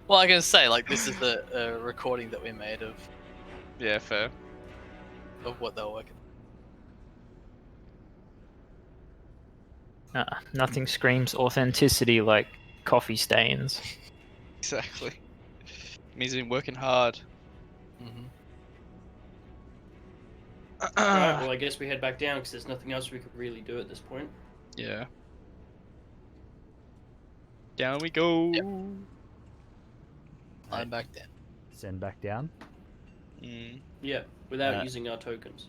Well, I can say, like, this is the recording that we made of Yeah, fair. what they were working. Nothing screams authenticity like coffee stains. Exactly. Means he's been working hard. Mm-hmm. Right, well, I guess we head back down because there's nothing else we could really do at this point. Yeah. Down we go. Yep. I'm back down. Send back down Mm. Yeah, without using our tokens.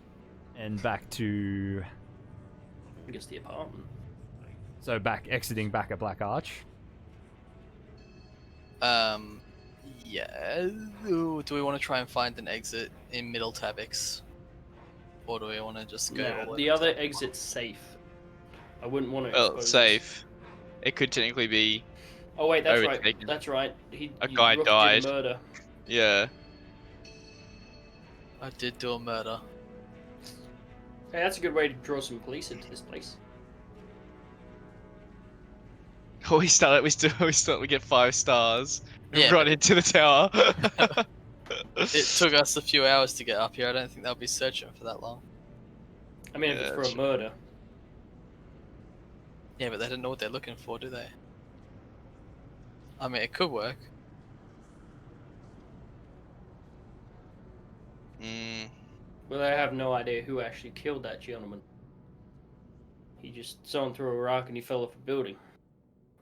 and back to. I guess the apartment. So exiting back at Black Arch. Yeah. Ooh, do we want to try and find an exit in Middle Tabix? Or do we want to just go all No, over the other exit's safe. I wouldn't want to. Well, expose safe. It could technically be. Oh wait, that's right. Overtaken. That's right. A guy Rook did died. Murder. Yeah. I did do a murder. Hey, that's a good way to draw some police into this place. Oh, we get 5 stars. Yeah, Run into the tower. it took us a few hours to get up here. I don't think they'll be searching for that long. I mean, if Yeah, it's for that's a murder. Yeah, but they don't know what they're looking for, do they? I mean, it could work. Mm. Well, I have no idea who actually killed that gentleman. Someone threw a rock and he fell off a building.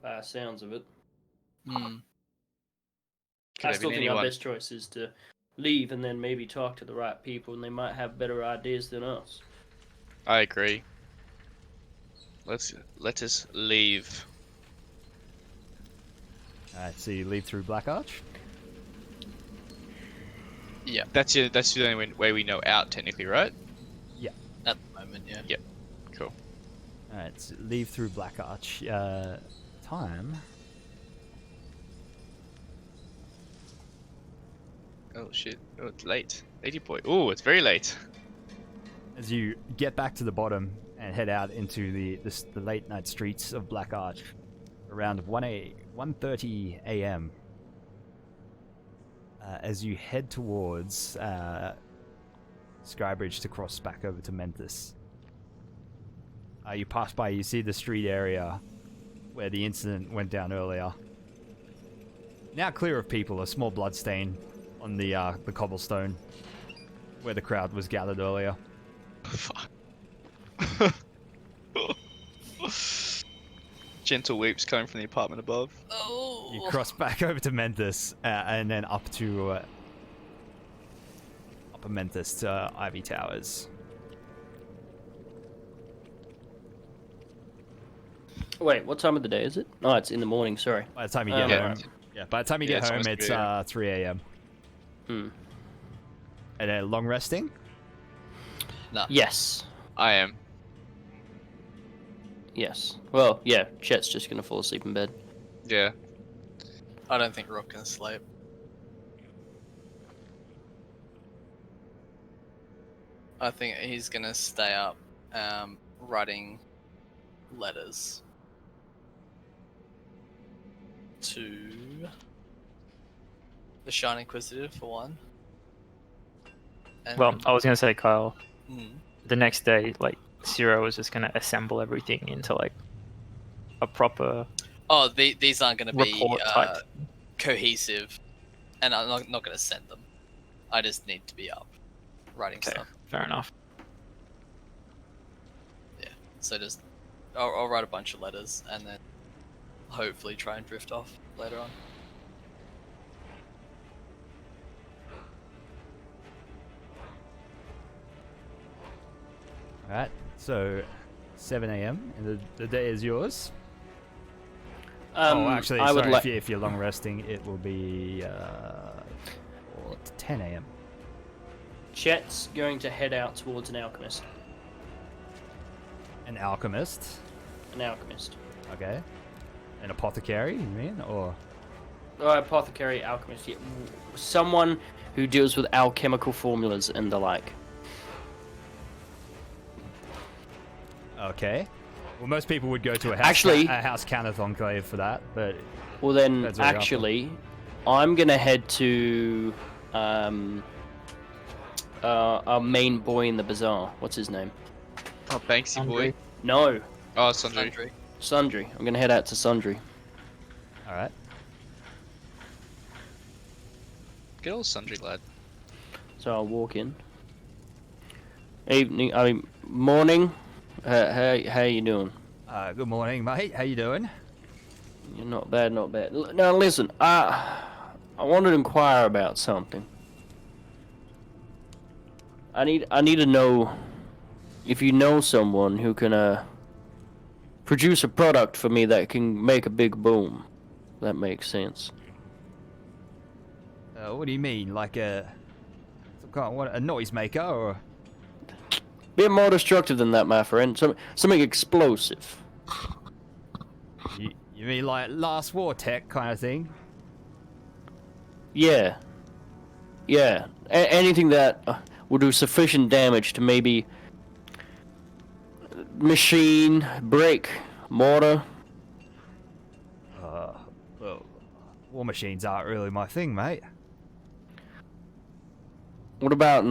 By the sounds of it. Hmm. Could I have still been think our anyone. best choice is to leave and then maybe talk to the right people, and they might have better ideas than us. I agree. Let us leave. Alright, so you leave through Black Arch. Yeah, That's the only way we know out, technically, right? at the moment, yeah. Cool. Alright, so leave through Black Arch. Time. Oh shit! Oh, it's late. Lady boy. Oh, it's very late. As you get back to the bottom and head out into the late night streets of Black Arch, around 1:30 a.m. As you head towards Skybridge to cross back over to Memphis. You pass by, you see the street area where the incident went down earlier. Now clear of people, a small bloodstain on the cobblestone where the crowd was gathered earlier. Fuck. Gentle weeps coming from the apartment above. Oh. You cross back over to Memphis and then up to Upper Memphis to Ivy Towers. Wait, what time of the day is it? Oh, it's in the morning, sorry. By the time you get home. Yeah, by the time you get it's home, almost it's 3 3 a.m. Hmm. And then long resting? No. Yes. I am. Yes. Well, yeah, Chet's just gonna fall asleep in bed. Yeah. I don't think Rook can sleep. I think he's gonna stay up, writing letters to the Shining Inquisitive for one. And, Well, I was gonna say, Kyle, Mm. the next day, like, Zero was just gonna assemble everything into, like, a proper Oh, these aren't gonna be report type. cohesive, and I'm not gonna send them. I just need to be up writing Okay. stuff. Fair enough. So just I'll write a bunch of letters and then hopefully try and drift off later on. Alright, so 7 a.m. and the day is yours. Actually, I would sorry, like. if you're long resting, it will be 10 a.m. Chet's going to head out towards an alchemist. An alchemist. An alchemist. Okay. An apothecary, you mean? Or Oh, apothecary, alchemist. Yeah. Someone who deals with alchemical formulas and the like. okay. Well, most people would go to a house, Actually- a house Caneth enclave for that, but Well then, Depends where you're actually, I'm gonna head to our main boy in the bazaar. What's his name? Oh, Banksy boy. No, Oh, Sundry. Sundry. Sundry. I'm gonna head out to Sundry. all right. Good old Sundry lad. So I'll walk in. Morning. How you doing? Good morning, mate. How you doing? You're not bad, not bad. Now listen, I wanted to inquire about something. I need to know if you know someone who can produce a product for me that can make a big boom. That makes sense. What do you mean, like a noisemaker or? Bit more destructive than that, my friend. Something explosive. You mean like last war tech kind of thing? Yeah. Yeah. Anything that will do sufficient damage to maybe machine, brick, mortar. Well, war machines aren't really my thing, mate. What about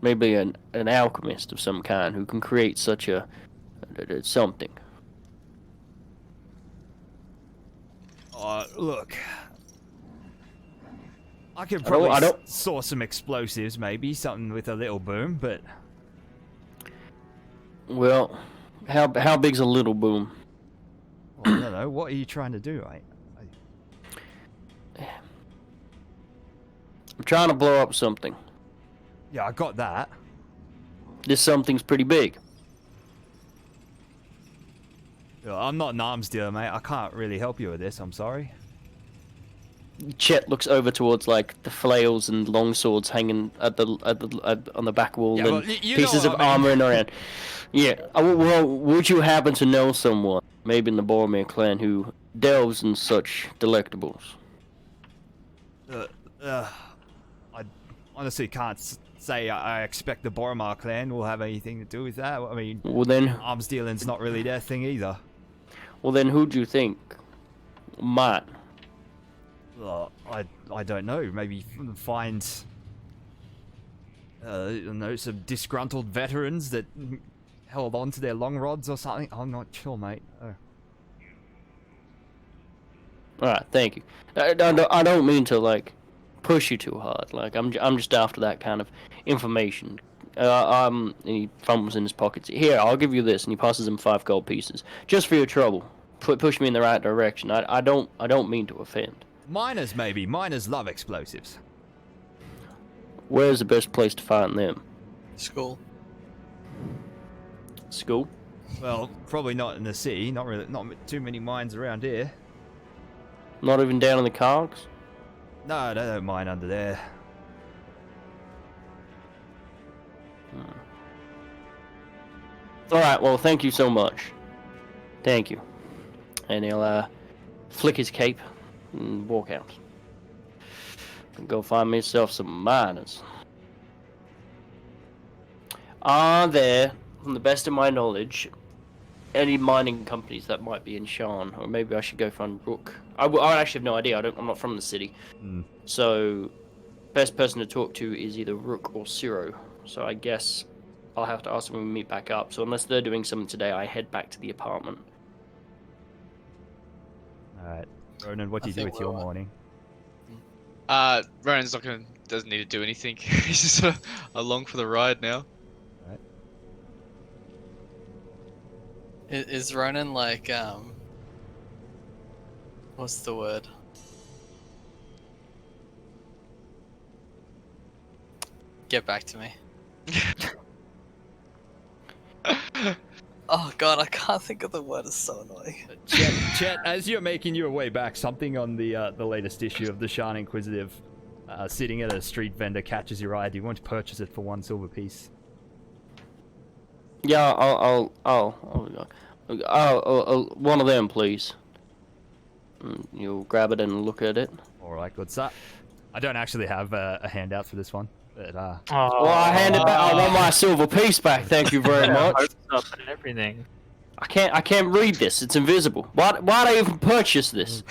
maybe an alchemist of some kind who can create such a something? Look. I could I don't- probably source some explosives, maybe something with a little boom, but Well, how big's a little boom? well, I don't know. What are you trying to do, mate? I'm trying to blow up something. Yeah, I got that. This something's pretty big. I'm not an arms dealer, mate. I can't really help you with this. I'm sorry. Chet looks over towards like the flails and longswords hanging on the back wall Yeah, and well, you know pieces what of I mean. armor and around. Yeah. Well, would you happen to know someone, maybe in the Boromir clan, who delves in such delectables? I honestly can't say I expect the Boromir clan will have anything to do with that. I mean, Well then, arms dealing's not really their thing either. who do you think might. Well, I don't know. Maybe find some disgruntled veterans that held on to their long rods or something. I'm not sure, mate. Oh. Alright, thank you. I don't mean to, like, push you too hard. Like, I'm just after that kind of information. And he fumbles in his pockets. Here, I'll give you this, and he passes him 5 gold pieces. Just for your trouble. Push me in the right direction. I don't mean to offend. Miners, maybe. Miners love explosives. Where's the best place to find them? School. School? Well, probably not in the city. Not too many mines around here. Not even down in the cogs? No, they don't mine under there. Alright, well, thank you so much. Thank you. And he'll flick his cape and walk out. And go find myself some miners. Are there, from the best of my knowledge, any mining companies that might be in Shan? Or maybe I should go find Rook. I actually have no idea. I'm not from the city. So, best person to talk to is either Rook or Ciro. So I guess I'll have to ask them when we meet back up. So unless they're doing something today, I head back to the apartment. Alright. Ronan, what do you do with your morning? Ronan's doesn't need to do anything. He's just along for the ride now. Alright. Is Ronan like, what's the word? Get back to me. Oh god, I can't think of the word. It's so annoying. Chet, as you're making your way back, something on the latest issue of the Shan Inquisitive, sitting at a street vendor, catches your eye. Do you want to purchase it for 1 silver piece? Yeah, I'll one of them, please. You'll grab it and look at it. All right, good sir. I don't actually have a handout for this one, but Well, I hand it back. I want my silver piece back. Thank you very much. Hopes up and everything. I can't read this. It's invisible. Why'd I even purchase this?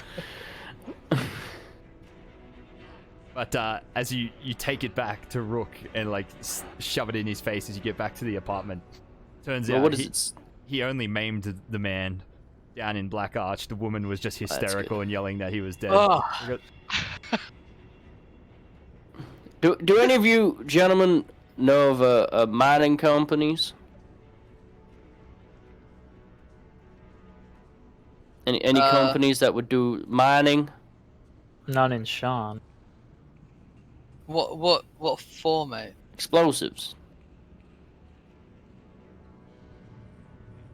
But as you take it back to Rook and like shove it in his face as you get back to the apartment, turns out he only maimed the man down in Black Arch. The woman was just hysterical and yelling that he was dead. Oh. Do any of you gentlemen know of mining companies? Any companies that would do mining? None in Shan. What for, mate? Explosives.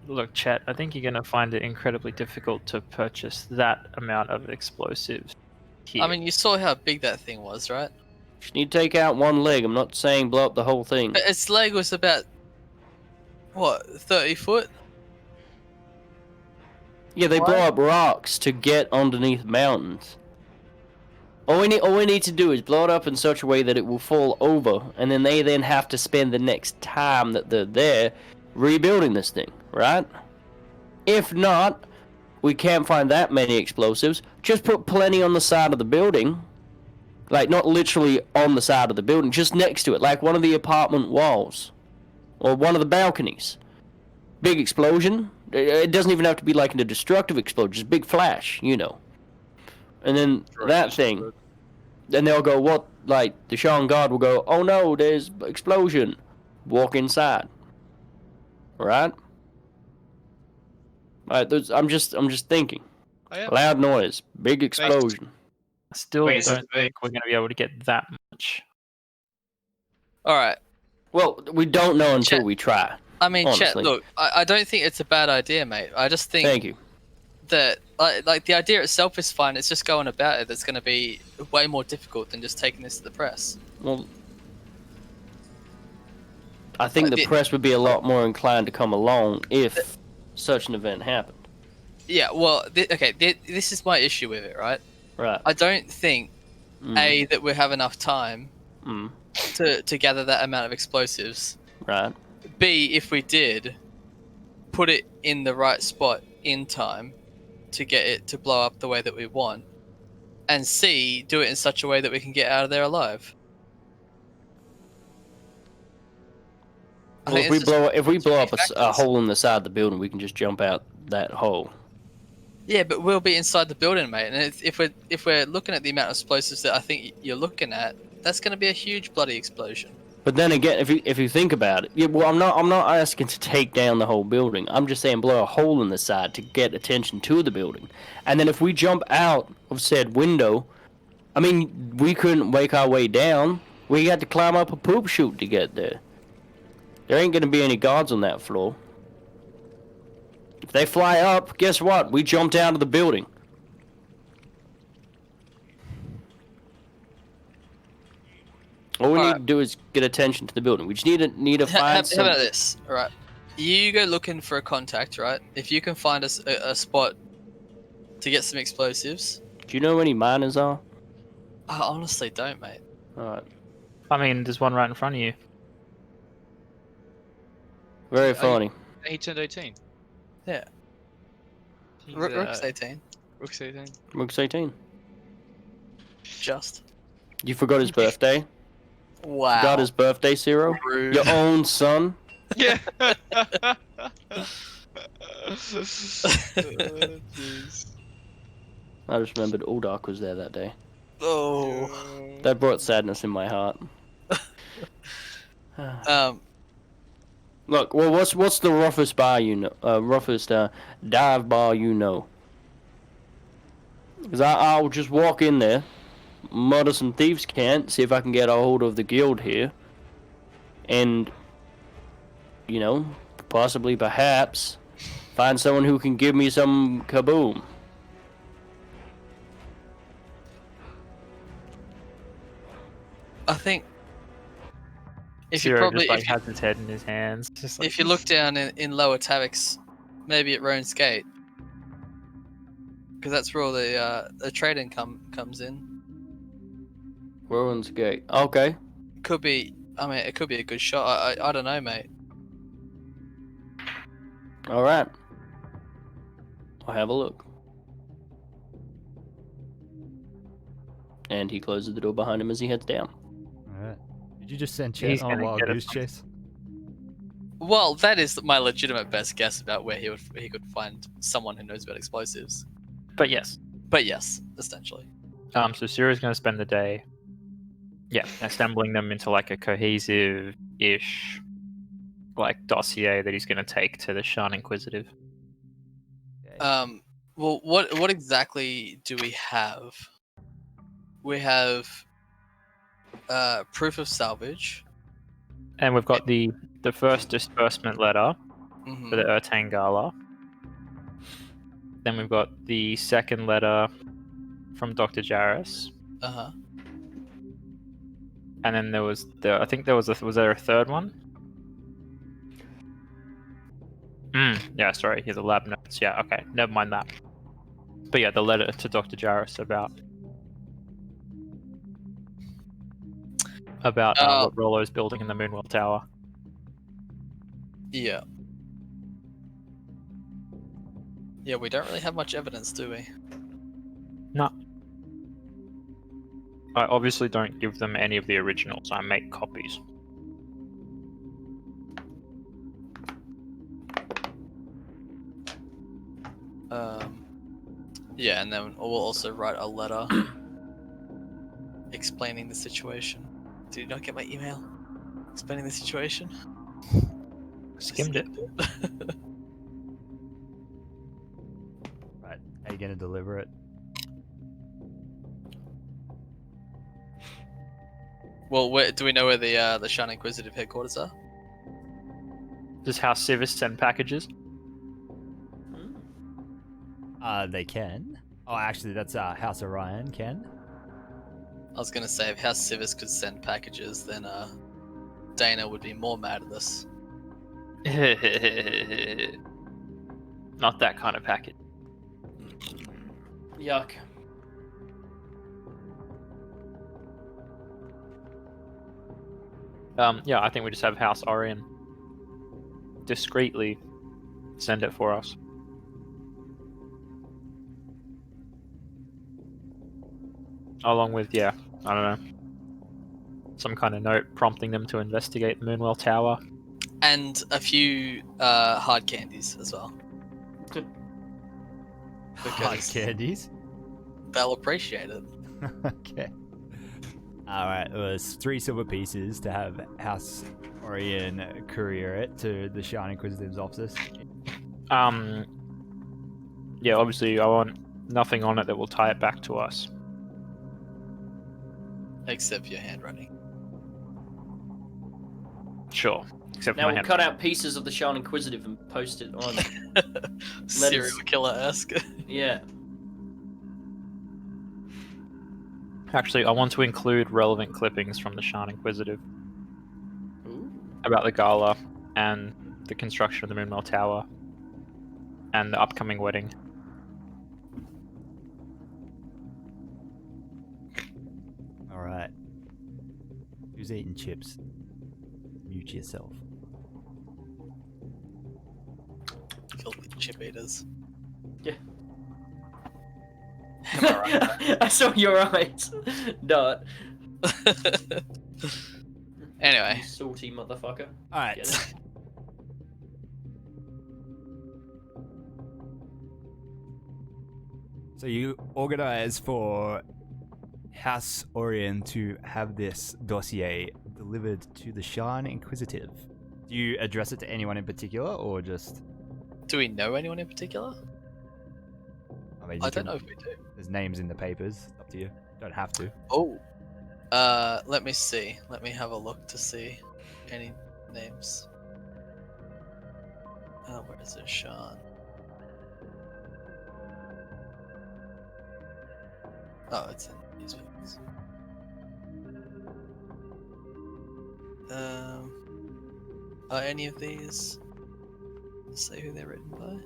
Look, chat, I think you're going to find it incredibly difficult to purchase that amount of explosives here. I mean, you saw how big that thing was, right? Just need to take out one leg. I'm not saying blow up the whole thing. But its leg was about, what, 30 foot? Yeah, they blow up rocks to get underneath mountains. All we need to do is blow it up in such a way that it will fall over, and then they have to spend the next time that they're there rebuilding this thing, right? If not, we can't find that many explosives. Just put plenty on the side of the building. Like, not literally on the side of the building, just next to it, like one of the apartment walls. Or one of the balconies. Big explosion. It doesn't even have to be like a destructive explosion, just big flash, you know. And then that thing, then they'll go, what, like, the Shan guard will go, oh no, there's explosion. Walk inside. Alright? Alright, I'm just thinking. Oh, yeah. Loud noise, big explosion. I still Wait, don't think we're going to be able to get that much. Alright. Well, we don't know until we try. I mean, Chet, honestly. look, I don't think it's a bad idea, mate. I just think Thank you. that, like, the idea itself is fine. It's just going about it that's going to be way more difficult than just taking this to the press. Well, I think the press would be a lot more inclined to come along if such an event happened. Yeah, well, this is my issue with it, right? Right. I don't think, A, that we have enough time to gather that amount of explosives. Right. B, if we did, put it in the right spot in time to get it to blow up the way that we want, and C, do it in such a way that we can get out of there alive. Well, if we blow up a hole in the side of the building, we can just jump out that hole. Yeah, but we'll be inside the building, mate. And if we're looking at the amount of explosives that I think you're looking at, that's going to be a huge bloody explosion. But then again, if you think about it, yeah, well, I'm not asking to take down the whole building. I'm just saying blow a hole in the side to get attention to the building. And then if we jump out of said window, I mean, we couldn't make our way down. We had to climb up a poop chute to get there. There ain't gonna be any guards on that floor. If they fly up, guess what? We jumped out of the building. All we need to do is get attention to the building. We just need to find How about this? All right, you go looking for a contact, right? If you can find us a spot to get some explosives. Do you know where any miners are? I honestly don't, mate. Alright. I mean, there's one right in front of you. Very funny. He turned 18. Yeah. He's, Rook's 18. Rook's 18. Rook's 18. Just. You forgot his birthday? Wow. Forgot his birthday, Ciro? Rude. Your own son? Yeah. I just remembered Uldark was there that day. Oh. That brought sadness in my heart. Look, well, what's the roughest bar you know? Roughest dive bar you know? Because I'll just walk in there, mutter some thieves' cant, see if I can get a hold of the guild here, and you know, possibly, perhaps, find someone who can give me some kaboom. I think if Zero you probably just, like, if you, has his head in his hands. Just like, if you look down in Lower Tavix, maybe at Roan's Gate, because that's where all the trading comes in. Rowan's Gate. Okay. Could be. I mean, it could be a good shot. I don't know, mate. All right. I'll have a look. And he closes the door behind him as he heads down. Alright. Did you just send He's Chet on a gonna wild get goose us. chase? Well, that is my legitimate best guess about where he could find someone who knows about explosives. but yes. But yes, essentially. So Ciro's going to spend the day, assembling them into like a cohesive-ish, like dossier that he's going to take to the Shan Inquisitive. Well, what exactly do we have? We have proof of salvage. And we've got the first disbursement letter Mhm. for the Ertang Gala. Then we've got the second letter from Dr. Jarrus. Uh-huh. And then was there a third one? Yeah, sorry, the lab notes. Yeah, okay, never mind that. But yeah, the letter to Dr. Jarrus about what Rollo's building in the Moonwell Tower. Yeah. Yeah, we don't really have much evidence, do we? No. I obviously don't give them any of the originals. I make copies. Yeah, and then we'll also write a letter explaining the situation. Did you not get my email? Explaining the situation? Skimmed it. Right. How you gonna deliver it? Well, do we know where the Shan Inquisitive headquarters are? Does House Civis send packages? They can. Oh, actually, that's House Orion can. I was gonna say if House Civis could send packages, then Dana would be more mad at us. Not that kind of package. Yuck. Yeah, I think we just have House Orion discreetly send it for us. along with I don't know, some kind of note prompting them to investigate the Moonwell Tower. And a few hard candies as well. Hard candies. They'll appreciate it. Okay. Alright, it was 3 silver pieces to have House Orion courier it to the Shan Inquisitive's office. Yeah, obviously I want nothing on it that will tie it back to us. Except for your handwriting. Sure. Except Now for my we'll hand. cut out pieces of the Shan Inquisitive and post it on. Serial killer-esque. Yeah. Actually, I want to include relevant clippings from the Shan Inquisitive Ooh. about the gala and the construction of the Moonwell Tower and the upcoming wedding. Alright. Who's eating chips? Mute yourself. Filthy chip eaters. Yeah. Am I right? I saw your eyes. Dot. Anyway. You salty motherfucker. Alright. Get it? So you organize for House Orion to have this dossier delivered to the Shan Inquisitive. Do you address it to anyone in particular, or just... Do we know anyone in particular? I mean, I don't know if we do. There's names in the papers. Up to you. Don't have to. Oh. Let me see. Let me have a look to see any names. Where is it, Sean? Oh, it's in newspapers. Are any of these say who they're written by?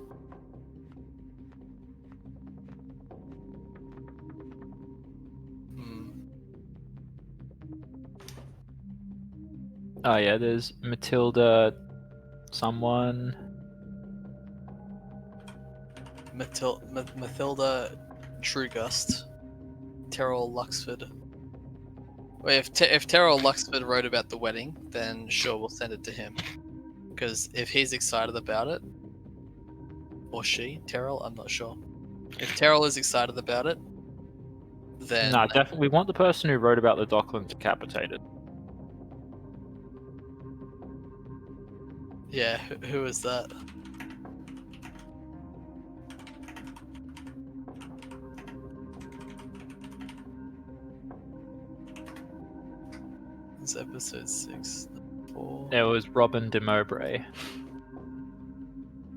Oh yeah, there's Matilda someone. Mathilda Trugust. Terrell Luxford. Well, if Terrell Luxford wrote about the wedding, then sure, we'll send it to him. Because if he's excited about it, or she, Terrell, I'm not sure. If Terrell is excited about it, then... No, definitely. We want the person who wrote about the Darkling decapitated. Yeah, who is that? It's episode 6, 4. There was Robin de Mowbray.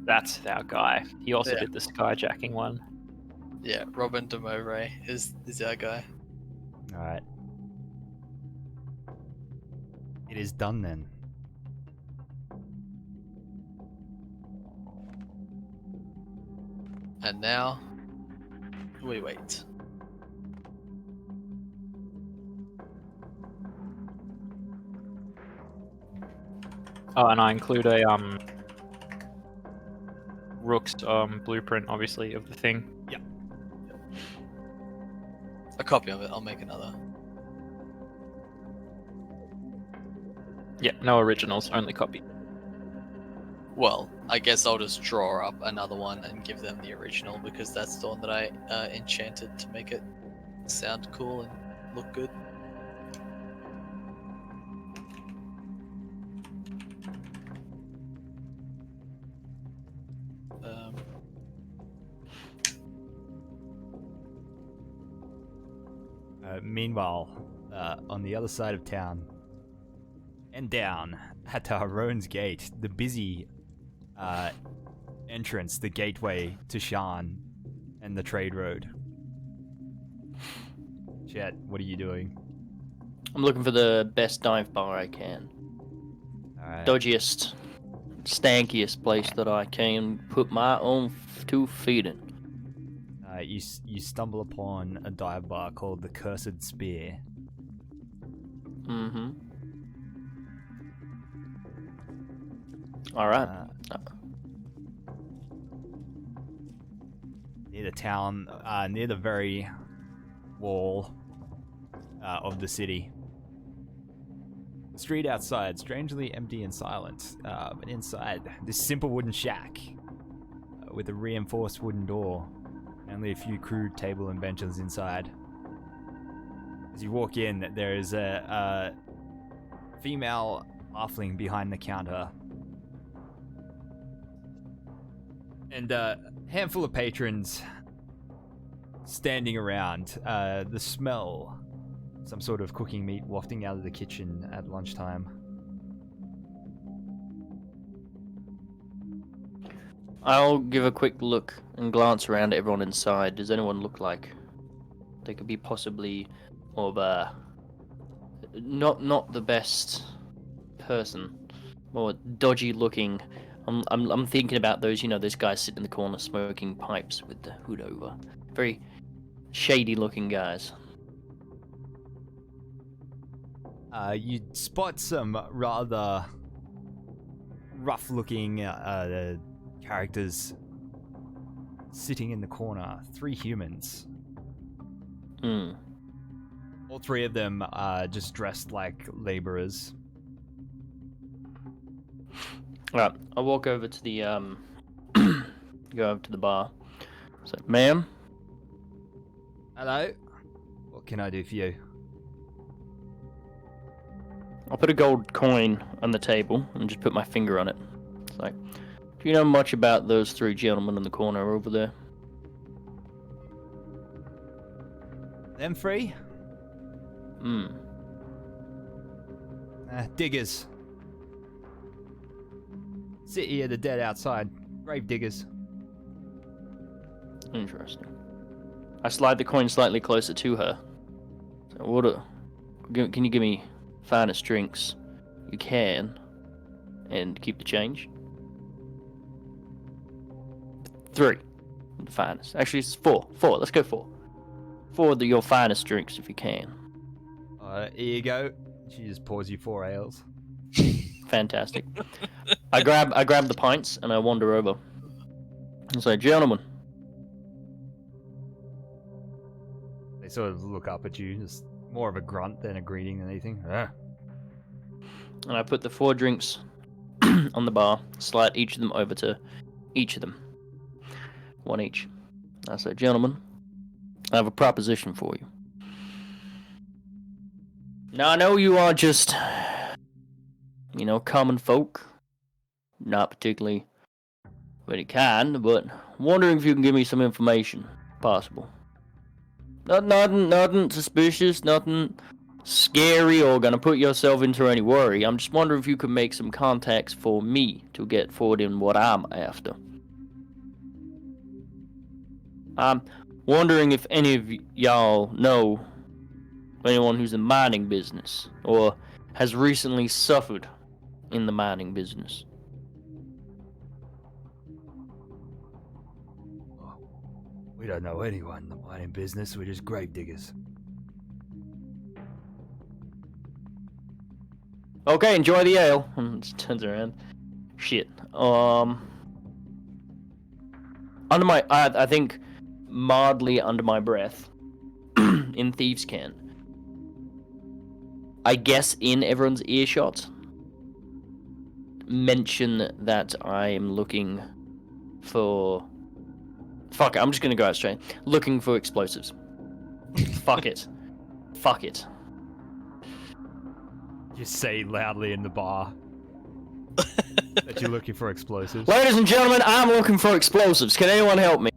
That's our guy. He also Yeah. did the skyjacking one. Yeah, Robin de Mowbray is our guy. Alright. It is done then. And now, we wait. Oh, and I include a Rook's blueprint, obviously, of the thing. A copy of it, I'll make another. Yeah, no originals, only copy. Well, I guess I'll just draw up another one and give them the original because that's the one that I enchanted to make it sound cool and look good. Meanwhile, on the other side of town, and down at Roan's Gate, the busy entrance, the gateway to Shan and the trade road. Chet, what are you doing? I'm looking for the best dive bar I can. Alright. Dodgiest, stankiest place that I can put my own 2 feet in. You stumble upon a dive bar called the Cursed Spear. Mm-hmm. Alright. Near the town, near the very wall, of the city. The street outside, strangely empty and silent, but inside, this simple wooden shack with a reinforced wooden door, only a few crude table and benches inside. As you walk in, there is a female halfling behind the counter, and a handful of patrons standing around. The smell, some sort of cooking meat wafting out of the kitchen at lunchtime. I'll give a quick look and glance around at everyone inside. Does anyone look like they could be possibly more of a not the best person, more dodgy looking? I'm thinking about those, those guys sitting in the corner smoking pipes with the hood over. Very shady looking guys. You spot some rather rough looking characters sitting in the corner. 3 humans. All 3 of them are just dressed like laborers. Right, I'll walk over to the go over to the bar. So, ma'am. Hello. What can I do for you? I'll put a gold coin on the table and just put my finger on it. It's like, do you know much about those 3 gentlemen in the corner over there? Them 3? Diggers. City of the dead outside. Grave diggers. Interesting. I slide the coin slightly closer to her. So can you give me finest drinks you can and keep the change? 3. The finest. Actually, it's 4. 4. Let's go 4. 4 of your finest drinks if you can. Here you go. She just pours you 4 ales. Fantastic. I grab the pints and I wander over and say, gentlemen. They sort of look up at you, just more of a grunt than a greeting than anything. And I put the 4 drinks on the bar, slide each of them over to each of them. 1 each. I say, gentlemen, I have a proposition for you. Now, I know you are just, common folk. Not particularly very kind, but wondering if you can give me some information, possible. Nothing suspicious, nothing scary or gonna put yourself into any worry. I'm just wondering if you could make some contacts for me to get forward in what I'm after. I'm wondering if any of y'all know anyone who's in the mining business or has recently suffered in the mining business. We don't know anyone in the mining business. We're just grave diggers. Okay, enjoy the ale. And just turns around. Shit. Under my, I think, mildly under my breath, in Thieves' Cant. I guess in everyone's earshot, mention that I'm looking for... Fuck it, I'm just gonna go out straight. Looking for explosives. Fuck it. Fuck it. You say loudly in the bar that you're looking for explosives. Ladies and gentlemen, I'm looking for explosives. Can anyone help me?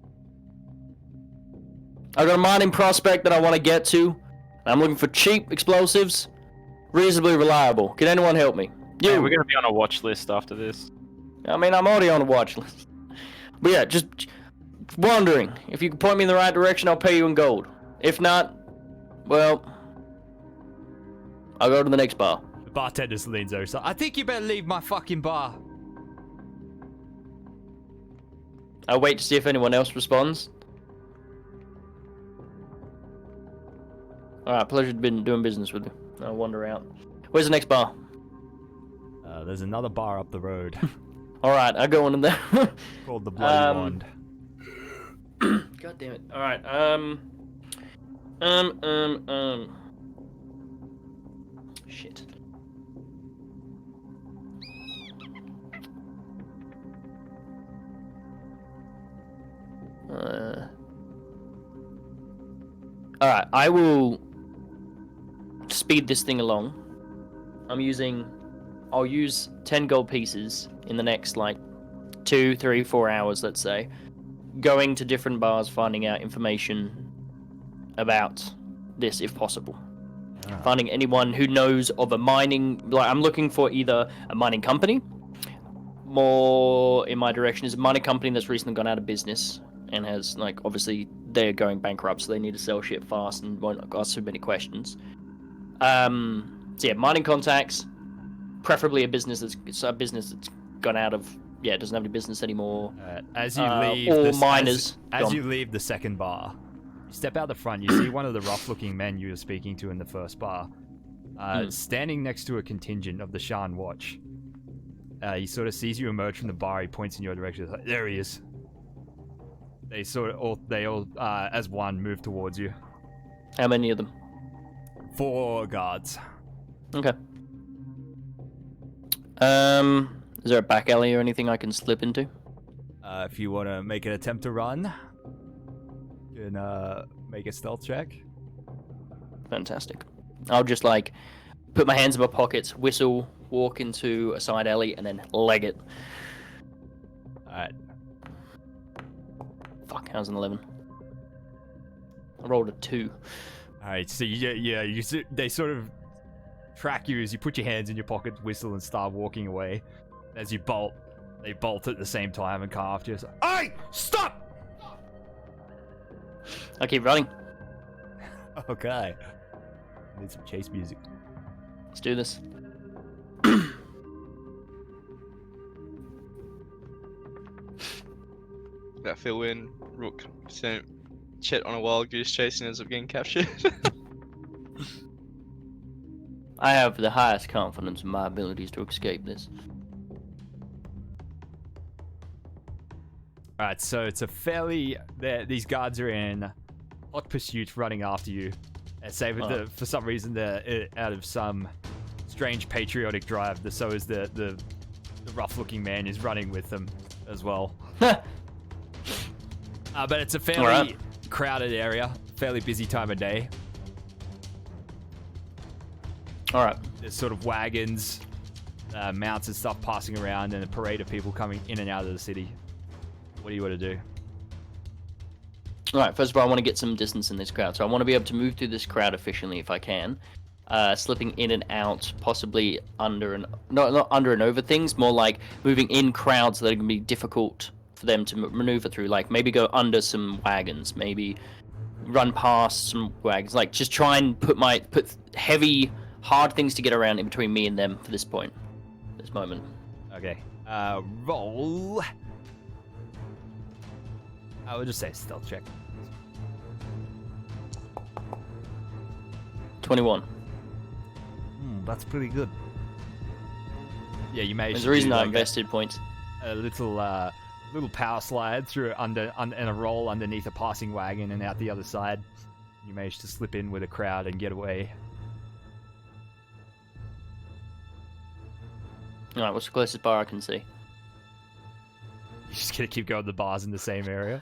I've got a mining prospect that I want to get to. I'm looking for cheap explosives, reasonably reliable. Can anyone help me? You. Yeah, we're gonna be on a watch list after this. I mean, I'm already on a watch list. But yeah, just wondering. If you can point me in the right direction, I'll pay you in gold. If not, well, I'll go to the next bar. The bartender just leans over. So I think you better leave my fucking bar. I'll wait to see if anyone else responds. Alright, pleasure been doing business with you. I'll wander out. Where's the next bar? There's another bar up the road Alright, I'll go in there. called the Bloody Wand. God damn it. Alright, Shit. Alright, I will speed this thing along. I'll use 10 gold pieces in the next, like, 2, 3, 4 hours, let's say. Going to different bars, finding out information about this, if possible. Finding anyone who knows of a mining... Like, I'm looking for either a mining company. More in my direction is a mining company that's recently gone out of business and has, like, obviously they're going bankrupt, so they need to sell shit fast and won't ask so many questions. So yeah, mining contacts, preferably a business that's gone out of... Yeah, doesn't have any business anymore. As you leave, or miners. As you leave the second bar, you step out the front. You see one of the rough-looking men you were speaking to in the first bar, standing next to a contingent of the Shan Watch. He sort of sees you emerge from the bar. He points in your direction. Like, there he is. They all, as one, move towards you. How many of them? 4 guards. Okay. Is there a back alley or anything I can slip into? If you want to make an attempt to run, you can make a stealth check. Fantastic. I'll just, like, put my hands in my pockets, whistle, walk into a side alley, and then leg it. Alright. Fuck, how's an 11? I rolled a 2. Alright, so they sort of track you as you put your hands in your pockets, whistle, and start walking away. As you bolt, they bolt at the same time and come after you. It's like, hey, stop! I keep running. Okay. Need some chase music. Let's do this. That fill in, Rook sent Chet on a wild goose chase and ends up getting captured. I have the highest confidence in my abilities to escape this. Alright, so it's a fairly... These guards are in hot pursuit running after you. And for some reason, they're out of some strange patriotic drive. So is the rough-looking man is running with them as well. But it's a fairly crowded area. Fairly busy time of day. Alright. There's sort of wagons, mounts and stuff passing around, and a parade of people coming in and out of the city. What do you want to do? Alright, first of all, I want to get some distance in this crowd. So I want to be able to move through this crowd efficiently if I can. Slipping in and out, possibly under and... Not under and over things, more like moving in crowds that are going to be difficult for them to maneuver through. Like, maybe go under some wagons, maybe run past some wagons. Like, just try and put heavy, hard things to get around in between me and them for this point. This moment. Okay. Roll... I would just say stealth check. 21. That's pretty good. Yeah, you may. There's a reason I invested points. A little power slide through and a roll underneath a passing wagon and out the other side. You managed to slip in with a crowd and get away. Alright, what's the closest bar I can see? You're just gonna keep going to the bars in the same area?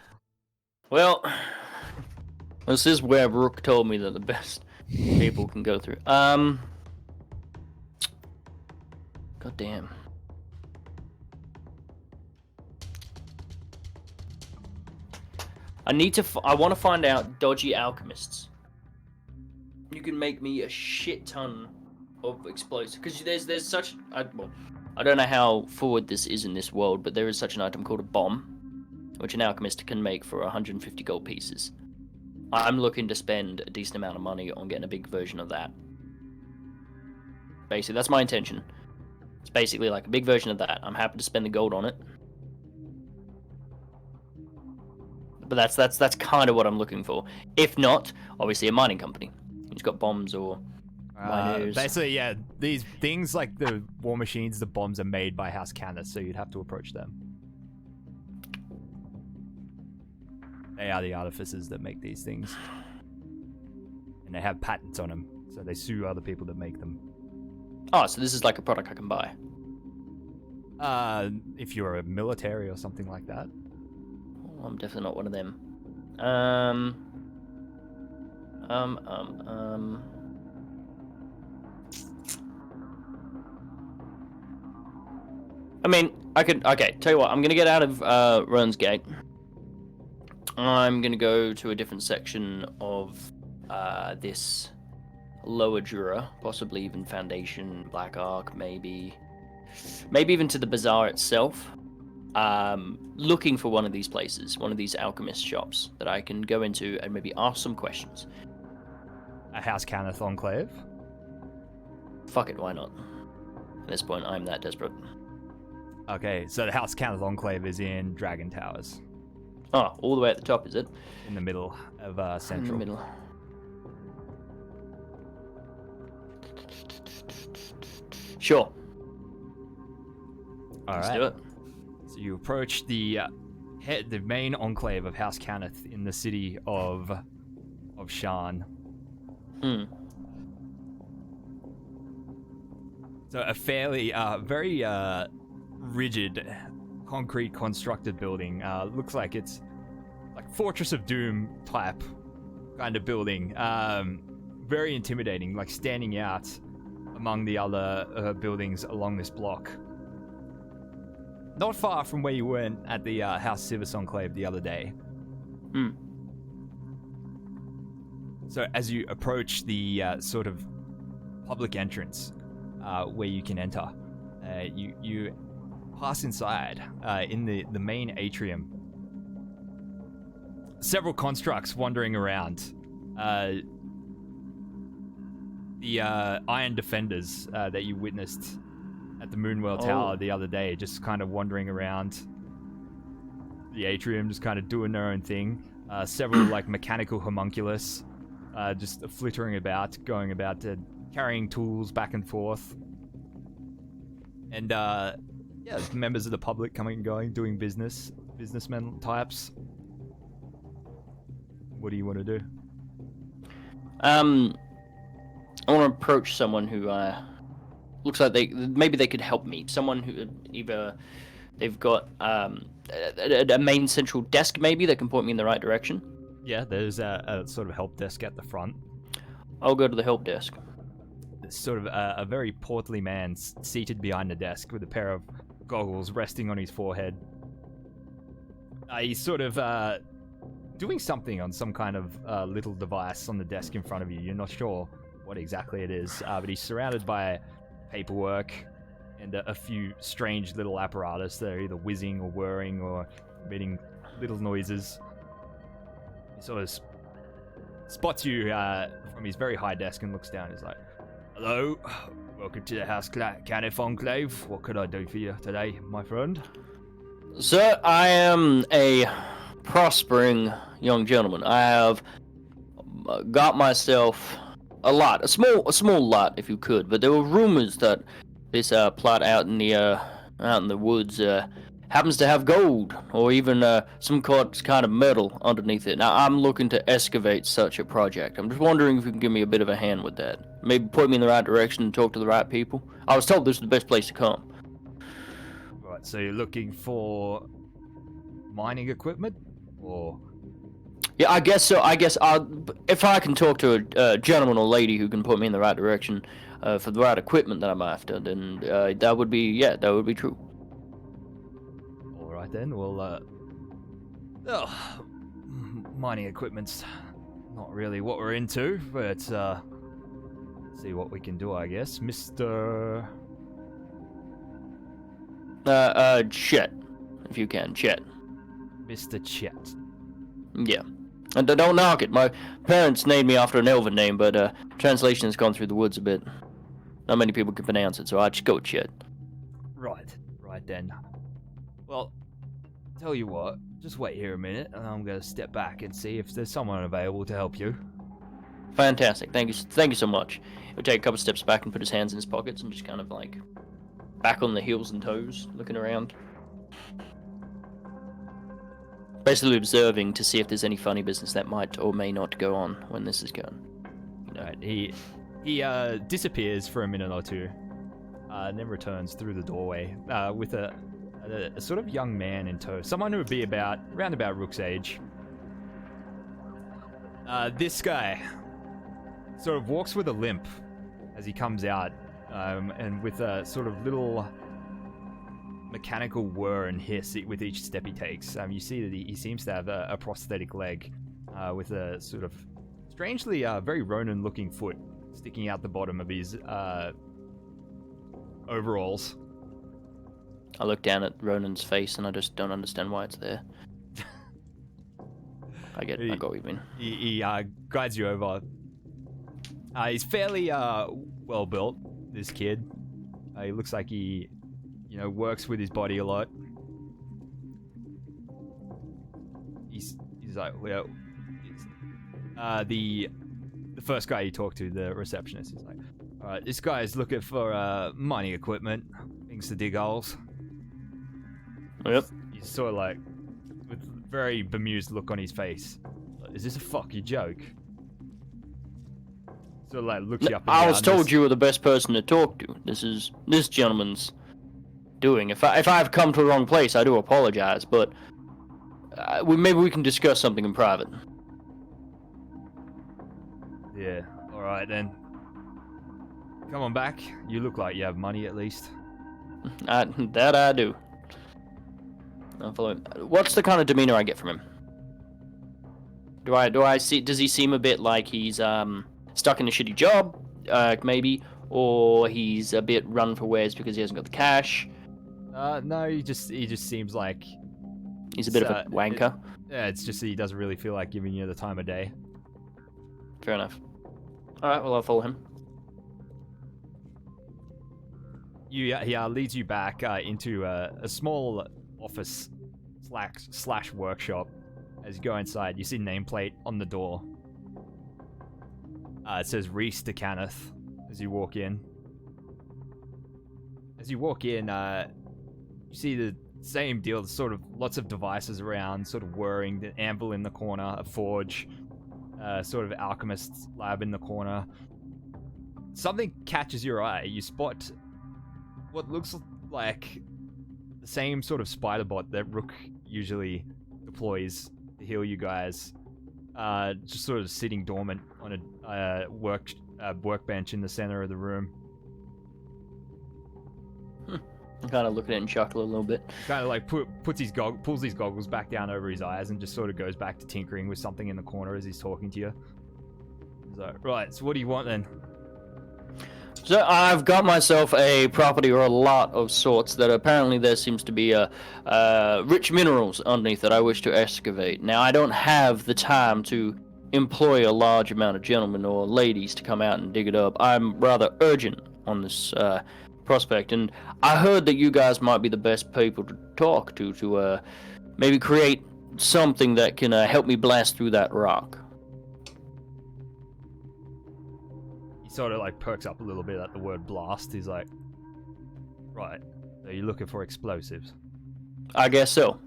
Well, this is where Rook told me that the best people can go through. God damn. I want to find out dodgy alchemists. You can make me a shit ton of explosives because there's such. I don't know how forward this is in this world, but there is such an item called a bomb, which an alchemist can make for 150 gold pieces. I'm looking to spend a decent amount of money on getting a big version of that. Basically, that's my intention. It's basically like a big version of that. I'm happy to spend the gold on it. But that's kind of what I'm looking for. If not, obviously a mining company who's got bombs or miners. Basically, yeah, these things like the war machines, the bombs are made by House Canis, so you'd have to approach them. They are the artificers that make these things. And they have patents on them, so they sue other people that make them. Oh, so this is like a product I can buy. If you're a military or something like that. Oh, I'm definitely not one of them. I mean, I could. Okay, tell you what. I'm gonna get out of Roan's Gate. I'm gonna go to a different section of this lower Jura, possibly even Foundation, Black Ark, maybe even to the bazaar itself. Looking for one of these places, one of these alchemist shops that I can go into and maybe ask some questions. A House Cannith Enclave? Fuck it, why not? At this point, I'm that desperate. Okay, so the House Cannith Enclave is in Dragon Towers. Oh, all the way at the top, is it? In the middle of Central. In the middle. Sure. Let's do it. So you approach the main enclave of House Cannith in the city of Shan. So a fairly, very rigid, concrete constructed building. Looks like it's like Fortress of Doom type kind of building. Very intimidating, like standing out among the other buildings along this block. Not far from where you went at the House Civis Enclave the other day. So as you approach the sort of public entrance where you can enter, you pass inside in the main atrium. Several constructs wandering around. The Iron Defenders that you witnessed at the Moonwell Tower the other day, just kind of wandering around the atrium, just kind of doing their own thing. Several like mechanical homunculus, just flittering about, going about, carrying tools back and forth. And yeah, members of the public coming and going, doing businessmen types. What do you want to do? I want to approach someone who looks like maybe they could help me. Someone who either they've got a main central desk maybe that can point me in the right direction. Yeah, there's a sort of help desk at the front. I'll go to the help desk. There's sort of a very portly man seated behind the desk with a pair of goggles resting on his forehead. He's sort of doing something on some kind of little device on the desk in front of you. You're not sure what exactly it is, but he's surrounded by paperwork and a few strange little apparatus that are either whizzing or whirring or emitting little noises. He sort of spots you from his very high desk and looks down. He's like, "Hello, welcome to the House Cannith Enclave. What could I do for you today, my friend?" Sir, I am a prospering young gentleman. I have got myself a small lot, if you could. But there were rumors that this plot out in the woods happens to have gold or even some kind of metal underneath it. Now I'm looking to excavate such a project. I'm just wondering if you can give me a bit of a hand with that. Maybe point me in the right direction and talk to the right people. I was told this was the best place to come. Right, so you're looking for mining equipment, or? Yeah, I guess so. I guess if I can talk to a gentleman or lady who can put me in the right direction for the right equipment that I'm after, then that would be true. All right then. Well, mining equipment's not really what we're into, but see what we can do, I guess, Mr. Chet, if you can, Chet. Mr. Chet. Yeah. And don't knock it. My parents named me after an elven name, but translation has gone through the woods a bit. Not many people can pronounce it, so I'd just go with Chet. Right then. Well, tell you what, just wait here a minute, and I'm gonna step back and see if there's someone available to help you. Fantastic. Thank you so much. He'll take a couple steps back and put his hands in his pockets and just kind of like back on the heels and toes, looking around. Basically observing to see if there's any funny business that might or may not go on when this is going. Right, he disappears for a minute or two, and then returns through the doorway with a sort of young man in tow. Someone who would be around about Rook's age. This guy sort of walks with a limp as he comes out, and with a sort of little mechanical whir and hiss with each step he takes. You see that he seems to have a prosthetic leg with a sort of strangely very Ronin-looking foot sticking out the bottom of his overalls. I look down at Ronan's face and I just don't understand why it's there. I got what you mean. He guides you over. He's fairly well built, this kid. He looks like he, works with his body a lot. He's like, well, the first guy you talk to, the receptionist, is like, all right, this guy is looking for mining equipment, things to dig holes. Yep. He's sort of like, with a very bemused look on his face. Like, is this a fucking joke? Sort of like looks you up and I down. was told you were the best person to talk to. This is this gentleman's doing. If I've come to the wrong place, I do apologize, but maybe we can discuss something in private. Yeah, alright then. Come on back. You look like you have money at least. That I do. I'll follow him. What's the kind of demeanor I get from him? Do I see? Does he seem a bit like he's stuck in a shitty job, maybe, or he's a bit run for wares because he hasn't got the cash? No, he just seems like he's a bit of a wanker. It's just that he doesn't really feel like giving you the time of day. Fair enough. All right, well I'll follow him. He leads you back into a small office slash workshop. As you go inside, you see nameplate on the door. It says Reese to Kenneth as you walk in. As you walk in, you see the same deal, sort of lots of devices around, sort of whirring, the anvil in the corner, a forge, sort of alchemist's lab in the corner. Something catches your eye. You spot what looks like the same sort of spider bot that Rook usually deploys to heal you guys. Just sort of sitting dormant on a workbench in the center of the room. I kind of look at it and chuckle a little bit. Kind of like pulls his goggles back down over his eyes and just sort of goes back to tinkering with something in the corner as he's talking to you. He's like, right, so what do you want then? So I've got myself a property or a lot of sorts that apparently there seems to be rich minerals underneath that I wish to excavate. Now I don't have the time to employ a large amount of gentlemen or ladies to come out and dig it up. I'm rather urgent on this prospect, and I heard that you guys might be the best people to talk to maybe create something that can help me blast through that rock. Sort of like perks up a little bit at the word blast. He's like, right, so you're looking for explosives? I guess so.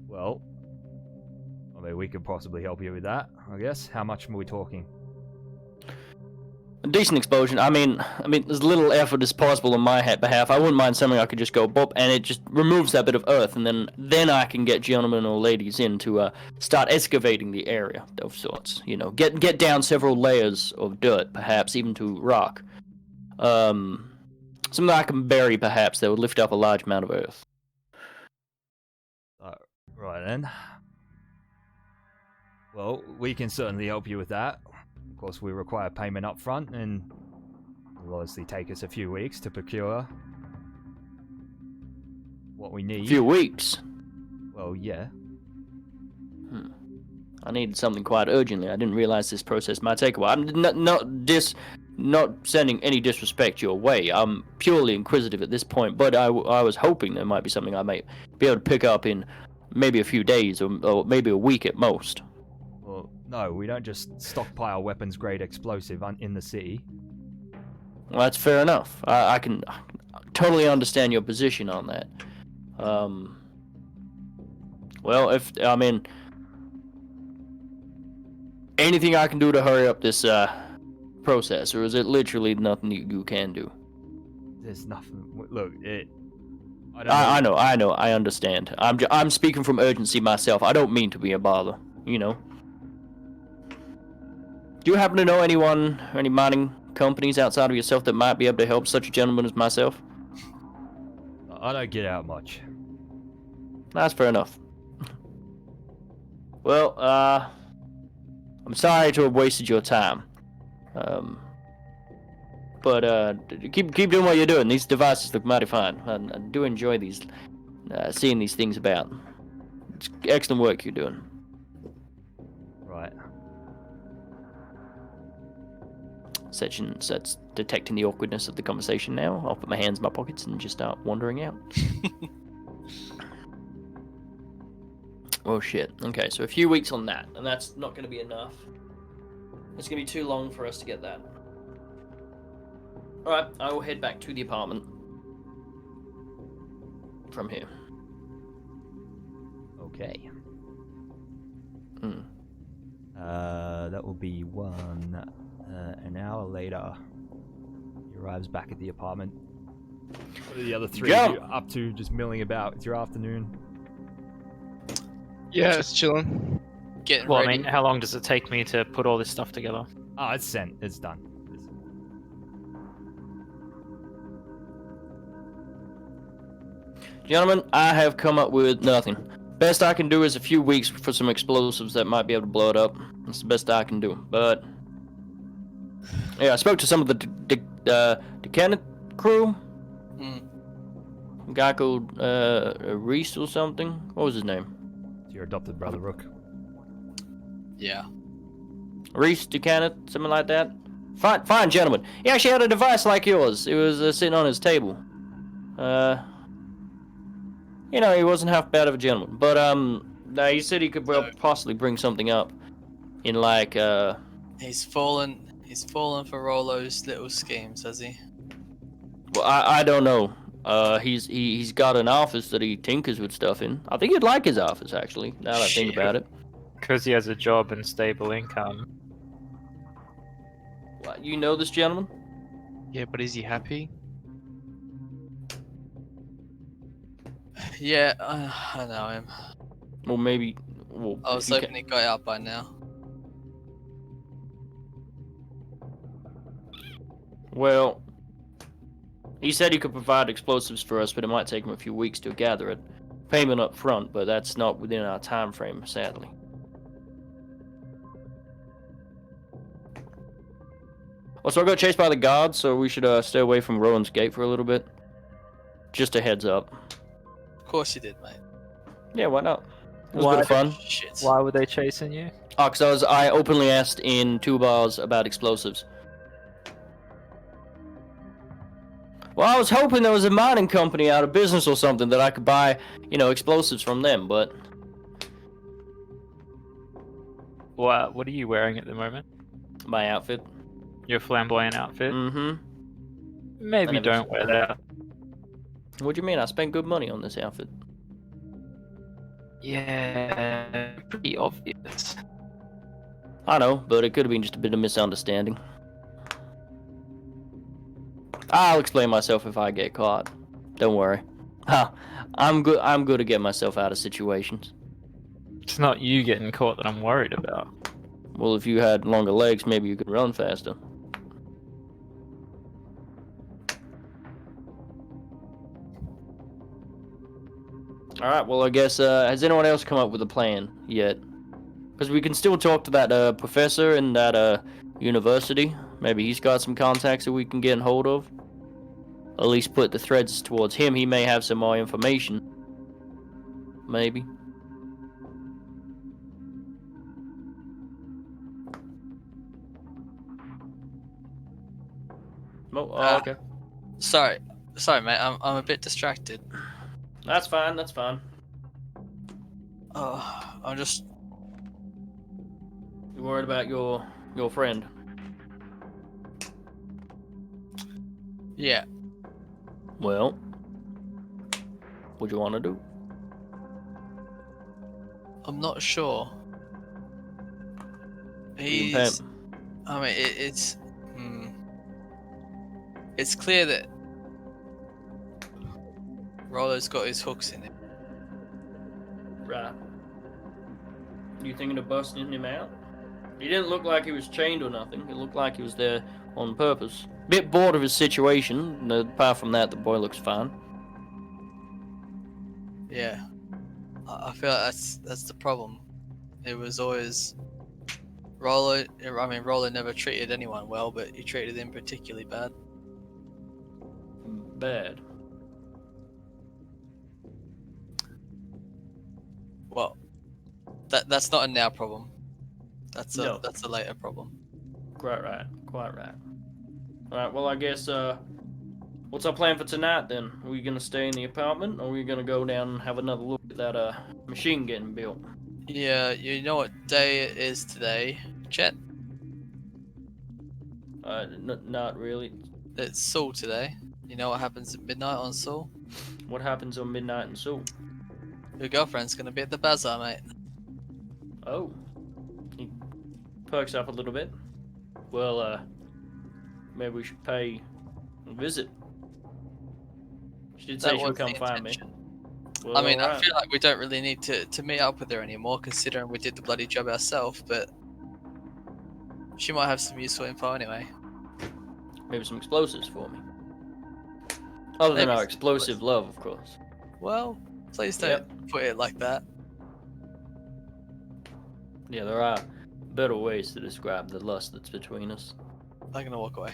Well, I mean, we could possibly help you with that, I guess. How much are we talking? A decent explosion. I mean, as little effort as possible on my behalf. I wouldn't mind something I could just go bop, and it just removes that bit of earth, and then I can get gentlemen or ladies in to start excavating the area of sorts. Get down several layers of dirt, perhaps even to rock. Something I can bury, perhaps, that would lift up a large amount of earth. Right then. Well, we can certainly help you with that. Of course, we require payment up front, and it will obviously take us a few weeks to procure what we need. A few weeks? Well, yeah. I needed something quite urgently. I didn't realize this process might take a while. I'm not sending any disrespect your way. I'm purely inquisitive at this point, but I was hoping there might be something I might be able to pick up in maybe a few days or maybe a week at most. Well, no, we don't just stockpile weapons-grade explosive in the city. Well, that's fair enough. I can totally understand your position on that. Well, anything I can do to hurry up this process, or is it literally nothing you can do? There's nothing. Look, I know, I understand. I'm speaking from urgency myself. I don't mean to be a bother, you know. Do you happen to know anyone, or any mining companies outside of yourself that might be able to help such a gentleman as myself? I don't get out much. That's fair enough. Well, I'm sorry to have wasted your time. But keep doing what you're doing. These devices look mighty fine. I do enjoy these, seeing these things about. It's excellent work you're doing. Right. That's detecting the awkwardness of the conversation now. I'll put my hands in my pockets and just start wandering out. Oh shit. Okay, so a few weeks on that, and that's not going to be enough. It's going to be too long for us to get that. Alright, I will head back to the apartment from here. Okay. Hmm. That will be an hour later. He arrives back at the apartment. What are the other three of you up to? Just milling about. It's your afternoon. Yeah, it's chilling. Getting Well, I ready. mean, how long does it take me to put all this stuff together? Oh, it's sent. It's done. Gentlemen, I have come up with nothing. Best I can do is a few weeks for some explosives that might be able to blow it up. That's the best I can do. But yeah, I spoke to some of the Decanic crew. A guy called Reese or something. What was his name? It's your adopted brother, Rook. Yeah. Reese Decanic, something like that. Fine gentleman. He actually had a device like yours. It was sitting on his table. You know, he wasn't half bad of a gentleman. But, he said he could possibly bring something up in, like, He's fallen for Rolo's little schemes, has he? Well, I don't know. He's got an office that he tinkers with stuff in. I think you'd like his office, actually, now that I think about it. Because he has a job and stable income. What, you know this gentleman? Yeah, but is he happy? Yeah, I know him. Well, maybe... Well, I was hoping he got out by now. Well, he said he could provide explosives for us, but it might take him a few weeks to gather it. Payment up front, but that's not within our time frame, sadly. Also, I got chased by the guards, so we should stay away from Rowan's Gate for a little bit. Just a heads up. Of course you did, mate. Yeah, why not? It was a bit of fun. Shit. Why were they chasing you? Oh, because I openly asked in 2 bars about explosives. Well, I was hoping there was a mining company out of business or something that I could buy, explosives from them, but... What are you wearing at the moment? My outfit. Your flamboyant outfit? Mm-hmm. Maybe don't wear that. What do you mean? I spent good money on this outfit. Yeah, pretty obvious. I know, but it could have been just a bit of misunderstanding. I'll explain myself if I get caught. Don't worry. I'm good to get myself out of situations. It's not you getting caught that I'm worried about. Well, if you had longer legs, maybe you could run faster. Alright, well, I guess, has anyone else come up with a plan yet? Because we can still talk to that professor in that university. Maybe he's got some contacts that we can get in hold of. At least put the threads towards him. He may have some more information. Maybe. Oh, okay. Sorry, mate. I'm a bit distracted. That's fine. I'm just. You worried about your friend? Yeah. Well, what do you want to do? I'm not sure. You can pay He's. him. I mean, it's. it's clear that Rollo's got his hooks in him. Right. You thinking of busting him out? He didn't look like he was chained or nothing. It looked like he was there on purpose. Bit bored of his situation. Apart from that, the boy looks fine. Yeah, I feel like that's the problem. It was always Rollo. I mean, Rollo never treated anyone well, but he treated him particularly bad. Bad. Well, that's not a now problem. That's a No. that's a later problem. Quite right. Quite right. Alright, well, I guess, what's our plan for tonight, then? Are we gonna stay in the apartment, or are we gonna go down and have another look at that, machine getting built? Yeah, you know what day it is today, Chet? Not really. It's Saul today. You know what happens at midnight on Saul? What happens on midnight in Seoul? Your girlfriend's gonna be at the bazaar, mate. Oh. He perks up a little bit. Well, maybe we should pay a visit. She did say That she would was come the find me. intention. Well, I mean, I alright. feel like we don't really need to meet up with her anymore, considering we did the bloody job ourselves, but she might have some useful info anyway. Maybe some explosives for me. Other than Maybe our some explosive love, of course. Well, please don't put it like that. Yeah, there are better ways to describe the lust that's between us. I'm gonna walk away.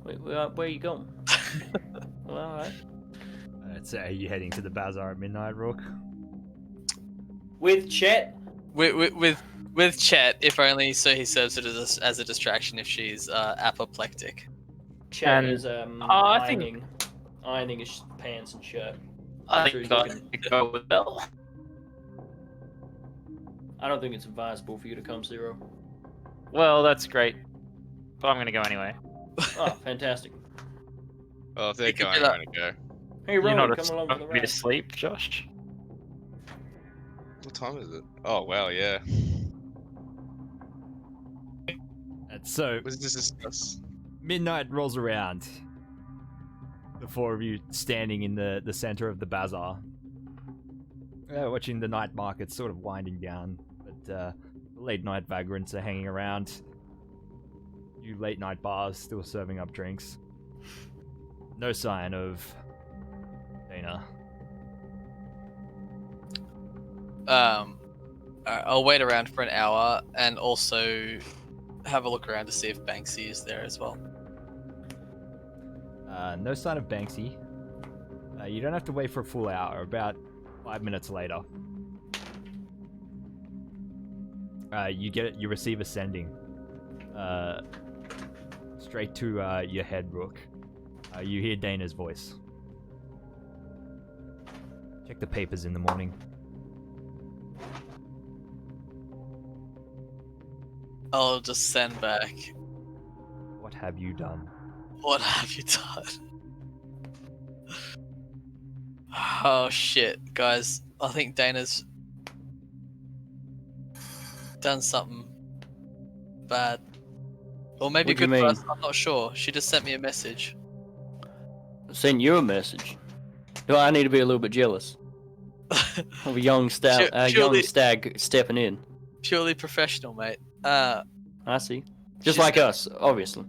Wait, where are you going? Well, alright. So are you heading to the bazaar at midnight, Rook? With Chet? With Chet, if only so he serves it as a distraction if she's apoplectic. Chet And- is I think- ironing his pants and shirt. I Sure think he's I looking- could go with Bell. I don't think it's advisable for you to come, Zero. Well, that's great. But I'm gonna go anyway. Oh, fantastic. Well, if they're It could going, be I'm like- gonna go. Hey, You're Ronan, not come along for the be ride. asleep, Josh. What time is it? Oh, wow, yeah. And so What did this discuss? midnight rolls around. The four of you standing in the center of the bazaar, watching the night market sort of winding down, but the late night vagrants are hanging around. You late night bars still serving up drinks. No sign of Dana. I'll wait around for an hour and also have a look around to see if Banksy is there as well. No sign of Banksy. You don't have to wait for a full hour. About 5 minutes later, you receive a sending straight to your head, Rook. You hear Dana's voice. Check the papers in the morning. I'll just send back. What have you done? What have you done? Oh shit, guys. I think Dana's done something bad. Or maybe What do you good for mean? us, I'm not sure. She just sent me a message. Send you a message. Do I need to be a little bit jealous of a young stag, Surely- stag stepping in? Purely professional, mate. I see. Just She's like got- us, obviously.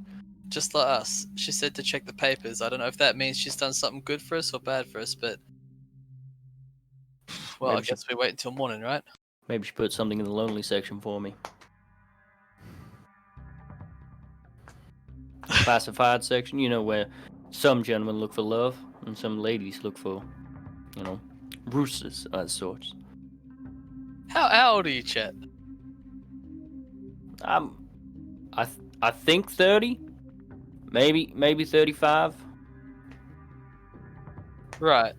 Just like us. She said to check the papers. I don't know if that means she's done something good for us or bad for us, but well, Maybe I guess we wait until morning, right? Maybe she put something in the lonely section for me. Classified section, you know, where some gentlemen look for love and some ladies look for, you know, roosters as sorts. How old are you, Chet? I think 30, maybe 35. Right.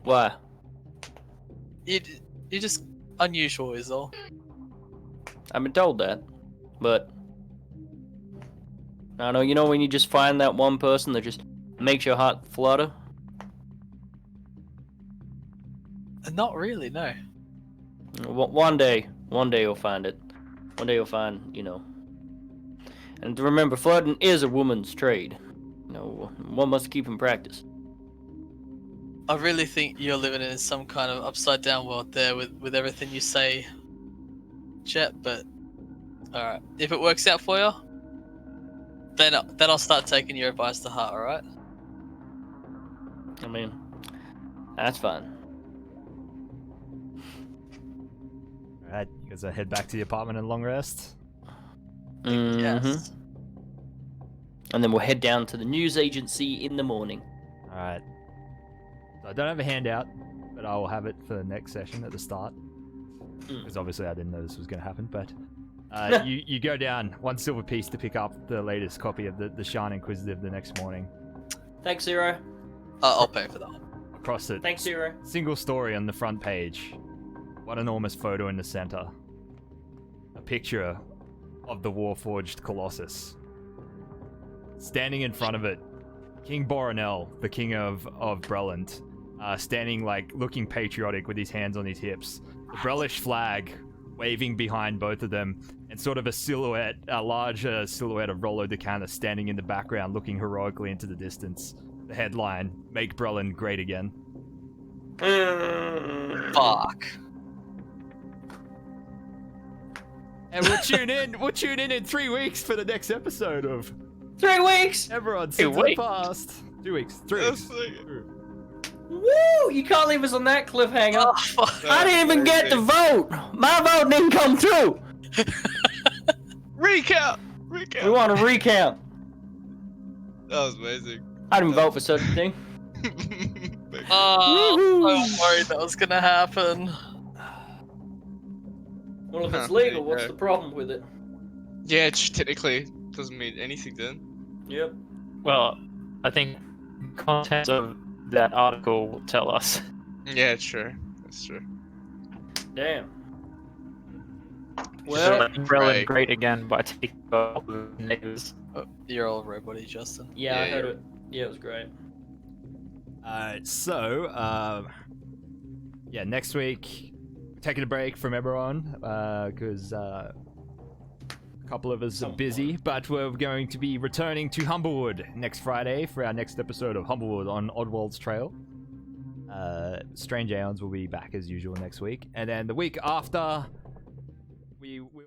Why? You're just unusual, is all. I've been told that, but I don't know. You know when you just find that one person that just makes your heart flutter? Not really, no. One day you'll find it. One day you'll find, you know. And to remember, flirting is a woman's trade. one must keep in practice. I really think you're living in some kind of upside down world there with everything you say, Chet. But all right, if it works out for you, then I'll start taking your advice to heart. All right. I mean, that's fine. Alright, you guys head back to the apartment and long rest. Yes. And then we'll head down to the news agency in the morning. Alright. So I don't have a handout, but I will have it for the next session at the start. Because obviously I didn't know this was going to happen, but you go down 1 silver piece to pick up the latest copy of the Shan Inquisitive the next morning. Thanks, Zero. I'll pay for that. Across it. Thanks, Zero. Single story on the front page. One enormous photo in the center. A picture of the Warforged Colossus. Standing in front of it, King Boronel, the king of Breland, standing looking patriotic with his hands on his hips. The Brelish flag waving behind both of them, and sort of a large silhouette of Rollo Decanter standing in the background looking heroically into the distance. The headline, "Make Breland Great Again." Fuck. And we'll tune in 3 weeks for the next episode of 3 weeks! Eberron Sins of the Past. 2 weeks. 3 weeks. Woo! You can't leave us on that cliffhanger. Oh, fuck. I didn't even get to vote! My vote didn't come through! Recount! We want a recount. That was amazing. I didn't vote for such a thing. Oh, I was worried that was gonna happen. Well, if it's legal, what's the problem with it? Yeah, it technically doesn't mean anything then. Yep. Well, I think content of that article will tell us. Yeah, sure. That's true. Damn. Well, Well, Breland Great Again by taking off the niggas. Oh, you're all robot-y, Justin. yeah, I Yeah, heard it. Yeah, it was great. So, next week, we're taking a break from Eberron, because a couple of us are busy, but we're going to be returning to Humblewood next Friday for our next episode of Humblewood on Oddwald's Trail. Strange Aeons will be back as usual next week, and then the week after, we will